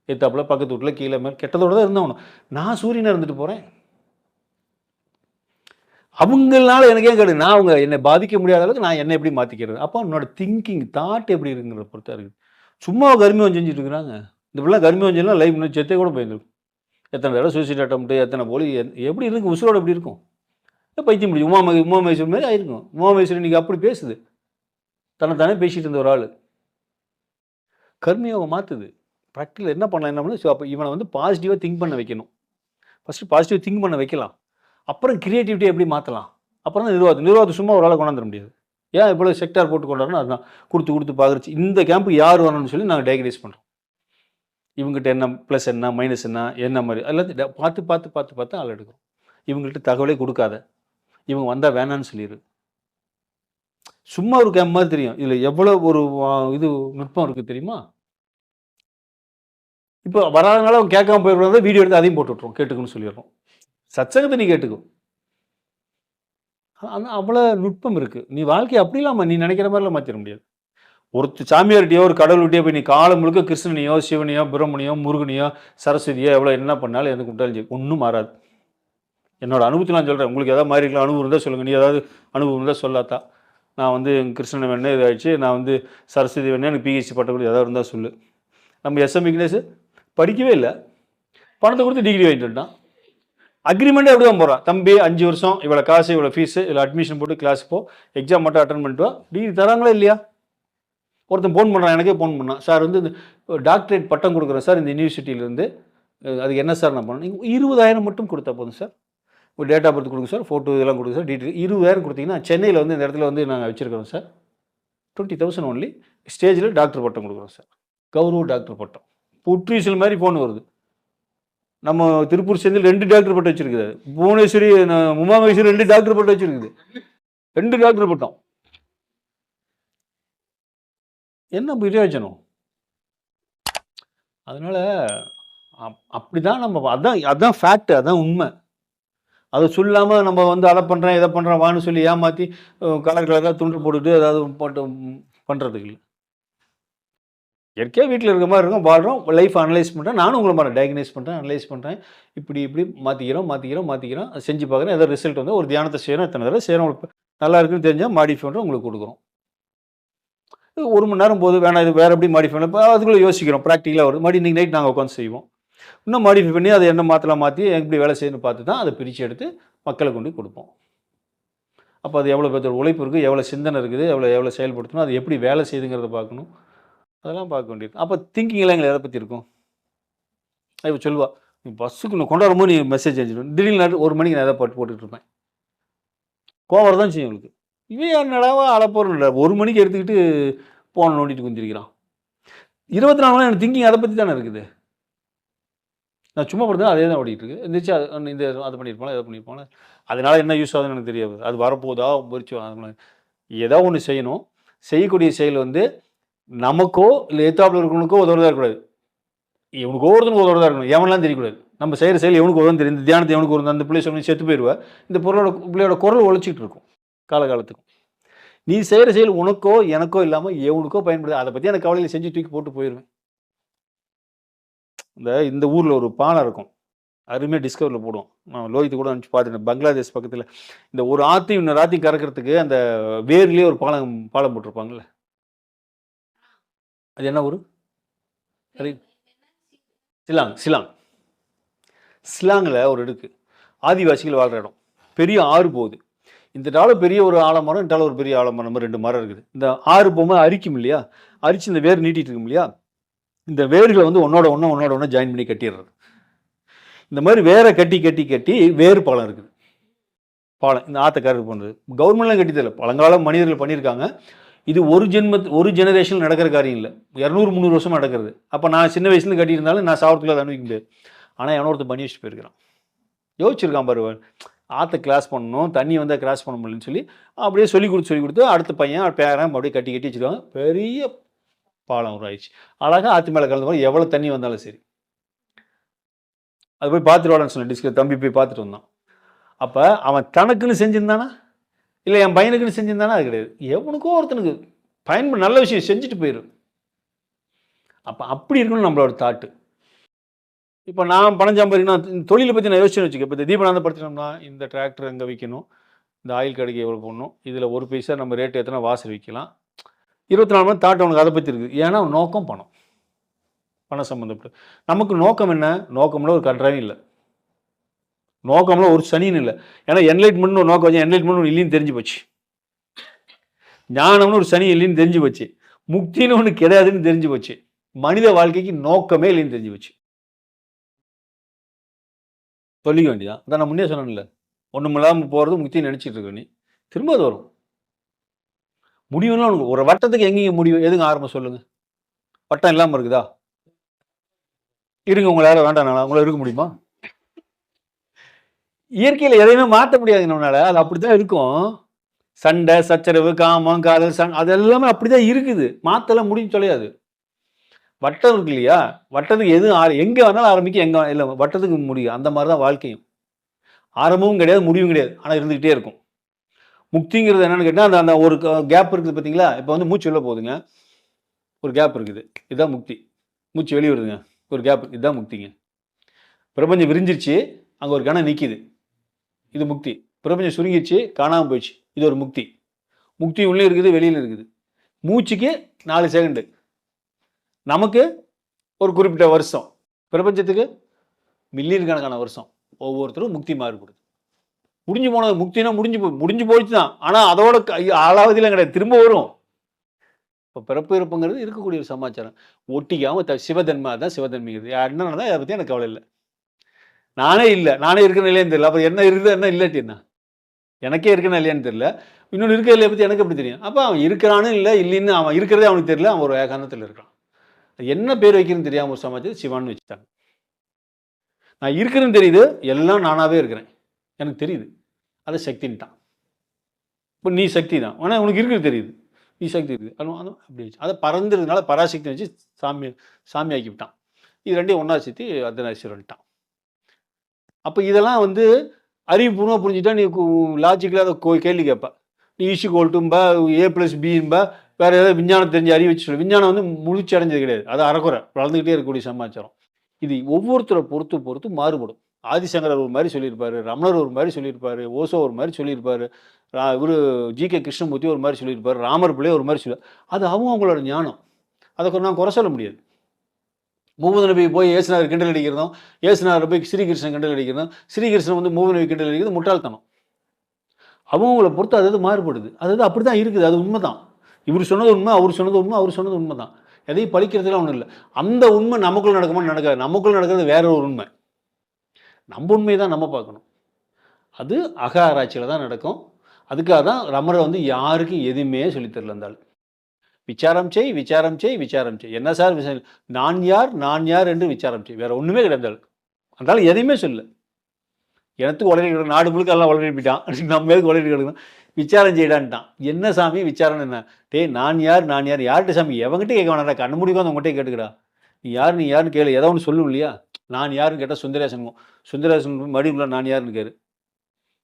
எத்தாப்புல பக்கத்து வீட்டில் கீழே மேலே கெட்டதோட தான் இருந்தாகணும். நான் சூரியனை இருந்துட்டு போகிறேன். அவங்களால எனக்கு ஏன் கேடு? நான் அவங்க என்னை பாதிக்க முடியாத அளவுக்கு நான் என்னை எப்படி மாற்றிக்கிறது? அப்போ என்னோட திங்கிங் தாட் எப்படி இருக்குங்கிற பொறுத்தா இருக்குது. சும்மா கர்மியம் செஞ்சுட்டு இருக்கிறாங்க. இந்த பிள்ளைலாம் கர்மியம் செஞ்சலாம் லைஃப் இன்னும் செத்தே கூட போயிருந்துருக்கும். எத்தனை தடவை சூசைட் அட்டம்ப்ட்டு, எத்தனை போலி எப்படி இருக்கும்? உசுரோடு எப்படி இருக்கும்? பைத்தியம் முடியும். உமாமேஸ்வரி மாதிரி ஆயிருக்கும். உமாமேஸ்வரி இன்னைக்கு அப்படி பேசுது. தன்னைத்தானே பேசிகிட்டு இருந்த ஒரு ஆள். கர்மியாவை மாற்றுது. ப்ராக்டிக்கல் என்ன பண்ணலாம்? என்ன பண்ணலாம்? ஸோ அப்போ இவனை வந்து பாசிட்டிவாக திங்க் பண்ண வைக்கணும். ஃபஸ்ட்டு பாசிட்டிவ் திங்க் பண்ண வைக்கலாம். அப்புறம் கிரியேட்டிவிட்டி எப்படி மாற்றலாம்? அப்புறம் தான் நிர்வாகத்தை சும்மா ஒரு ஆளை கொண்டாந்துட முடியாது. ஏன் இவ்வளோ செக்டார் போட்டு கொண்டாடுறோம்? அதுதான் கொடுத்து பார்க்குறச்சு. இந்த கேம்புக்கு யார் வரணும்னு சொல்லி நாங்கள் டயக்ரைஸ் பண்ணுறோம். இவங்ககிட்ட என்ன ப்ளஸ் என்ன மைனஸ் என்ன மாதிரி எல்லாத்தையும் பார்த்து ஆள் எடுக்கிறோம். இவங்கள்ட்ட தகவலே கொடுக்காத. இவங்க வந்தால் வேணான்னு சொல்லிடு. சும்மா ஒரு கேம்ப் மாதிரி தெரியும். இதில் எவ்வளோ ஒரு இது நுட்பம் இருக்குது தெரியுமா? இப்போ வராதனால அவங்க கேட்காம போயிடுறத வீடியோ எடுத்து அதையும் போட்டு விட்ருவோம். கேட்டுக்குன்னு சொல்லிடுறோம். சத்சங்கத்தை நீ கேட்டுக்கும். ஆனால் அவ்வளோ நுட்பம் இருக்குது. நீ வாழ்க்கையை அப்படி இல்லாமல் நீ நினைக்கிற மாதிரிலாம் மாற்றிட முடியாது. ஒரு சாமியார்கிட்டையோ ஒரு கடவுள்கிட்டையோ போய் நீ காலம் முழுக்க கிருஷ்ணனையோ சிவனையோ பிரம்மனையோ முருகனையோ சரஸ்வதியோ எவ்வளோ என்ன பண்ணாலும் எந்த கும்பிட்டாலும் ஒன்றும் மாறாது. என்னோட அனுபவத்தில் நான் சொல்கிறேன். உங்களுக்கு எதாவது மாதிரி இருக்கலாம் அனுபவம் இருந்தால் சொல்லுங்கள். நீ ஏதாவது அனுபவம் இருந்தால் சொல்லாத்தா. நான் வந்து கிருஷ்ணனை வேணே இதாகிடுச்சு, நான் வந்து சரஸ்வதி வேணே எனக்கு பிஹெச்டி பட்டக்கூடிய எதாவது இருந்தால் சொல்லு. நம்ம எஸ்எம் விக்னேஷ் படிக்கவே இல்லை, பணத்தை கொடுத்து டிகிரி வாங்கிட்டு வந்துட்டான். அக்ரிமெண்ட்டே எப்படி தான் போகிறான். தம்பி 5 வருஷம் இவ்வளோ காசு இவ்வளோ ஃபீஸு இவ்வளோ அட்மிஷன் போட்டு கிளாஸ் போ, எக்ஸாம் மட்டும் அட்டன் பண்ணிட்டு வா, டிகிரி தராங்களா இல்லையா? ஒருத்தன் ஃபோன் பண்ணுறான், எனக்கே ஃபோன் பண்ணான். சார் வந்து இந்த டாக்டரேட் பட்டம் கொடுக்குறேன் சார் இந்த யூனிவர்சிட்டியிலேருந்து, அதுக்கு என்ன சார் நான் பண்ணேன்? நீங்கள் 20,000 மட்டும் கொடுத்தா போதும் சார். ஒரு டேட் ஆஃப் பர்த் கொடுங்க சார், ஃபோட்டோ இதெல்லாம் கொடுங்க சார், டீட்டெயில் 20,000 கொடுத்தீங்கன்னா சென்னையில் வந்து இந்த இடத்துல வந்து நாங்கள் வச்சுருக்கிறோம் சார். 20,000 ஒன்லி ஸ்டேஜில் டாக்டர் பட்டம் கொடுக்குறோம் சார், கௌரவ டாக்டர் பட்டம். புற்றீசல் மாதிரி ஃபோன் வருது. நம்ம திருப்பூர் சேர்ந்து 2 டாக்டர் பட்டம் வச்சுருக்குது. புவனேஸ்வரி உமாமேஸ்வரி 2 டாக்டர் பட்டம் வச்சுருக்குது. 2 டாக்டர் பட்டம். என்ன பிரயோஜனம்? அதனால் அப்படி தான் நம்ம அதான் ஃபேக்ட், அதான் உண்மை. அதை சொல்லாமல் நம்ம வந்து அதை பண்ணுறேன் இதை பண்ணுறேன் வான்னு சொல்லி ஏமாற்றி கலர் கலராக துண்டு போட்டுட்டு ஏதாவது போட்டு பண்ணுறதுக்கு இல்லை. இயற்கையாக வீட்டில் இருக்க மாதிரி இருக்கும், வாழ்கிறோம், லைஃப் அனலைஸ் பண்ணுறேன். நானும் உங்களை மாதிரி டயக்னைஸ் பண்ணுறேன், அனலைஸ் பண்ணுறேன். இப்படி மாற்றிக்கிறோம். அதை செஞ்சு பார்க்குறேன். ஏதாவது ரிசல்ட் வந்து ஒரு தியானத்தை செய்கிறோம், எத்தனை தடவை செய்கிறோம், உங்களுக்கு நல்லா இருக்குன்னு தெரிஞ்சால் மாடிஃபை பண்ணுறோம், உங்களுக்கு கொடுக்குறோம். 1 மணி நேரம் போது வேணாம், இது வேறு எப்படி மாடிஃபை பண்ணலாம், இப்போ அதுக்குள்ளே யோசிக்கிறோம், ப்ராக்டிக்கலாக வருது. மறுபடியும் இன்றைக்கி நைட் நாங்கள் உட்காந்து செய்வோம். இன்னும் மாடிஃபை பண்ணி அதை என்ன மாற்றி எப்படி வேலை செய்யணும்னு பார்த்து தான் அதை பிரித்து எடுத்து மக்களுக்கு கொண்டு கொடுப்போம். அப்போ அது எவ்வளோ பேர் உழைப்பு இருக்குது, எவ்வளோ சிந்தனை இருக்குது, எவ்வளோ செயல்படுத்தணும், அது எப்படி வேலை செய்யுதுங்கிறத பார்க்கணும். அதெல்லாம் பார்க்க வேண்டியது. அப்போ திங்கிங்லாம் எங்களை எதை பற்றி இருக்கும்? இப்போ சொல்லுவா, நீ பஸ்ஸுக்கு நான் கொண்டாடும்போது நீ மெசேஜ் அனுப்பிச்சிடுவேன். திடீர்னு 1 மணிக்கு நான் எதாவது போட்டுட்டு இருப்பேன். கோவம் தான் செய்யும் உங்களுக்கு. இவன் என்னடாவா அழப்போறல 1 மணிக்கு எடுத்துக்கிட்டு போன நோண்டிட்டு குந்திருக்கிறான். 24 மணி எனக்கு திங்கிங் அதை பற்றி தானே இருக்குது. நான் சும்மா படுத்தா அதே தான் ஓடிட்டு இருக்கு. எந்திரிச்சு அதை பண்ணியிருப்பாங்களா, எதை பண்ணியிருப்பாங்களா, அதனால என்ன யூஸ் ஆகுதுன்னு எனக்கு தெரியாது. அது வரப்போதா முறிச்சு ஏதோ ஒன்று செய்யணும். செய்யக்கூடிய செயல் வந்து நமக்கோ இல்லை எத்தாப்பில் இருக்கிறவனுக்கோ உதவுறதா இருக்கக்கூடாது. இவனுக்கு ஒவ்வொருத்தனுக்கு உதவுறதா இருக்கணும். எவனெல்லாம் தெரியக்கூடாது. நம்ம செய்கிற செயல் எவனுக்கு உதவும் தெரியும். இந்த தியானத்தை எவனுக்கு உதவும், அந்த பிள்ளை சொல்லி செத்து போயிடுவேன். இந்த பிள்ளையோட குரல் ஒழிச்சிட்டு இருக்கும் காலகாலத்துக்கும். நீ செய்கிற செயல் உனக்கோ எனக்கோ இல்லாமல் எவனுக்கோ பயன்படுது. அதை பற்றி எனக்கு கவலையில் செஞ்சு தூக்கி போட்டு போயிடுவேன். இந்த ஊரில் ஒரு பாலம் இருக்கும், அருமையாக டிஸ்கவரியில் போடுவோம். நான் லோகித்து கூட அனுப்பிச்சு பார்த்துட்டேன். பங்களாதேஷ் பக்கத்தில் இந்த ஒரு ஆற்றையும் இன்னொரு ஆற்றையும் கறக்கிறதுக்கு அந்த வேர்லேயே ஒரு பாலம் போட்டிருப்பாங்கல்ல. அது என்ன ஊர்? சிலாங்கில் ஒரு இருக்கு, ஆதிவாசிகள் வாழ்கிற இடம். பெரிய ஆறு போகுது. இந்த டால பெரிய ஒரு ஆலமரம், இந்த ஒரு பெரிய ஆலமரம், 2 மரம் இருக்குது. இந்த ஆறு போகும்போது அரிக்கும் இல்லையா, அரிச்சு இந்த வேர் நீட்டிட்டு இருக்கும் இல்லையா, இந்த வேர்களை வந்து ஒன்னோட ஒன்று ஜாயின் பண்ணி கட்டிடுறது. இந்த மாதிரி வேரை கட்டி வேறு பாலம் இருக்குது. பாலம் இந்த ஆற்றக்காரருக்கு பண்ணுறது கவர்மெண்ட்லாம் கட்டித்தரல, பழங்கால மனிதர்கள் பண்ணியிருக்காங்க. இது ஒரு ஜெனரேஷன் நடக்கிற காரியம் இல்லை, 200-300 வருஷமாக நடக்கிறது. அப்போ நான் சின்ன வயசுலேருந்து கட்டியிருந்தாலும் நான் சாவரத்துக்குள்ள அதை அனுபவிக்க முடியாது. ஆனால் எவனொருத்தர் பண்ணி வச்சுட்டு போயிருக்கிறான், யோசிச்சிருக்கான் பாரு. ஆற்றை கிராஸ் பண்ணணும், தண்ணி வந்தால் கிராஸ் பண்ண முடியலன்னு சொல்லி அப்படியே சொல்லி கொடுத்து அடுத்த பையன் பேரன் அப்படியே கட்டி வச்சுருக்காங்க. பெரிய பாலம் உருவாயிடுச்சு. அழகாக ஆற்று மேலே கலந்து போது எவ்வளோ தண்ணி வந்தாலும் சரி. அது போய் பார்த்துட்டு வாடான்னு சொன்னேன். தம்பி போய் பார்த்துட்டு வந்தான். அப்போ அவன் தனக்குன்னு செஞ்சுருந்தானா இல்லை என் பையனுக்குன்னு செஞ்சுருந்தானா? அது கிடையாது. எவனுக்கோ ஒருத்தனுக்கு நல்ல விஷயம் செஞ்சுட்டு போயிடும். அப்போ அப்படி இருக்கணும் நம்மளோட தாட்டு. இப்போ நான் பணம் சம்பாதிக்கணும், தொழிலை பற்றி நான் யோசிச்சுன்னு வச்சுக்கேன். இப்போ இந்த தீபநாதம் படுத்தினோம்னா இந்த டிராக்டர் எங்கே விற்கணும், இந்த ஆயில் கடைக்கு எவ்வளோ போடணும், இதில் 1 பைசா நம்ம ரேட்டு எத்தனை வாசல் விற்கலாம், 24 மணி தாட் அவனுக்கு அதை பற்றி இருக்குது. ஏன்னா நோக்கம் பணம் சம்மந்தப்பட்டு. நமக்கு நோக்கம் என்ன? நோக்கம்ல ஒரு கன்றாயும் இல்லை, நோக்கம்ல ஒரு சனின்னு இல்லை. ஏன்னா என்லைட்மெண்ட்னு ஒரு நோக்கம் வச்சு என்லைட்மெண்ட் ஒன்று இல்லைன்னு தெரிஞ்சு போச்சு, ஞானம்னு ஒரு சனி இல்லைன்னு தெரிஞ்சு போச்சு, முக்தின்னு ஒன்று கிடையாதுன்னு தெரிஞ்சு போச்சு, மனித வாழ்க்கைக்கு நோக்கமே இல்லைன்னு தெரிஞ்சு போச்சு. சொல்லிக்க வேண்டியதான். அதான் நான் முன்னே சொன்னேன்ல, ஒன்றும் இல்லாமல் போகிறது முக்தின்னு நினச்சிட்டு இருக்க நீ, திரும்ப அது வரும். முடிவுன்னா உனக்கு ஒரு வட்டத்துக்கு எங்கேயும் முடிவு எதுங்க ஆரம்பம் சொல்லுங்கள்? வட்டம் இல்லாமல் இருக்குதா? இருங்க, உங்களை யாரும் வேண்டாம், உங்களை இருக்க முடியுமா? இயற்கையில் எதையுமே மாற்ற முடியாது நம்மளால, அது அப்படித்தான் இருக்கும். சண்டை சச்சரவு காமம் காதல் அது எல்லாமே அப்படிதான் இருக்குது, மாற்றலாம் முடிஞ்சு தொலையாது. வட்டம் இருக்கு இல்லையா, வட்டத்துக்கு எது எங்கே வேணாலும் ஆரம்பிக்க, எங்கே இல்லை வட்டத்துக்கு முடியும். அந்த மாதிரி தான் வாழ்க்கையும், ஆரம்பமும் கிடையாது முடிவும் கிடையாது, ஆனால் இருந்துக்கிட்டே இருக்கும். முக்திங்கிறது என்னென்னு கேட்டால் அந்த ஒரு கேப் இருக்குது பார்த்தீங்களா. இப்போ வந்து மூச்சு வெளில போகுதுங்க, ஒரு கேப் இருக்குது, இதுதான் முக்தி. மூச்சு வெளியே வருதுங்க, ஒரு கேப், இதுதான் முக்திங்க. பிரபஞ்சம் விரிஞ்சிருச்சு, அங்கே ஒரு கணம் நிற்கிது, இது முக்தி. பிரபஞ்சம் சுருங்கிடுச்சு, காணாமல் போயிடுச்சு, இது ஒரு முக்தி. முக்தி உள்ளே இருக்குது, வெளியில் இருக்குது. மூச்சுக்கு 4 செகண்டு, நமக்கு ஒரு குறிப்பிட்ட வருஷம், பிரபஞ்சத்துக்கு மில்லியன் கணக்கான வருஷம். ஒவ்வொருத்தரும் முக்தி மாறுபடுது. முடிஞ்சு போனது முக்தினா முடிஞ்சு போயிடுச்சு தான். ஆனால் அதோட ஆளாவதிலாம் கிடையாது, திரும்ப வரும். இப்போ பிறப்பு இறப்புங்கிறது இருக்கக்கூடிய ஒரு சமாச்சாரம். ஒட்டிக்காமல் சிவதன்மை, தான் சிவதன்மைங்கிறது. என்ன நடந்தால் அதை பற்றி எனக்கு கவலை இல்லை. நானே இருக்கிற நிலையான்னு தெரியல. அப்புறம் என்ன இருக்குது என்ன இல்லாட்டி என்ன, எனக்கே இருக்கணும் இல்லையான்னு தெரியல. இன்னொன்று இருக்கிற இல்லையை பற்றி எனக்கு எப்படி தெரியும்? அப்போ அவன் இருக்கிறானு இல்லை இல்லைன்னு, அவன் இருக்கிறதே அவனுக்கு தெரியல, அவன் ஒரு ஏகாந்தத்தில் இருக்கான். என்ன பேர் வைக்கிறதுன்னு தெரியாமல் ஒரு சமாச்சாரம் சிவான்னு வச்சுட்டாங்க. நான் இருக்கிறேன்னு தெரியுது, எல்லாம் நானாகவே இருக்கிறேன் எனக்கு தெரியுது, அதை சக்தின்ட்டான். இப்போ நீ சக்தி தான், ஆனால் உனக்கு இருக்கிறது தெரியுது, நீ சக்தி இருக்குது. அப்படி வச்சு அதை பறந்துறதுனால பராசக்தி வச்சு சாமி ஆக்கி விட்டான். இது ரெண்டையும் ஒன்றா சேர்த்து அர்த்தநாரீஸ்வரன்ட்டான். அப்போ இதெல்லாம் வந்து அறிவுபூர்வமாக புரிஞ்சுட்டா நீ லாஜிக்கலாக அதை கேள்வி கேட்ப. நீ ஈக்குவல்ட்டும்பா A+B வேறு ஏதாவது விஞ்ஞானம் தெரிஞ்ச அறிவு வச்சு சொல்லு. விஞ்ஞானம் வந்து முழுச்சி அடைஞ்சது கிடையாது. அது அறக்குறை வளர்ந்துக்கிட்டே இருக்கக்கூடிய சமாச்சாரம். இது ஒவ்வொருத்தரை பொறுத்து மாறுபடும். ஆதிசங்கரர் ஒரு மாதிரி சொல்லியிருப்பாரு, ரமணர் ஒரு மாதிரி சொல்லியிருப்பாரு, ஓசோ ஒரு மாதிரி சொல்லியிருப்பாரு, இவர் G.K. கிருஷ்ணமூர்த்தி ஒரு மாதிரி சொல்லியிருப்பாரு, ராமர் பிள்ளை ஒரு மாதிரி சொல்லுவார். அது அவங்களோட ஞானம். அதை நான் குறை சொல்ல முடியாது. முகமது நபி போய் ஏசுநாதர் கிண்டல் அடிக்கிறதும், ஏசுநாதர் போய் ஸ்ரீகிருஷ்ணன் கிண்டல் அடிக்கிறதும், ஸ்ரீகிருஷ்ணன் வந்து முகமது நபி கிண்டல் அடிக்கிறது முட்டாள்தனம். அவங்கள பொறுத்து அது மாறுபடுது. அது அப்படி தான் இருக்குது. அது உண்மைதான். இவர் சொன்னது உண்மை, அவர் சொன்னது உண்மை, அவர் சொன்னது உண்மை தான். எதையும் பழிக்கிறதுலாம் ஒன்றும் இல்லை. அந்த உண்மை நமக்குள்ள நடக்குமா நடக்காது. நமக்குள்ள நடக்கிறது வேற ஒரு உண்மை. நம்ம உண்மையை தான் நம்ம பார்க்கணும். அது அக ஆராய்ச்சியில் தான் நடக்கும். அதுக்காக தான் ரமரை வந்து யாருக்கும் எதுவுமே சொல்லித்தரல இருந்தாலும் விசாரம் செய் விசாரம் செய் விசாரம் செய். என்ன சார் நான் யார் என்று விசாரம் செய். வேற ஒன்றுமே கிடையாது. அதனால எதையுமே சொல்லல. எனக்கு உளறி கிடக்கு, நாடு முழுக்க எல்லாம் உளறி போயிட்டான், நம்ம எதுக்கு உளறி கிடக்கணும், விசாரம் செய்யடான்ட்டான். என்ன சாமி விசாரம் என்ன? நான் யார் யார்கிட்ட சாமி? எவங்கிட்ட கேட்க வேணாடா, கண்ணு முடிக்கும் உங்கள்கிட்ட கேட்டுக்கடா. நீ யாருன்னு கேளு, ஏதோ ஒன்று சொல்லும் இல்லையா. நான் யாருன்னு கேட்டால் சுந்தரேசன் மடி உள்ள நான் யாருன்னு கேரு.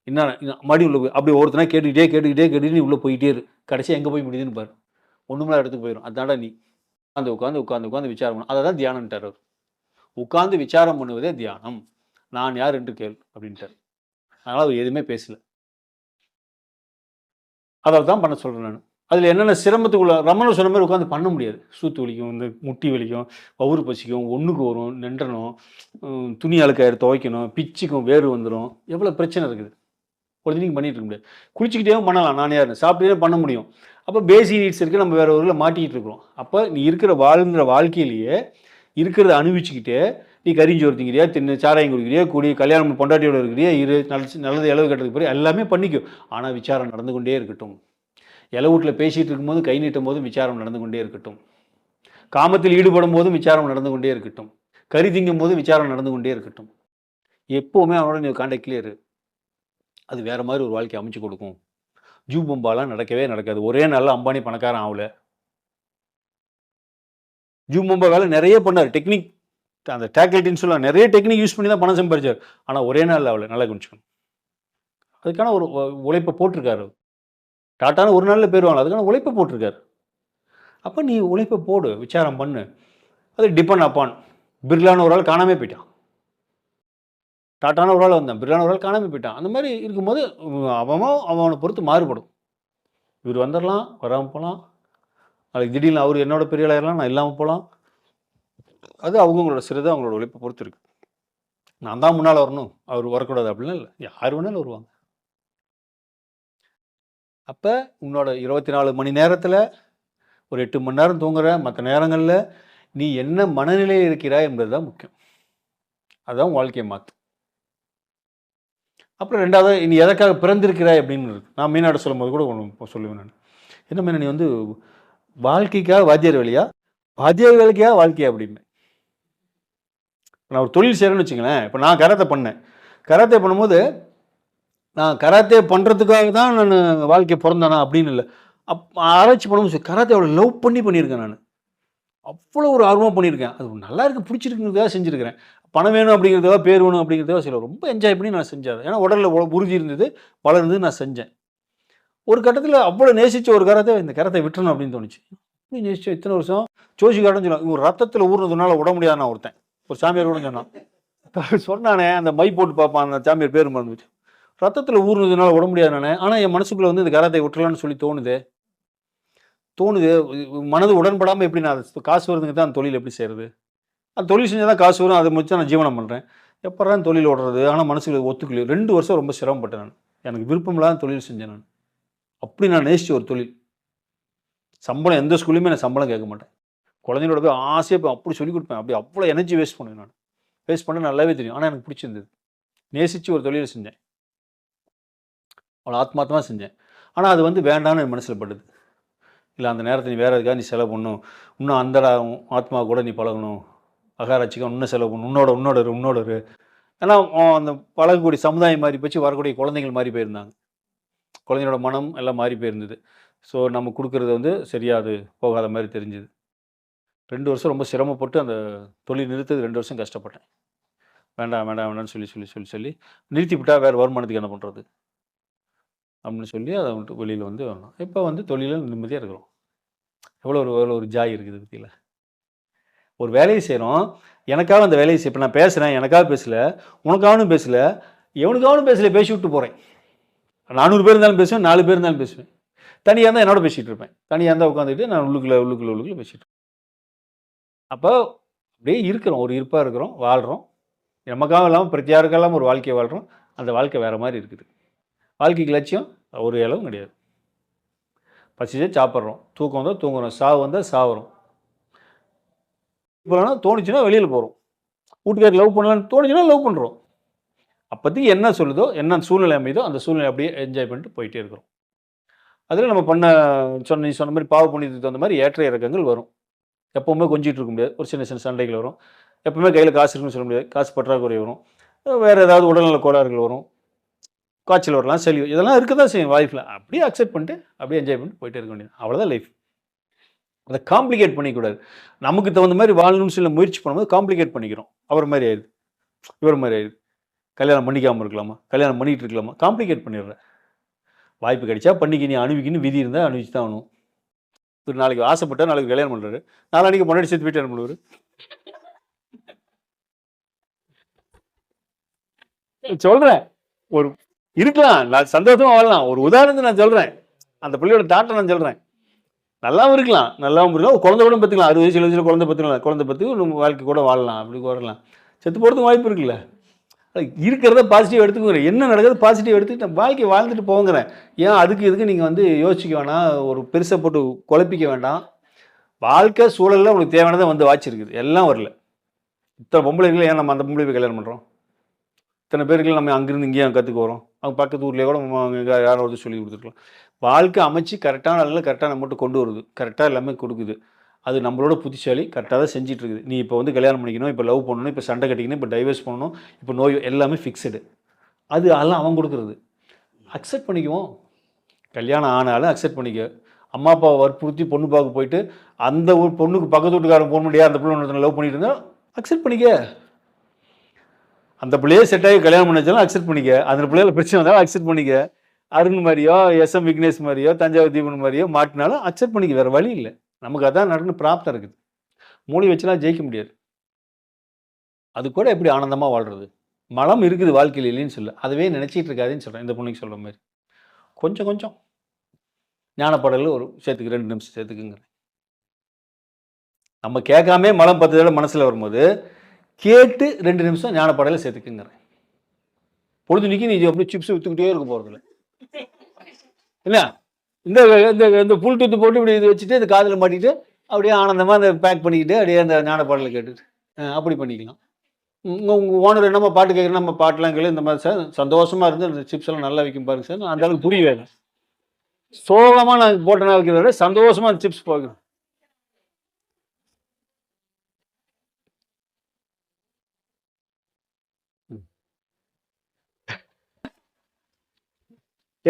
என்ன மடி உள்ள போய் அப்படி ஒருத்தனா கேட்டுக்கிட்டே உள்ளே போயிட்டே இரு. கடைசி எங்கே போய் முடியுதுன்னு பாரு. ஒன்றுமே இடத்துக்கு போயிடும். அதான்டா நீ உட்காந்து விசாரம் பண்ண. அதை தான் தியானம்ட்டார் அவர். உட்காந்து விசாரம் பண்ணுவதே தியானம். நான் யார் என்று கேள் அப்படின்ட்டார். அதனால் அவர் எதுவுமே பேசல. அதை தான் பண்ண சொல்கிறேன் நான். அதில் என்னென்ன சிரமத்துக்குள்ள ரமணர் சொன்ன மாதிரி உட்காந்து பண்ண முடியாது. சூத்து வலிக்கும், இந்த முட்டி வலிக்கும், வவுறு பசிக்கும், ஒன்றுக்கு வரும், நின்றணும், துணி அழுக்காயிரு துவைக்கணும், பிச்சுக்கும், வேறு வந்துடும், எவ்வளோ பிரச்சனை இருக்குது. பொழுதுனைக்கும் பண்ணிட்டு இருக்க முடியாது. குளிச்சுக்கிட்டே பண்ணலாம். நான் யார் சாப்பிட்டே பண்ண முடியும். அப்போ பேசிக் நீட்ஸ் இருக்குது. நம்ம வேறு ஊரில் மாட்டிக்கிட்டு இருக்கிறோம். அப்போ நீ இருக்கிற வாழ்க்கையிலேயே இருக்கிறத அனுபவிச்சுக்கிட்டே நீ கரிஞ்சோறு திங்கிறியா, சாராயம் குடிக்கிறியா, கல்யாணம் பொண்டாட்டியோட இருக்கிறியா, நல்லது இளவு கட்டுறதுக்கு போய் எல்லாமே பண்ணிக்கும். ஆனால் விசாரம் நடந்து கொண்டே இருக்கட்டும். வீட்டில் பேசிகிட்டு இருக்கும்போது கை நீட்டும் போதும் விசாரம் நடந்து கொண்டே இருக்கட்டும். காமத்தில் ஈடுபடும் போதும் விசாரம் நடந்து கொண்டே இருக்கட்டும். கறி திங்கும் போதும் விசாரம் நடந்து கொண்டே இருக்கட்டும். எப்போவுமே அவனோட நீ கான்டாக்ட்லேயே இரு. அது வேறு மாதிரி ஒரு வாழ்க்கை அமைச்சு கொடுக்கும். ஜூபம்பாலாம் நடக்கவே நடக்காது. ஒரே நாளில் அம்பானி பணக்காரன் ஆகல. ஜூபம்பா வேலை நிறைய பண்ணார். டெக்னிக், அந்த டேக்லைட்டின்னு சொல்லலாம், நிறைய டெக்னிக் யூஸ் பண்ணி தான் பணம் சம்பாதிச்சார். ஆனால் ஒரே நாளில் ஆகல. நல்லா கவனிச்சுக்கணும். அதுக்கான ஒரு உழைப்பை போட்டிருக்காரு. டாட்டான ஒரு நாளில் போயிடுவாங்க. அதுக்கான உழைப்பை போட்டிருக்காரு. அப்போ நீ உழைப்பை போடு, விசாரம் பண்ணு. அது டிபெண்ட் அப்பான். பிர்லான ஒரு ஆள் காணாமல் போயிட்டான். டாட்டான ஒரு ஆள் வந்தான், பிர்லான ஒரு ஆள் காணாமல் போயிட்டான். அந்த மாதிரி இருக்கும்போது அவனை பொறுத்து மாறுபடும். இவர் வந்துடலாம், வராமல் போகலாம். அதுக்கு திடீர்னு அவர் என்னோட பெரிய ஆளாயிரலாம், நான் இல்லாமல் போகலாம். அது அவங்களோட சிறிது அவங்களோட உழைப்பை பொறுத்து இருக்குது. நான் தான் முன்னால் வரணும், அவர் வரக்கூடாது அப்படிலாம் இல்லை. யார் வேணாலும் வருவாங்க. அப்போ உன்னோட 24 மணி நேரத்தில் ஒரு 8 மணி நேரம் தூங்குற, மற்ற நேரங்களில் நீ என்ன மனநிலையில் இருக்கிறாய் என்பது தான் முக்கியம். அதுதான் வாழ்க்கையை மாற்றும். அப்புறம் ரெண்டாவது, நீ எதற்காக பிறந்திருக்கிறாய் அப்படின்னு இருக்கு. நான் மீனாடு சொல்லும்போது கூட ஒன்று சொல்லுவேன். நான் என்ன மீனா, நீ வந்து வாழ்க்கைக்காக வாத்தியார் வேலையா, வாத்தியார் வேலைக்காக வாழ்க்கையா அப்படின்னு. நான் ஒரு தொழில் செய்கிறேன்னு வச்சுங்களேன். இப்போ நான் கராத்தே பண்ணேன். கராத்தே பண்ணும்போது நான் கராத்தே பண்ணுறதுக்காக தான் நான் வாழ்க்கை பிறந்தானா அப்படின்னு இல்லை. ஆராய்ச்சி பண்ணும்போது கராத்தே அவ்வளோ லவ் பண்ணியிருக்கேன். நான் அவ்வளோ ஒரு ஆர்வமாக பண்ணியிருக்கேன். அது நல்லா இருக்குது, பிடிச்சிருக்கிறதுக்காக செஞ்சுருக்கிறேன். பணம் வேணும் அப்படிங்கிறதுக்காக, பேர் வேணும் அப்படிங்கிறதுக்காக சில ரொம்ப என்ஜாய் பண்ணி நான் செஞ்சேன். ஏன்னா உடலில் உறுதி இருந்தது, வளர்ந்து நான் செஞ்சேன். ஒரு கட்டத்தில் அவ்வளோ நேசித்த ஒரு கராத்தே, இந்த கராத்தே விட்டுறணும் அப்படின்னு தோணுச்சு. இப்படி நேசிச்சோம் இத்தனை வருஷம். ஜோசிக்காரன்னு சொன்னான், இவங்க ரத்தத்தில் ஊறுனதுனால விட முடியாது. நான் ஒரு சாமியார் கூட சொன்னான். சொன்னானே, அந்த மை போட்டு பார்ப்பான், அந்த சாமியார் பேர் மறந்துச்சு. ரத்தத்தில் ஊறுனதுனால விட முடியாது நானே. ஆனால் என் மனசுக்குள்ளே வந்து இந்த கராத்தை விட்டுலான்னு சொல்லி தோணுது. மனது உடன்படாமல் எப்படி நான் காசு வருதுங்க தான் அந்த தொழில் எப்படி செய்கிறது? அந்த தொழில் செஞ்சால் தான் காசு வரும், அதை முடிச்சு நான் ஜீவனம் பண்ணுறேன். எப்போதான் தொழில் ஓடுறது? ஆனால் மனசுக்கு ஒத்துக்கலையோ. 2 வருஷம் ரொம்ப சிரமப்பட்டேன் நான். எனக்கு விருப்பம் இல்லாத தொழில் செஞ்சேன் நான். அப்படி நான் நேசித்த ஒரு தொழில். சம்பளம் எந்த ஸ்கூல்லையுமே நான் சம்பளம் கேட்க மாட்டேன். குழந்தைங்களோட போய் ஆசையாக போய் அப்படி சொல்லிக் கொடுப்பேன். அப்படி அவ்வளோ எனர்ஜி வேஸ்ட் பண்ணுவேன் நான். வேஸ்ட் பண்ண நல்லாவே தெரியும். ஆனால் எனக்கு பிடிச்சிருந்தது. நேசித்து ஒரு தொழிலை செஞ்சேன். அவ்வளோ ஆத்மார்த்தமாக செஞ்சேன். ஆனால் அது வந்து வேண்டான்னு என் மனசில் படுது. இல்லை, அந்த நேரத்தை நீ வேறு எதுக்காக நீ செலவு பண்ணணும், இன்னும் அந்த ஆத்மா கூட நீ பழகணும், அகாராட்சிக்காக இன்னும் செலவு பண்ணணும், உன்னோட இரு. ஏன்னா அந்த பழகக்கூடிய சமுதாயம் மாறி போச்சு, வரக்கூடிய குழந்தைகள் மாறி போயிருந்தாங்க. குழந்தைங்களோட மனம் எல்லாம் மாறி போயிருந்தது. ஸோ நம்ம கொடுக்குறது வந்து சரியாது போகாத மாதிரி தெரிஞ்சுது. 2 வருஷம் ரொம்ப சிரமப்பட்டு அந்த தொழில் நிறுத்தது. 2 வருஷம் கஷ்டப்பட்டேன். வேண்டாம்னு சொல்லி நிறுத்தி விட்டால் வேறு வருமானத்துக்கு என்ன பண்ணுறது? அப்படின்னு சொல்லி அதை விட்டு வெளியில் வந்து வரணும். இப்போ வந்து தொழிலில் நிம்மதியாக இருக்கிறோம். எவ்வளோ ஒரு ஜாய் இருக்குது பற்றியில். ஒரு வேலையை செய்கிறோம், எனக்காக அந்த வேலையை இப்போ நான் பேசுகிறேன், எனக்காக பேசலை, உனக்காகவும் பேசலை, எவனுக்காகவும் பேசலை, பேசி விட்டு போகிறேன். 400 பேர் இருந்தாலும் பேசுவேன், 4 பேர் இருந்தாலும் பேசுவேன். தனியாக இருந்தால் என்னோட பேசிகிட்டு இருப்பேன். தனியாக இருந்தால் உட்காந்துக்கிட்டு நான் உள்ளுக்குள்ளே பேசிகிட்டு இருப்பேன். அப்போ அப்படியே இருக்கிறோம், ஒரு இருப்பாக இருக்கிறோம், வாழ்கிறோம். நமக்காக இல்லாமல் பிரத்தியாருக்காக இல்லாமல் ஒரு வாழ்க்கையை வாழ்கிறோம். அந்த வாழ்க்கை வேறு மாதிரி இருக்குது. வாழ்க்கைக்கு லட்சியம் ஒரு அளவும் கிடையாது. பசிச்சா சாப்பிட்றோம், தூக்கம் வந்தால் தூங்குறோம், சாவு வந்தால் சாவுறோம். இப்போ தோணுச்சுன்னா வெளியில் போகிறோம், வீட்டுக்காரர் லவ் பண்ணலான்னு தோணுச்சுன்னா லவ் பண்ணுறோம். அப்போதைக்கு என்ன சொல்லுதோ, என்ன சூழ்நிலை அமைதோ அந்த சூழ்நிலை அப்படியே என்ஜாய் பண்ணிட்டு போயிட்டே இருக்கிறோம். அதில் நம்ம நீ சொன்ன மாதிரி பாவ புண்ணியத்துக்கு தகுந்த மாதிரி ஏற்ற இறக்கங்கள் வரும். எப்போவுமே கொஞ்சிட்டு இருக்க முடியாது. ஒரு சின்ன சின்ன சண்டைகள் வரும். எப்பவுமே கையில் காசு இருக்குன்னு சொல்ல முடியாது. காசு பற்றாக்குறை வரும். வேறு ஏதாவது உடல்நல கோளாறுகள் வரும். காய்ச்சல் வரலாம், சளி, இதெல்லாம் இருக்க தான் செய்யும் லைஃப்பில். அப்படியே அக்செப்ட் பண்ணிட்டு அப்படியே என்ஜாய் பண்ணிட்டு போயிட்டே இருக்க வேண்டியது. அவ்வளோதான் லைஃப். அதை காம்ப்ளிகேட் பண்ணிக்கூடாது. நமக்கு தகுந்த மாதிரி வாழணும்னு சொல்லி முயற்சி பண்ணும்போது காம்ப்ளிகேட் பண்ணிக்கிறோம். அவர் மாதிரி ஆயிடுது, இவர் மாதிரி ஆயிடுது. கல்யாணம் பண்ணிக்காமல் இருக்கலாமா, கல்யாணம் பண்ணிகிட்டு இருக்கலாமா, காம்ப்ளிகேட் பண்ணிடுறேன். வாய்ப்பு கிடைச்சா பண்ணிக்க, நீ அணுவிக்கின்னு விதி இருந்தால் அணுவிச்சு தான் ஆகணும். ஒரு நாளைக்கு ஆசைப்பட்டா நாளைக்கு கல்யாணம் பண்ணுறாரு, நாளைக்கு முன்னாடி சேர்த்து போயிட்டு என்ன பண்ணுவார்? சொல்கிறேன், ஒரு இருக்கலாம், நான் சந்தோஷமாக வாழலாம். ஒரு உதாரணத்தை நான் சொல்கிறேன், அந்த பிள்ளையோட தாட்டை நான் சொல்கிறேன். நல்லாவும் இருக்கலாம், நல்லாவும் இருக்கலாம். ஒரு குழந்தை கூட பார்த்துக்கலாம், 60 வயசு 70 வயசில் குழந்தை பார்த்துக்கலாம், குழந்தை பார்த்து நம்ம வாழ்க்கை கூட வாழலாம், அப்படி வரலாம். செத்து போகிறதுக்கு வாய்ப்பு இருக்குல்ல. இருக்கிறத பாசிட்டிவ் எடுத்துக்கிறேன், என்ன நடக்குது பாசிட்டிவ் எடுத்துக்கிட்டு நான் வாழ்க்கை வாழ்ந்துட்டு போங்கிறேன். ஏன் அதுக்கு இதுக்கு நீங்கள் வந்து யோசிக்க வேணாம், ஒரு பெருசை போட்டு குழப்பிக்க வேண்டாம். வாழ்க்கை சூழலில் உங்களுக்கு தேவையானதை வந்து வாய்ச்சிருக்குது, எல்லாம் வரல. இத்தனை பொம்பளைகளை ஏன் நம்ம அந்த பொம்பளை கல்யாணம் பண்ணுறோம்? இத்தனை பேருக்கு நம்ம அங்கிருந்து இங்கேயே கற்றுக்க வரோம். அவங்க பக்கத்து ஊர்லேயே கூட நம்ம யாராவது சொல்லி கொடுத்துருக்கலாம். வாழ்க்கை அமைச்சு கரெக்டான ஆளுங்களை கரெக்டாக நம்மகிட்ட கொண்டு வருது, கரெக்டாக எல்லாமே கொடுக்குது. அது நம்மளோட புத்திசாலி கரெக்டாக தான் செஞ்சுட்டு இருக்குது. நீ இப்போ வந்து கல்யாணம் பண்ணிக்கணும், இப்போ லவ் பண்ணணும், இப்போ சண்டை கட்டிக்கணும், இப்போ டைவர்ஸ் பண்ணணும், இப்போ நோய், எல்லாமே ஃபிக்ஸடு. அதெல்லாம் அவன் கொடுக்குறது. அக்செப்ட் பண்ணிக்குவோம். கல்யாணம் ஆனாலும் அக்செப்ட் பண்ணிக்க. அம்மா அப்பாவை வற்புறுத்தி பொண்ணு பார்க்க போயிட்டு அந்த ஒரு பொண்ணுக்கு பக்கத்து வீட்டுக்காரன் போக முடியாது, அந்த பிள்ளை ஒன்று லவ் பண்ணிட்டு இருந்தால் அக்செப்ட் பண்ணிக்க. அந்த பிள்ளையே செட் ஆகி கல்யாணம் பண்ணிச்சாலும் அக்செப்ட் பண்ணிக்க. அந்த பிள்ளைகளை பிரச்சனை வந்தாலும் அக்செப்ட் பண்ணிக்க. அருண் மாதிரியோ, SM விக்னேஷ் மாதிரியோ, தஞ்சாவூர் தீபன் மாதிரியோ மாட்டினாலும் அக்செப்ட் பண்ணிக்க. வேறு வழி இல்லை. நமக்கு அதான் நடக்குன்னு பிராப்தம் இருக்குது. மூடி வச்சுலாம் ஜெயிக்க முடியாது. அது கூட எப்படி ஆனந்தமாக வாழ்கிறது? மலம் இருக்குது வாழ்க்கையில் இல்லைன்னு சொல்ல, அதுவே நினச்சிட்டு இருக்காதுன்னு சொல்கிறேன். இந்த பொண்ணுக்கு சொல்கிற மாதிரி கொஞ்சம் கொஞ்சம் ஞானப்பாடலில் ஒரு சேர்த்துக்கு 2 நிமிஷம் சேர்த்துக்குங்க. நம்ம கேட்காமே மலம் 10 தடவை மனசில் வரும்போது கேட்டு 2 நிமிஷம் ஞானப்பாடலில் சேர்த்துக்குங்கிறேன். பொழுதுனிக்கு நீ அப்படியே சிப்ஸ் விற்றுக்கிட்டே இருக்க போகிறதில்ல என்ன? இந்த இந்த புல் டூத்து போட்டு இப்படி இது வச்சுட்டு இந்த காதில் மாட்டிட்டு அப்படியே ஆனந்தமாக அந்த பேக் பண்ணிக்கிட்டு அப்படியே அந்த ஞானப்பாடலை கேட்டுட்டு அப்படி பண்ணிக்கலாம். உங்கள் ஓனர் என்னம்மா பாட்டு கேட்குறேன், நம்ம பாட்டெலாம் கேளு, இந்த மாதிரி சார் சந்தோஷமாக இருந்து அந்த சிப்ஸ் எல்லாம் நல்லா வைக்கும் பாருங்க சார். அந்த அளவுக்கு புரிய வேணும். சோகமாக நான் போட்டேன்னா வைக்கிறத விட சந்தோஷமாக அந்த சிப்ஸ் போகணும்.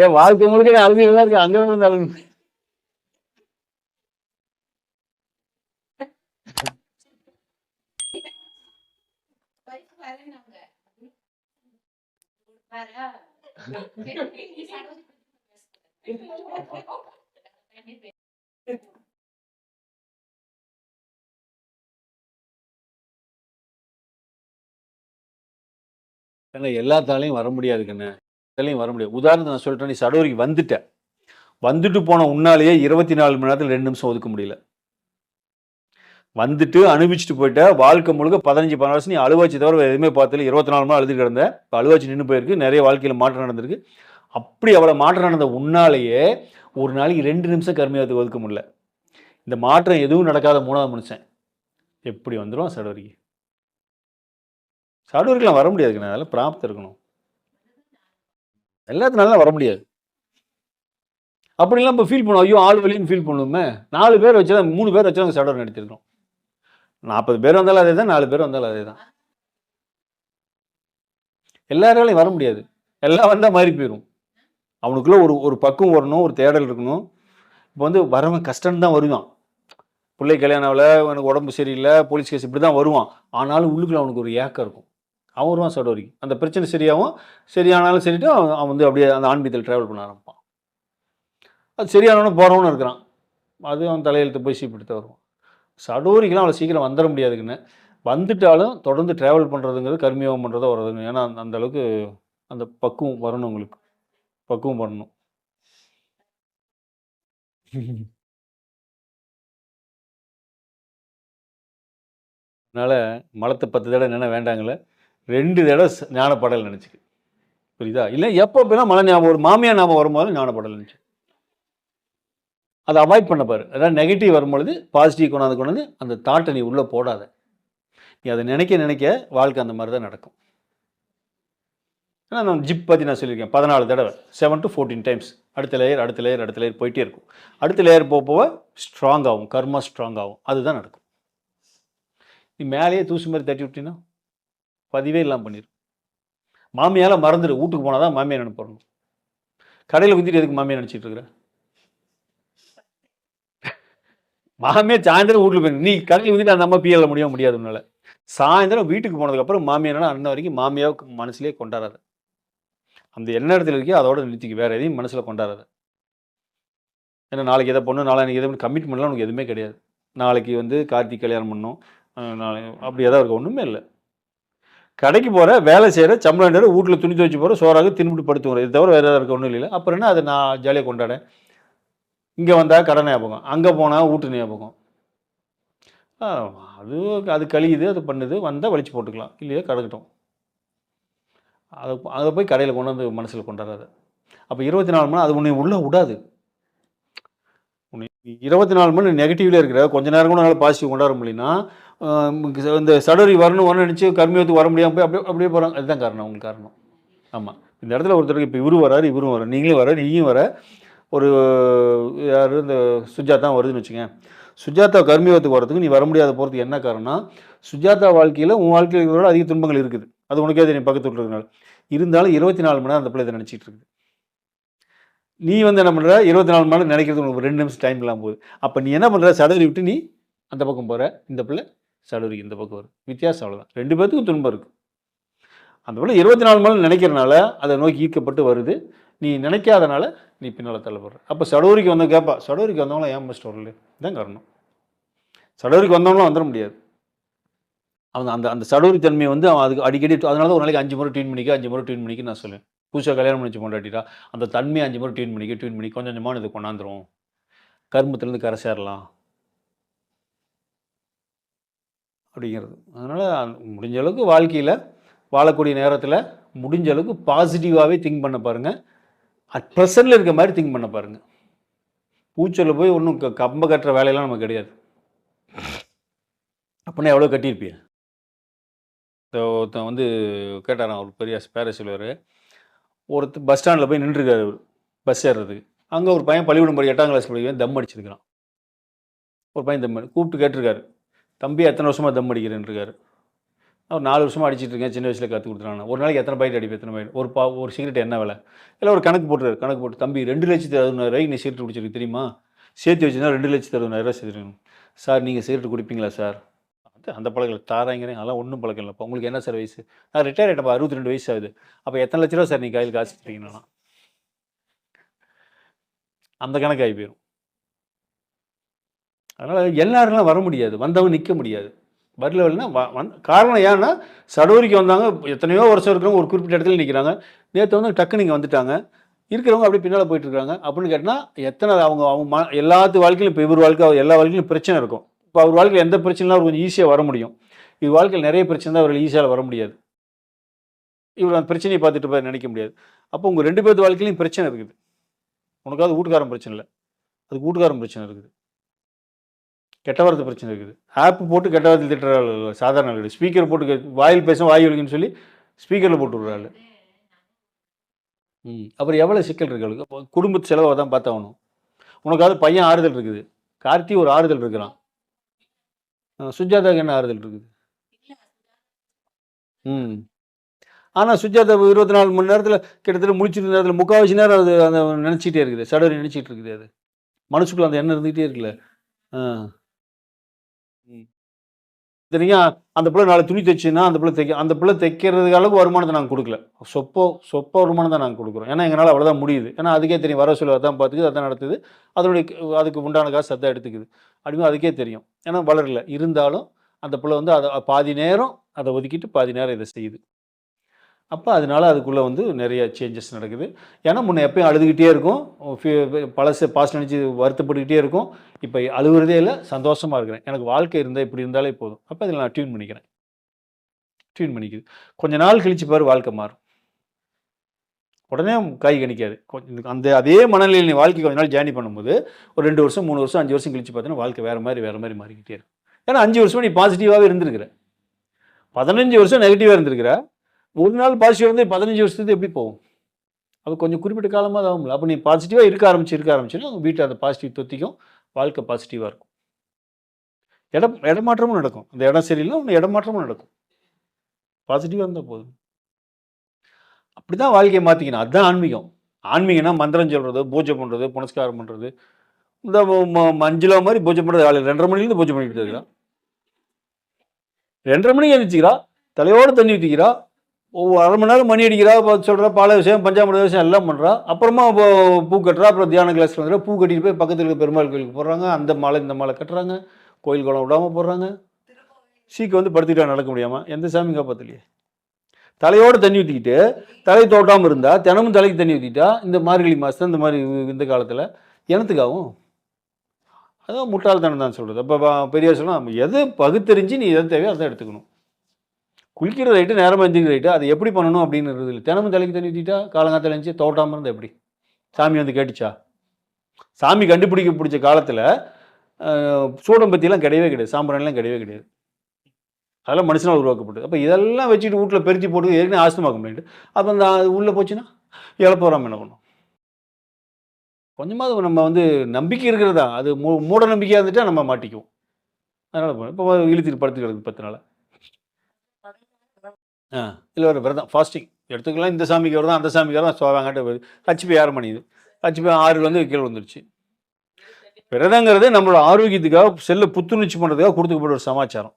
ஏன் வாழ்க்கை உங்களுக்கு அழுகைதான் இருக்கு, அங்கே வந்து அழுகு. எல்லாத்தாலையும் வர முடியாது கண்ணு, எல்லாத்தையும் வர முடியாது. உதாரணத்தை நான் சொல்லிட்டேன், நீ சடோரிக்கு வந்துட்டு போன உன்னாலேயே 24 மணி நேரத்தில் 2 நிமிஷம் ஒதுக்க முடியல. வந்துட்டு அனுபவிச்சுட்டு போயிட்ட வாழ்க்கை முழுக்க 15-16 வருஷம் நீ அழுவாச்சி தவிர எதுவுமே பார்த்தல. 24 மணி அழுது கிடந்த, இப்போ அழுவாச்சி நின்று போயிருக்கு, நிறைய வாழ்க்கையில் மாற்றம் நடந்திருக்கு. அப்படி அவ்வளோ மாற்றம் நடந்த உன்னாலேயே ஒரு நாளைக்கு 2 நிமிஷம் கர்மியாவதுக்கு ஒதுக்க முடியல. இந்த மாற்றம் எதுவும் நடக்காத 3ஆவது மனுஷன் எப்படி வந்துடும் சடோரிக்கு? சடோரிக்கெலாம் வர முடியாதுங்க, அதெல்லாம் பிராப்தம் இருக்கணும். எல்லாத்துக்கும் நல்லா வர முடியாது. அப்படிலாம் இப்போ ஃபீல் பண்ணுவோம், ஐயோ ஆள் வலின்னு ஃபீல் பண்ணுவோமே. 4 பேர் வச்சு 3 பேர் வச்சு நாங்கள் சடோர் நடத்திருக்கோம். 40 பேர் வந்தாலும் அதே தான், 4 பேர் வந்தாலும் அதே தான். எல்லாராலையும் வர முடியாது. எல்லாம் வந்தால் மாறி போயிடும். அவனுக்குள்ள ஒரு பக்குவம் வரணும், ஒரு தேடல் இருக்கணும். இப்போ வந்து வரவன் கஷ்டம் தான் வருவான். பிள்ளை கல்யாணம்ல எனக்கு உடம்பு சரியில்லை, போலீஸ் கேஸ், இப்படி தான் வருவான். ஆனாலும் உள்ளுக்குள்ள அவனுக்கு ஒரு ஏக்கம் இருக்கும். அவன் வருவான் சடோரிக்கு. அந்த பிரச்சனை சரியாகும், சரியானாலும் சரிட்டு அவன் வந்து அப்படியே அந்த ஆன்மீகத்தில் ட்ராவல் பண்ண ஆரம்பிப்பான். அது சரியானவனு போகிறவனு இருக்கிறான். அது அவன் தலையெழுத்து போய் சீப்பிட்டு வருவான். சடோரிக்கெலாம் அவ்வளோ சீக்கிரம் வந்துட முடியாதுங்கண்ணே. வந்துட்டாலும் தொடர்ந்து ட்ராவல் பண்ணுறதுங்கிறது கர்மயோகம் பண்ணுறதா வருதுங்க. ஏன்னா அந்த அளவுக்கு அந்த பக்குவம் வரணும் உங்களுக்கு. பக்குவம் பண்ணணும். அதனால மலத்த 10 தடவை நினை வேண்டாங்கல்ல. 2 தடவை ஞானப்பாடல் நினச்சிக்க. புரியுதா? இல்ல எப்பலாம் மலை ஞாபகம் வரும், மாமியார் ஞாபகம் வரும்போது ஞானப்பாடல் நினச்சு. அதை அவாய்ட் பண்ண பாரு. அதாவது நெகட்டிவ் வரும்பொழுது பாசிட்டிவ் கொண்டாந்து அந்த தாட்டை நீ உள்ளே போடாத. நீ அதை நினைக்க வாழ்க்கை அந்த மாதிரி தான் நடக்கும். ஏன்னா நான் ஜிப் பற்றி நான் சொல்லியிருக்கேன் 14 தடவை 7 to 14 டைம்ஸ். அடுத்த லேயர் போயிட்டே இருக்கும். அடுத்த லேயர் போக ஸ்ட்ராங் ஆகும், கர்மா ஸ்ட்ராங் ஆகும். அதுதான் நடக்கும். நீ மேலேயே தூசு மாதிரி தட்டி விட்டீங்கன்னா பதிவே இல்லாமல் பண்ணிடும். மாமியால் மறந்துடு. வீட்டுக்கு போனால் தான் மாமியார் நினைப்பறணும். கடையில் குத்திட்டு எதுக்கு மாமியார் நினச்சிட்டு இருக்கிற? மாமியார் சாயந்தரம் வீட்டில் போய் நீ கடையில் குத்திட்டு அந்த அம்மா பிஎல்ல முடியாது உன்னால. சாயந்தரம் வீட்டுக்கு போனதுக்கப்புறம் மாமியார் அண்ணன் வரைக்கும் மாமியாவுக்கு மனசுலேயே கொண்டாடாத. அந்த என்ன இடத்துல இருக்கோ அதோட நிறுத்திக்கு, வேறு எதையும் மனசில் கொண்டாடாத. ஏன்னா நாளைக்கு எதை பண்ணணும், நாளைக்கு எதை கமிட்மெண்ட்லாம் உனக்கு எதுவுமே கிடையாது. நாளைக்கு கார்த்திக் கல்யாணம் பண்ணணும், அப்படி எதாவது இருக்க ஒன்றுமே இல்லை. கடைக்கு போகிற, வேலை செய்கிற, சம்பளம் நேரம், வீட்டில் துணி துவச்சி போகிற, சோறாக திரும்பிட்டு படுத்துவோம். இது தவிர வேறு ஏதாவது இருக்க ஒன்றும் இல்லை. அப்புறம் என்ன அதை நான் ஜாலியாக கொண்டாடேன். இங்கே வந்தால் கடை ஞாபகம், அங்கே போனால் வீட்டு ஞாபகம். அது கழியுது, அது பண்ணுது, வந்தால் வலிச்சு போட்டுக்கலாம், இல்லையா கிடக்கட்டும். அதை போய் கடையில் கொண்டு வந்து மனசில் கொண்டாடாது. அப்போ 24 மணி அது உன்னை உள்ளே விடாது. 24 மணி நெகட்டிவ்ல இருக்கிற கொஞ்ச நேரம் கூட நல்லா பாசிட்டிவ் கொண்டாட முடியலன்னா இந்த சடரி வரணும்னு நினச்சி கர்மியத்துக்கு வர முடியாமல் போய் அப்படியே போகிறாங்க. அதுதான் காரணம், உங்களுக்கு காரணம். ஆமாம், இந்த இடத்துல ஒருத்தருக்கு இப்போ இவரும் வராரு, நீங்களும் வர, நீயும் வர, ஒரு யார் இந்த சுஜாதா வருதுன்னு வச்சுங்க. சுஜாதா கர்மியத்துக்கு வரதுக்கு நீ வர முடியாத போகிறதுக்கு என்ன காரணம்னா, சுஜாதா வாழ்க்கையில் உன் வாழ்க்கையில் இருக்கிறோட அதிக துன்பங்கள் இருக்குது. அது உனக்கே தெரியும், பக்கத்து விட்டுறதுனால. இருந்தாலும் 24 மணி நேரம் அந்த பிள்ளை இதை நினச்சிட்டு இருக்குது. நீ என்ன பண்ணுற, 24 மணி நேரம் நினைக்கிறது உனக்கு 2 நிமிஷம் டைம் இல்லாமல் போகுது. அப்போ நீ என்ன பண்ணுற, சடரி விட்டு நீ அந்த பக்கம் போகிற, இந்த பிள்ளை சடரி இந்த பக்கம் வரும். வித்தியாசம் அவ்வளோதான். 2 பேர்த்துக்கும் துன்பம் இருக்குது. அந்த பிள்ளை 24 மணி நேரம் நினைக்கிறனால அதை நோக்கி ஈர்க்கப்பட்டு வருது. நீ நினைக்காதனால நீ பின்னால் தள்ளப்படுற. அப்போ சடோரிக்கு வந்து கேட்பா, சடோரிக்கு வந்தவங்களாம் ஏன் ஃபஸ்ட் வரல? இதுதான் காரணம். சடோரிக்கு வந்தவங்களாம் வந்துட முடியாது. அவன் அந்த சடோரி தன்மையை அவன் அதுக்கு அடிக்கடி, அதனால தான் ஒரு நாளைக்கு 5 முறை ட்யூன் பண்ணிக்க நான் சொல்லுவேன். புதுசாக கல்யாணம் பண்ணிச்சு கொண்டாட்டிட்டா அந்த தன்மையை 5 முறை ட்யூன் பண்ணி கொஞ்சம் கொஞ்சமாக இது கொண்டாந்துரும். கர்மத்திலேருந்து கரை சேரலாம் அப்படிங்கிறது. அதனால் முடிஞ்ச அளவுக்கு வாழ்க்கையில் வாழக்கூடிய நேரத்தில் முடிஞ்ச அளவுக்கு பாசிட்டிவாகவே திங்க் பண்ண பாருங்கள். அட் ப்ரெசண்டில் இருக்க மாதிரி திங்க் பண்ண பாருங்கள். பூச்சலில் போய் ஒன்றும் கம்ப கட்டுற வேலையெல்லாம் நமக்கு கிடையாது. அப்படின்னா எவ்வளோ கட்டியிருப்பிய. ஒருத்தன் கேட்டாரான், அவர் பெரிய பேர சொல்லுவார். ஒருத்தர் பஸ் ஸ்டாண்டில் போய் நின்றுருக்காரு பஸ் ஏறுறதுக்கு. அங்கே ஒரு பையன் பள்ளிக்கூடம் படி 8ஆம் கிளாஸ் படிக்கிறேன் தம் அடிச்சிருக்கிறான். ஒரு பையன் தம் கூப்பிட்டு கேட்டிருக்காரு, தம்பி எத்தனை வருஷமாக தம் அடிக்கிறேன்ருக்காரு. அவர் 4 வருஷமாக அடிச்சிட்டு இருக்கேன், சின்ன வயசில் கற்றுக் கொடுத்துறாங்க. ஒரு நாளைக்கு எத்தனை பைட் அடிப்பேன், எத்தனை பைட், ஒரு சிகரெட் என்ன விலை, இல்லை ஒரு கணக்கு போட்டு தம்பி 2,60,000 நீ சிகரெட் குடிச்சிருக்கு தெரியுமா, சேர்த்து வச்சுருந்தா 2,60,000 சேர்த்துருக்கணும். சார் நீங்கள் சிகரெட் குடிப்பீங்களா சார்? அந்த பழக்கம் தாராங்கிறேன், அதெல்லாம் ஒன்றும் பழக்கம் இல்லைப்பா. உங்களுக்கு என்ன சார் வயசு? நான் ரிட்டையர் ஆகிட்டப்பா, 62 வயசு ஆகுது. அப்போ எத்தனை லட்ச ரூபா சார் நீங்கள் கையில் காசு வச்சுருக்கீங்கன்னா அந்த கணக்கு ஆகி போயிடும். அதனால் எல்லாருலாம் வர முடியாது, வந்தவங்க நிற்க முடியாது. வரலன்னா காரணம் ஏன்னா சடோரிக்கு வந்தாங்க, எத்தனையோ வருஷம் இருக்கிறவங்க ஒரு குறிப்பிட்ட இடத்துல நிற்கிறாங்க. நேற்று டக்குன்னு இங்கே வந்துட்டாங்க, இருக்கிறவங்க அப்படியே பின்னால் போயிட்டுருக்காங்க. அப்படின்னு கேட்டால் எத்தனை அவங்க எல்லாத்து வாழ்க்கையிலும், இப்போ இவர் வாழ்க்கை எல்லா வாழ்க்கையிலும் பிரச்சனை இருக்கும். இப்போ அவர் வாழ்க்கையில் எந்த பிரச்சனைலாம் அவர் கொஞ்சம் ஈஸியாக வர முடியும். இவர் வாழ்க்கையில் நிறைய பிரச்சனை தான் அவர்கள் ஈஸியாக வர முடியாது. இவர் அந்த பிரச்சனையை பார்த்துட்டு போய் நினைக்க முடியாது. அப்போ உங்கள் 2 பேர்த்து வாழ்க்கையிலையும் பிரச்சனை இருக்குது. உனக்காவது வீட்டுக்காரன் பிரச்சனை இல்லை, அதுக்கு வீட்டுக்காரன் பிரச்சனை இருக்குது. கெட்ட வார்த்தை பிரச்சனை இருக்குது. ஆப் போட்டு கெட்ட வார்த்தை திட்டுற சாதாரண ஆள். ஸ்பீக்கர் போட்டு வாயில் பேச வாய் வலிக்குன்னு சொல்லி ஸ்பீக்கரில் போட்டு விடுறாள். அப்புறம் எவ்வளோ சிக்கல் இருக்கு. குடும்பத்து செலவை தான் பார்த்தாகணும். உனக்காவது பையன் ஆறுதல் இருக்குது, கார்த்தி ஒரு ஆறுதல் இருக்கிறான், சுஜாதாவுக்கு என்ன ஆறுதல் இருக்குது? ஆனால் சுஜாதா 24 மணி நேரத்தில் கிட்டத்தட்ட முடிச்சிருந்த நேரத்தில் 3/4 நேரம் அது அந்த நினச்சிக்கிட்டே இருக்குது, சடரி நினச்சிட்டு இருக்குது. அது மனசுக்குள்ள அந்த எண்ணம் இருந்துகிட்டே இருக்குல்ல. இத்தனைக்கும் அந்த பிள்ளை 4 துணி தைச்சுன்னா அந்த பிள்ளை தைக்கிறதுக்கு அளவுக்கு வருமானத்தை நாங்கள் கொடுக்கல. சொப்ப வருமானம் தான் நாங்கள் கொடுக்குறோம். ஏன்னா எங்களால் அவ்வளோதான் முடியுது. ஏன்னா அதுக்கே தெரியும், வர சொல்லி அதான் பார்த்துக்குது, அதான் நடத்துது, அதனுடைய அதுக்கு உண்டான காசு அதான் எடுத்துக்குது அப்படிங்கும்போது அதுக்கே தெரியும். ஏன்னா வளரல. இருந்தாலும் அந்த பிள்ளை வந்து அதை பாதி நேரம் அதை ஒதுக்கிட்டு பாதி நேரம் இதை செய்யுது. அப்போ அதனால அதுக்குள்ளே வந்து நிறைய சேஞ்சஸ் நடக்குது. ஏன்னா முன்னே எப்பயும் அழுதுகிட்டே இருக்கும், பழசை பாஸ்ட் நினச்சி வருத்தப்பட்டுக்கிட்டே இருக்கும். இப்போ அழுகுறதே இல்லை, சந்தோஷமாக இருக்கிறேன். எனக்கு வாழ்க்கை இருந்தால் இப்படி இருந்தாலே போதும். அப்போ இதில் நான் டியூன் பண்ணிக்குது. கொஞ்ச நாள் கழிச்சு பாரு வாழ்க்கை மாறும். உடனே காய் கணிக்காது. கொஞ்சம் அதே மனநிலையில் நீ வாழ்க்கை கொஞ்ச நாள் ஜேர்னி பண்ணும்போது ஒரு 2 வருஷம் 3 வருஷம் 5 வருஷம் கழிச்சு பார்த்தீங்கன்னா வாழ்க்கை வேறு மாதிரி மாறிக்கிட்டே இருக்கும். ஏன்னா 5 வருஷம் நீ பாசிட்டிவாகவே இருந்திருக்கிற, 15 வருஷம் நெகட்டிவாக இருந்திருக்கிற. ஒரு நாள் பாசிட்டிவ் வந்து 15 வருஷத்துக்கு எப்படி போகும்? அது கொஞ்சம் குறிப்பிட்ட காலமாக தான் ஆகும்ல. அப்போ நீ பாசிட்டிவாக இருக்க ஆரம்பிச்சுன்னா உங்கள் வீட்டில் அந்த பாசிட்டிவ் தொத்திக்கும், வாழ்க்கை பாசிட்டிவாக இருக்கும். இடமாற்றமும் நடக்கும். அந்த இடம் சரியில்லை, ஒன்று இடமாற்றமும் நடக்கும். பாசிட்டிவாக இருந்தால் போதும். அப்படி தான் வாழ்க்கையை மாற்றிக்கணும். அதுதான் ஆன்மீகம். ஆன்மீகம்னா மந்திரம் சொல்கிறது, பூஜை பண்ணுறது, புனஸ்காரம் பண்ணுறது. இந்த மஞ்சுளா மாதிரி பூஜை பண்ணுறது காலையில் 2:30 மணிலேருந்து பூஜை பண்ணிக்கிட்டு இருக்கிறான். 2:30 மணிக்கு எழுந்திரிச்சிக்கிறா, தலையோடு தண்ணி ஊற்றிக்கிறா, அரை மணி நேரம் மணி அடிக்கிறா, சொல்கிறா, பால விஷயம் பஞ்சாமிரத விஷயம் எல்லாம் பண்ணுறா. அப்புறமா பூ கட்டுறா. அப்புறம் தியான கிளாஸ் வந்துடுறா. பூ கட்டிட்டு போய் பக்கத்தில் இருக்க பெருமாள் கோயிலுக்கு போடுறாங்க. அந்த மாலை இந்த மாலை கட்டுறாங்க. கோயில் குளம் விடாமல் போடுறாங்க. சீக்கு வந்து படுத்திக்கிட்டா நடக்க முடியாமல் எந்த சாமி காப்பாற்றலையே. தலையோடு தண்ணி ஊற்றிக்கிட்டு தலை தோட்டாமல் இருந்தால், தினமும் தலைக்கு தண்ணி ஊற்றிட்டா, இந்த மார்கழி மாதம் இந்த மாதிரி இந்த காலத்தில் எனத்துக்காகும். அதான் முட்டாள்தனம் தான் சொல்கிறது. அப்போ பெரிய சொல்லலாம், எது பகுத்தறிஞ்சு நீ எது தேவையோ அதை எடுத்துக்கணும். குளிக்கிற ரைட்டு, நேரமாக எழுந்திரிக்கிற ரைட்டு, அது எப்படி பண்ணணும் அப்படின்றது இல்லை. தினமும் தலைக்கு தண்ணி ஊற்றிட்டா காலங்காத்தில் எழுந்துச்சு தோட்டாமல் இருந்தால் எப்படி? சாமி வந்து கேட்டுச்சா? சாமி பிடிச்ச காலத்தில் சூடம் பற்றியெல்லாம் கிடையவே கிடையாது, சாம்பிராணிலாம் கிடையவே கிடையாது. அதெல்லாம் மனுஷனால் உருவாக்கப்பட்டது. அப்போ இதெல்லாம் வச்சுட்டு வீட்டில் பெருத்தி போட்டு ஏற்கனவே ஆஸ்துமா கம்ப்ளைண்ட். அப்போ அந்த உள்ளே போச்சுன்னா இழப்பு வராமல் என்ன பண்ணும்? கொஞ்சமாவது நம்ம வந்து நம்பிக்கை இருக்கிறதா, அது மூட நம்பிக்கையாக இருந்துட்டால் நம்ம மாட்டிக்குவோம். அதனால் இப்போ இழுத்துட்டு படுத்துக்கிறது 10 நாள். இல்லை ஒரு விரதம் ஃபாஸ்டிங் எடுத்துக்கலாம். இந்த சாமிக்கு விரதம், அந்த சாமிக்கு விரதம் சோவாங்காட்ட வருது. ஹச்பி 6 மணிது, ஹச்பி 6 வந்து கீழே வந்துருச்சு. விரதங்கிறது நம்மளோட ஆரோக்கியத்துக்காக, செல்லை புத்துணர்ச்சி பண்ணுறதுக்காக கொடுத்துக்கப்பட்ட ஒரு சமாச்சாரம்.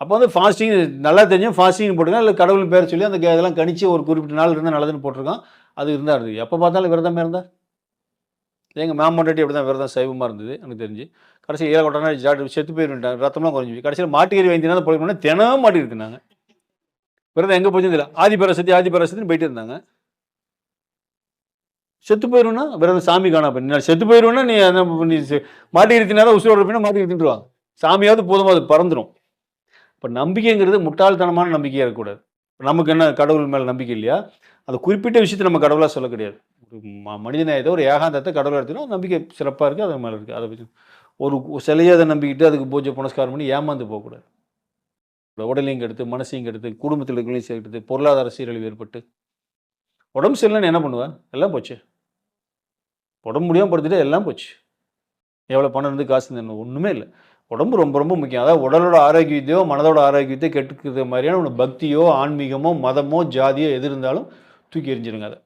அப்போ வந்து ஃபாஸ்டிங் நல்லா தெரிஞ்சும் ஃபாஸ்டிங் போட்டுருக்கான். இல்லை கடவுள் பேர் சொல்லி அந்த இதெல்லாம் கணிச்சு ஒரு குறிப்பிட்ட நாள் இருந்தால் நல்லதுன்னு போட்டிருக்கான். அது இருந்தால் இருந்தது. எப்போ பார்த்தாலும் விரதமே இருந்தால். எங்கள் மேம்பண்டாட்டி அப்படி தான் விரதம் சைவமாக இருந்தது எனக்கு தெரிஞ்சு. கடைசி 7 கொட்டானா செத்து போயிருந்தாங்க, ரத்தம்லாம் குறைஞ்சி. கடைசியில் மாட்டுக்கறி வாங்கினா போய் தினம் மாட்டி இருந்தாங்க. விரதம் எங்கே போச்சுன்னு தெரியல. ஆதிபராசக்தின்னு போயிட்டு இருந்தாங்க. செத்து போயிடும்னா விரதம் சாமி காணா பண்ணி செத்து போயிடுவேன்னா நீ மாட்டுக்கறி தின்னா உசுரோட போயினா மாட்டுக்கறி தின்றுவாங்க. சாமியாவது போதும், அது பறந்துடும். இப்போ நம்பிக்கைங்கிறது முட்டாள்தனமான நம்பிக்கையாக இருக்கக்கூடாது. நமக்கு என்ன கடவுள் மேலே நம்பிக்கை இல்லையா? அந்த குறிப்பிட்ட விஷயத்தை நம்ம கடவுளாக சொல்ல கிடையாது. ஒரு மனிதநேயத்தை, ஒரு ஏகாந்தத்தை கடவுளாக எடுத்துக்கணும். நம்பிக்கை சிறப்பாக இருக்குது, அது மேலே இருக்குது. அதை பற்றி ஒரு சிலையை அதை நம்பிக்கிட்டு அதுக்கு பூஜை புனஸ்காரம் பண்ணி ஏமாந்து போகக்கூடாது. உடலையும் கெடுத்து, மனசையும் கெடுத்து, குடும்பத்தில் இருக்களையும் சேர்த்து, பொருளாதார சீரழிவு ஏற்பட்டு உடம்பு சரியில்லைன்னு என்ன பண்ணுவேன்? எல்லாம் போச்சு. உடம்பு முடியாமல் படுத்துட்டு எல்லாம் போச்சு. எவ்வளோ பணம் இருந்து காசு இருந்து ஒன்றுமே இல்லை. உடம்பு ரொம்ப ரொம்ப முக்கியம். அதாவது உடலோட ஆரோக்கியத்தையோ மனதோட ஆரோக்கியத்தையோ கெட்டுக்கிற மாதிரியான ஒரு பக்தியோ ஆன்மீகமோ மதமோ ஜாதியோ எது இருந்தாலும் தூக்கி எறிஞ்சிருங்க அதை.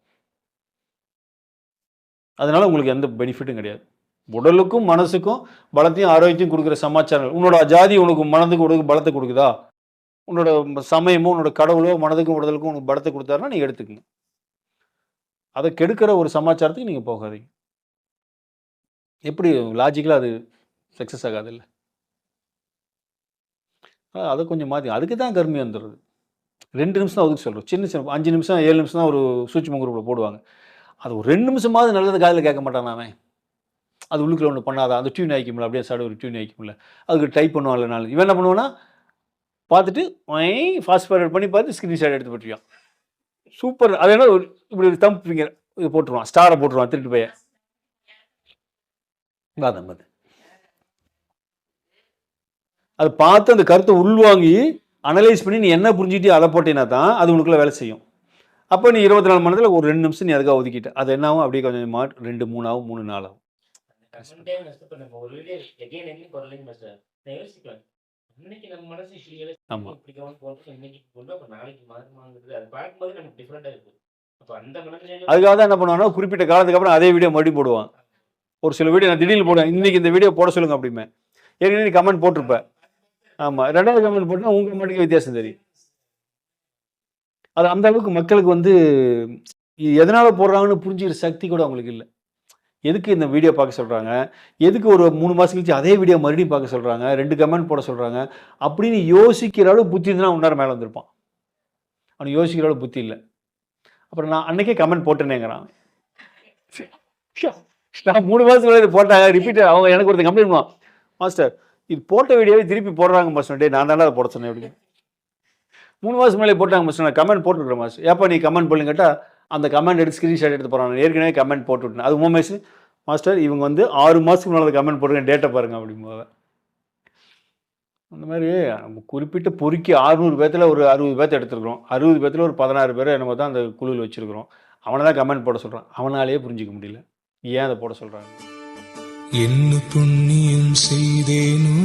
அதனால உங்களுக்கு எந்த பெனிஃபிட்டும் கிடையாது. உடலுக்கும் மனசுக்கும் பலத்தையும் ஆரோக்கியத்தையும் கொடுக்குற சமாச்சாரங்கள். உன்னோட ஜாதி உனக்கு மனதுக்கு உனக்கு பலத்தை கொடுக்குதா? உன்னோட சமயமோ உன்னோட கடவுளோ மனதுக்கும் உடலுக்கும் உனக்கு பலத்தை கொடுத்தாருன்னா நீங்கள் எடுத்துக்கங்க. அதை கெடுக்கிற ஒரு சமாச்சாரத்துக்கு நீங்கள் போகாதீங்க. எப்படி லாஜிக்கலாக அது சக்ஸஸ் ஆகாது இல்லை? அதை கொஞ்சம் மாற்றி, அதுக்கு தான் கர்மி வந்துடுறது. 2 நிமிஷம் தான் ஒதுக்கு சொல்கிறோம். சின்ன 5 நிமிஷம் 7 நிமிஷம் தான் ஒரு சூட்சும குரூப்பில் போடுவாங்க. அது ஒரு 2 நிமிஷமாவது நல்லது காதில் கேட்க மாட்டான் அவன். அது உள்ளுக்குள்ள ஒன்று பண்ணாதான் அந்த டியூன் ஆகிக்கும்ல, அப்படியே சாடு ஒரு டியூன் ஆகிக்கும்ல. அதுக்கு டைப் பண்ணுவான்ல நாள். இவன் என்ன பண்ணுவான்னா பார்த்துட்டு ஃபாஸ்ட் ஃபார்வர்ட் பண்ணி பார்த்து ஸ்க்ரீன்ஷாட் எடுத்து போட்டுருவான். சூப்பர். அது என்ன இப்படி ஒரு தம்ப் ஃபிங்கர் இது போட்டுருவான், ஸ்டாரை போட்டுருவான் திருட்டு போய். பார்த்து அதை பார்த்து அந்த கருத்தை உள்வாங்கி அனலைஸ் பண்ணி நீ என்ன புரிஞ்சுட்டு அதை போட்டீங்கன்னா தான் அது உனக்குள்ள வேலை செய்யும். அப்போ நீ 24 மணி நேரத்தில் ஒரு 2 நிமிஷம் நீ அதுக்காக ஒதுக்கிட்ட. அது என்ன ஆகும்? அப்படியே கொஞ்சம் 2 3 ஆகும், 3 4 ஆகும். அதுக்காக தான் என்ன பண்ணுவாங்கன்னா குறிப்பிட்ட காலத்துக்கு அப்புறம் அதே வீடியோ மறுபடியும் போடுவான். ஒரு சில வீடியோ நான் திடீர்னு போடுவேன், இன்னைக்கு இந்த வீடியோ போட சொல்லுங்க அப்படிமே. ஏற்கனவே நீ கமெண்ட் போட்டிருப்பேன். ஆமா. 2வது கமெண்ட் போட்டா உங்க கமெண்ட்டுக்கு வித்தியாசம் தெரியும். அது அந்த அளவுக்கு மக்களுக்கு வந்து இது எதனால போடுறாங்கன்னு புரிஞ்சுக்கிற சக்தி கூட அவங்களுக்கு இல்ல. எதுக்கு இந்த வீடியோ பார்க்க சொல்றாங்க? எதுக்கு ஒரு 3 மாசம் கழிச்சு அதே வீடியோ மறுபடியும் பார்க்க சொல்றாங்க? 2 கமெண்ட் போட சொல்றாங்க? அப்படின்னு யோசிக்கிற அளவு புத்தி இருந்ததுனா இன்னும் மேல வந்திருப்பான். அவனுக்கு யோசிக்கிற அளவு புத்தி இல்ல. அப்புறம் நான் அன்னைக்கே கமெண்ட் போட்டேனேங்கிறான். நான் 3 மாசத்துக்கு முன்னாடி போட்டாங்க. ரிப்பீட் அவங்க எனக்கு ஒருத்தன் கம்ப்ளைண்ட் பண்ணுவான். மாஸ்டர் இது போட்ட வீடியோவே திருப்பி போடுறாங்க மாஸ்டர். டேய் நான் தான்டா அத போட சொன்னேன் அப்படின்னு. 3 மாசம் முன்னாடி போட்டாங்க மாஸ்டர். நான் கமெண்ட் போட்டுருக்கேன் மாஸ்டர். ஏப்பா நீ கமெண்ட் போடலன்னு கேட்டா, அந்த கமெண்ட் எடுத்து ஸ்கிரீன்ஷாட் எடுத்து போறான். நான் ஏற்கனவே கமெண்ட் போட்டு விட்டேன். அது உன் மெசேஜ் மாஸ்டர் இவங்க வந்து 6 மாசத்துக்கு முன்னால கமெண்ட் போட்டுருக்கேன் டேட்டா பாருங்க அப்படிம்பாங்க. அந்த மாதிரி குறிப்பிட்டு பொறுக்கி 600 பேத்துல ஒரு 60 பேத்த எடுத்துருக்கிறோம். 60 பேத்துல ஒரு 16 பேரை என்னமோ தான் அந்த குழுவில் வச்சிருக்கிறோம். அவனை தான் கமெண்ட் போட சொல்றான். அவனாலேயே புரிஞ்சிக்க முடியல. ஏன் அதை போட சொல்றாங்க? என்ன புண்ணியம் செய்தேனோ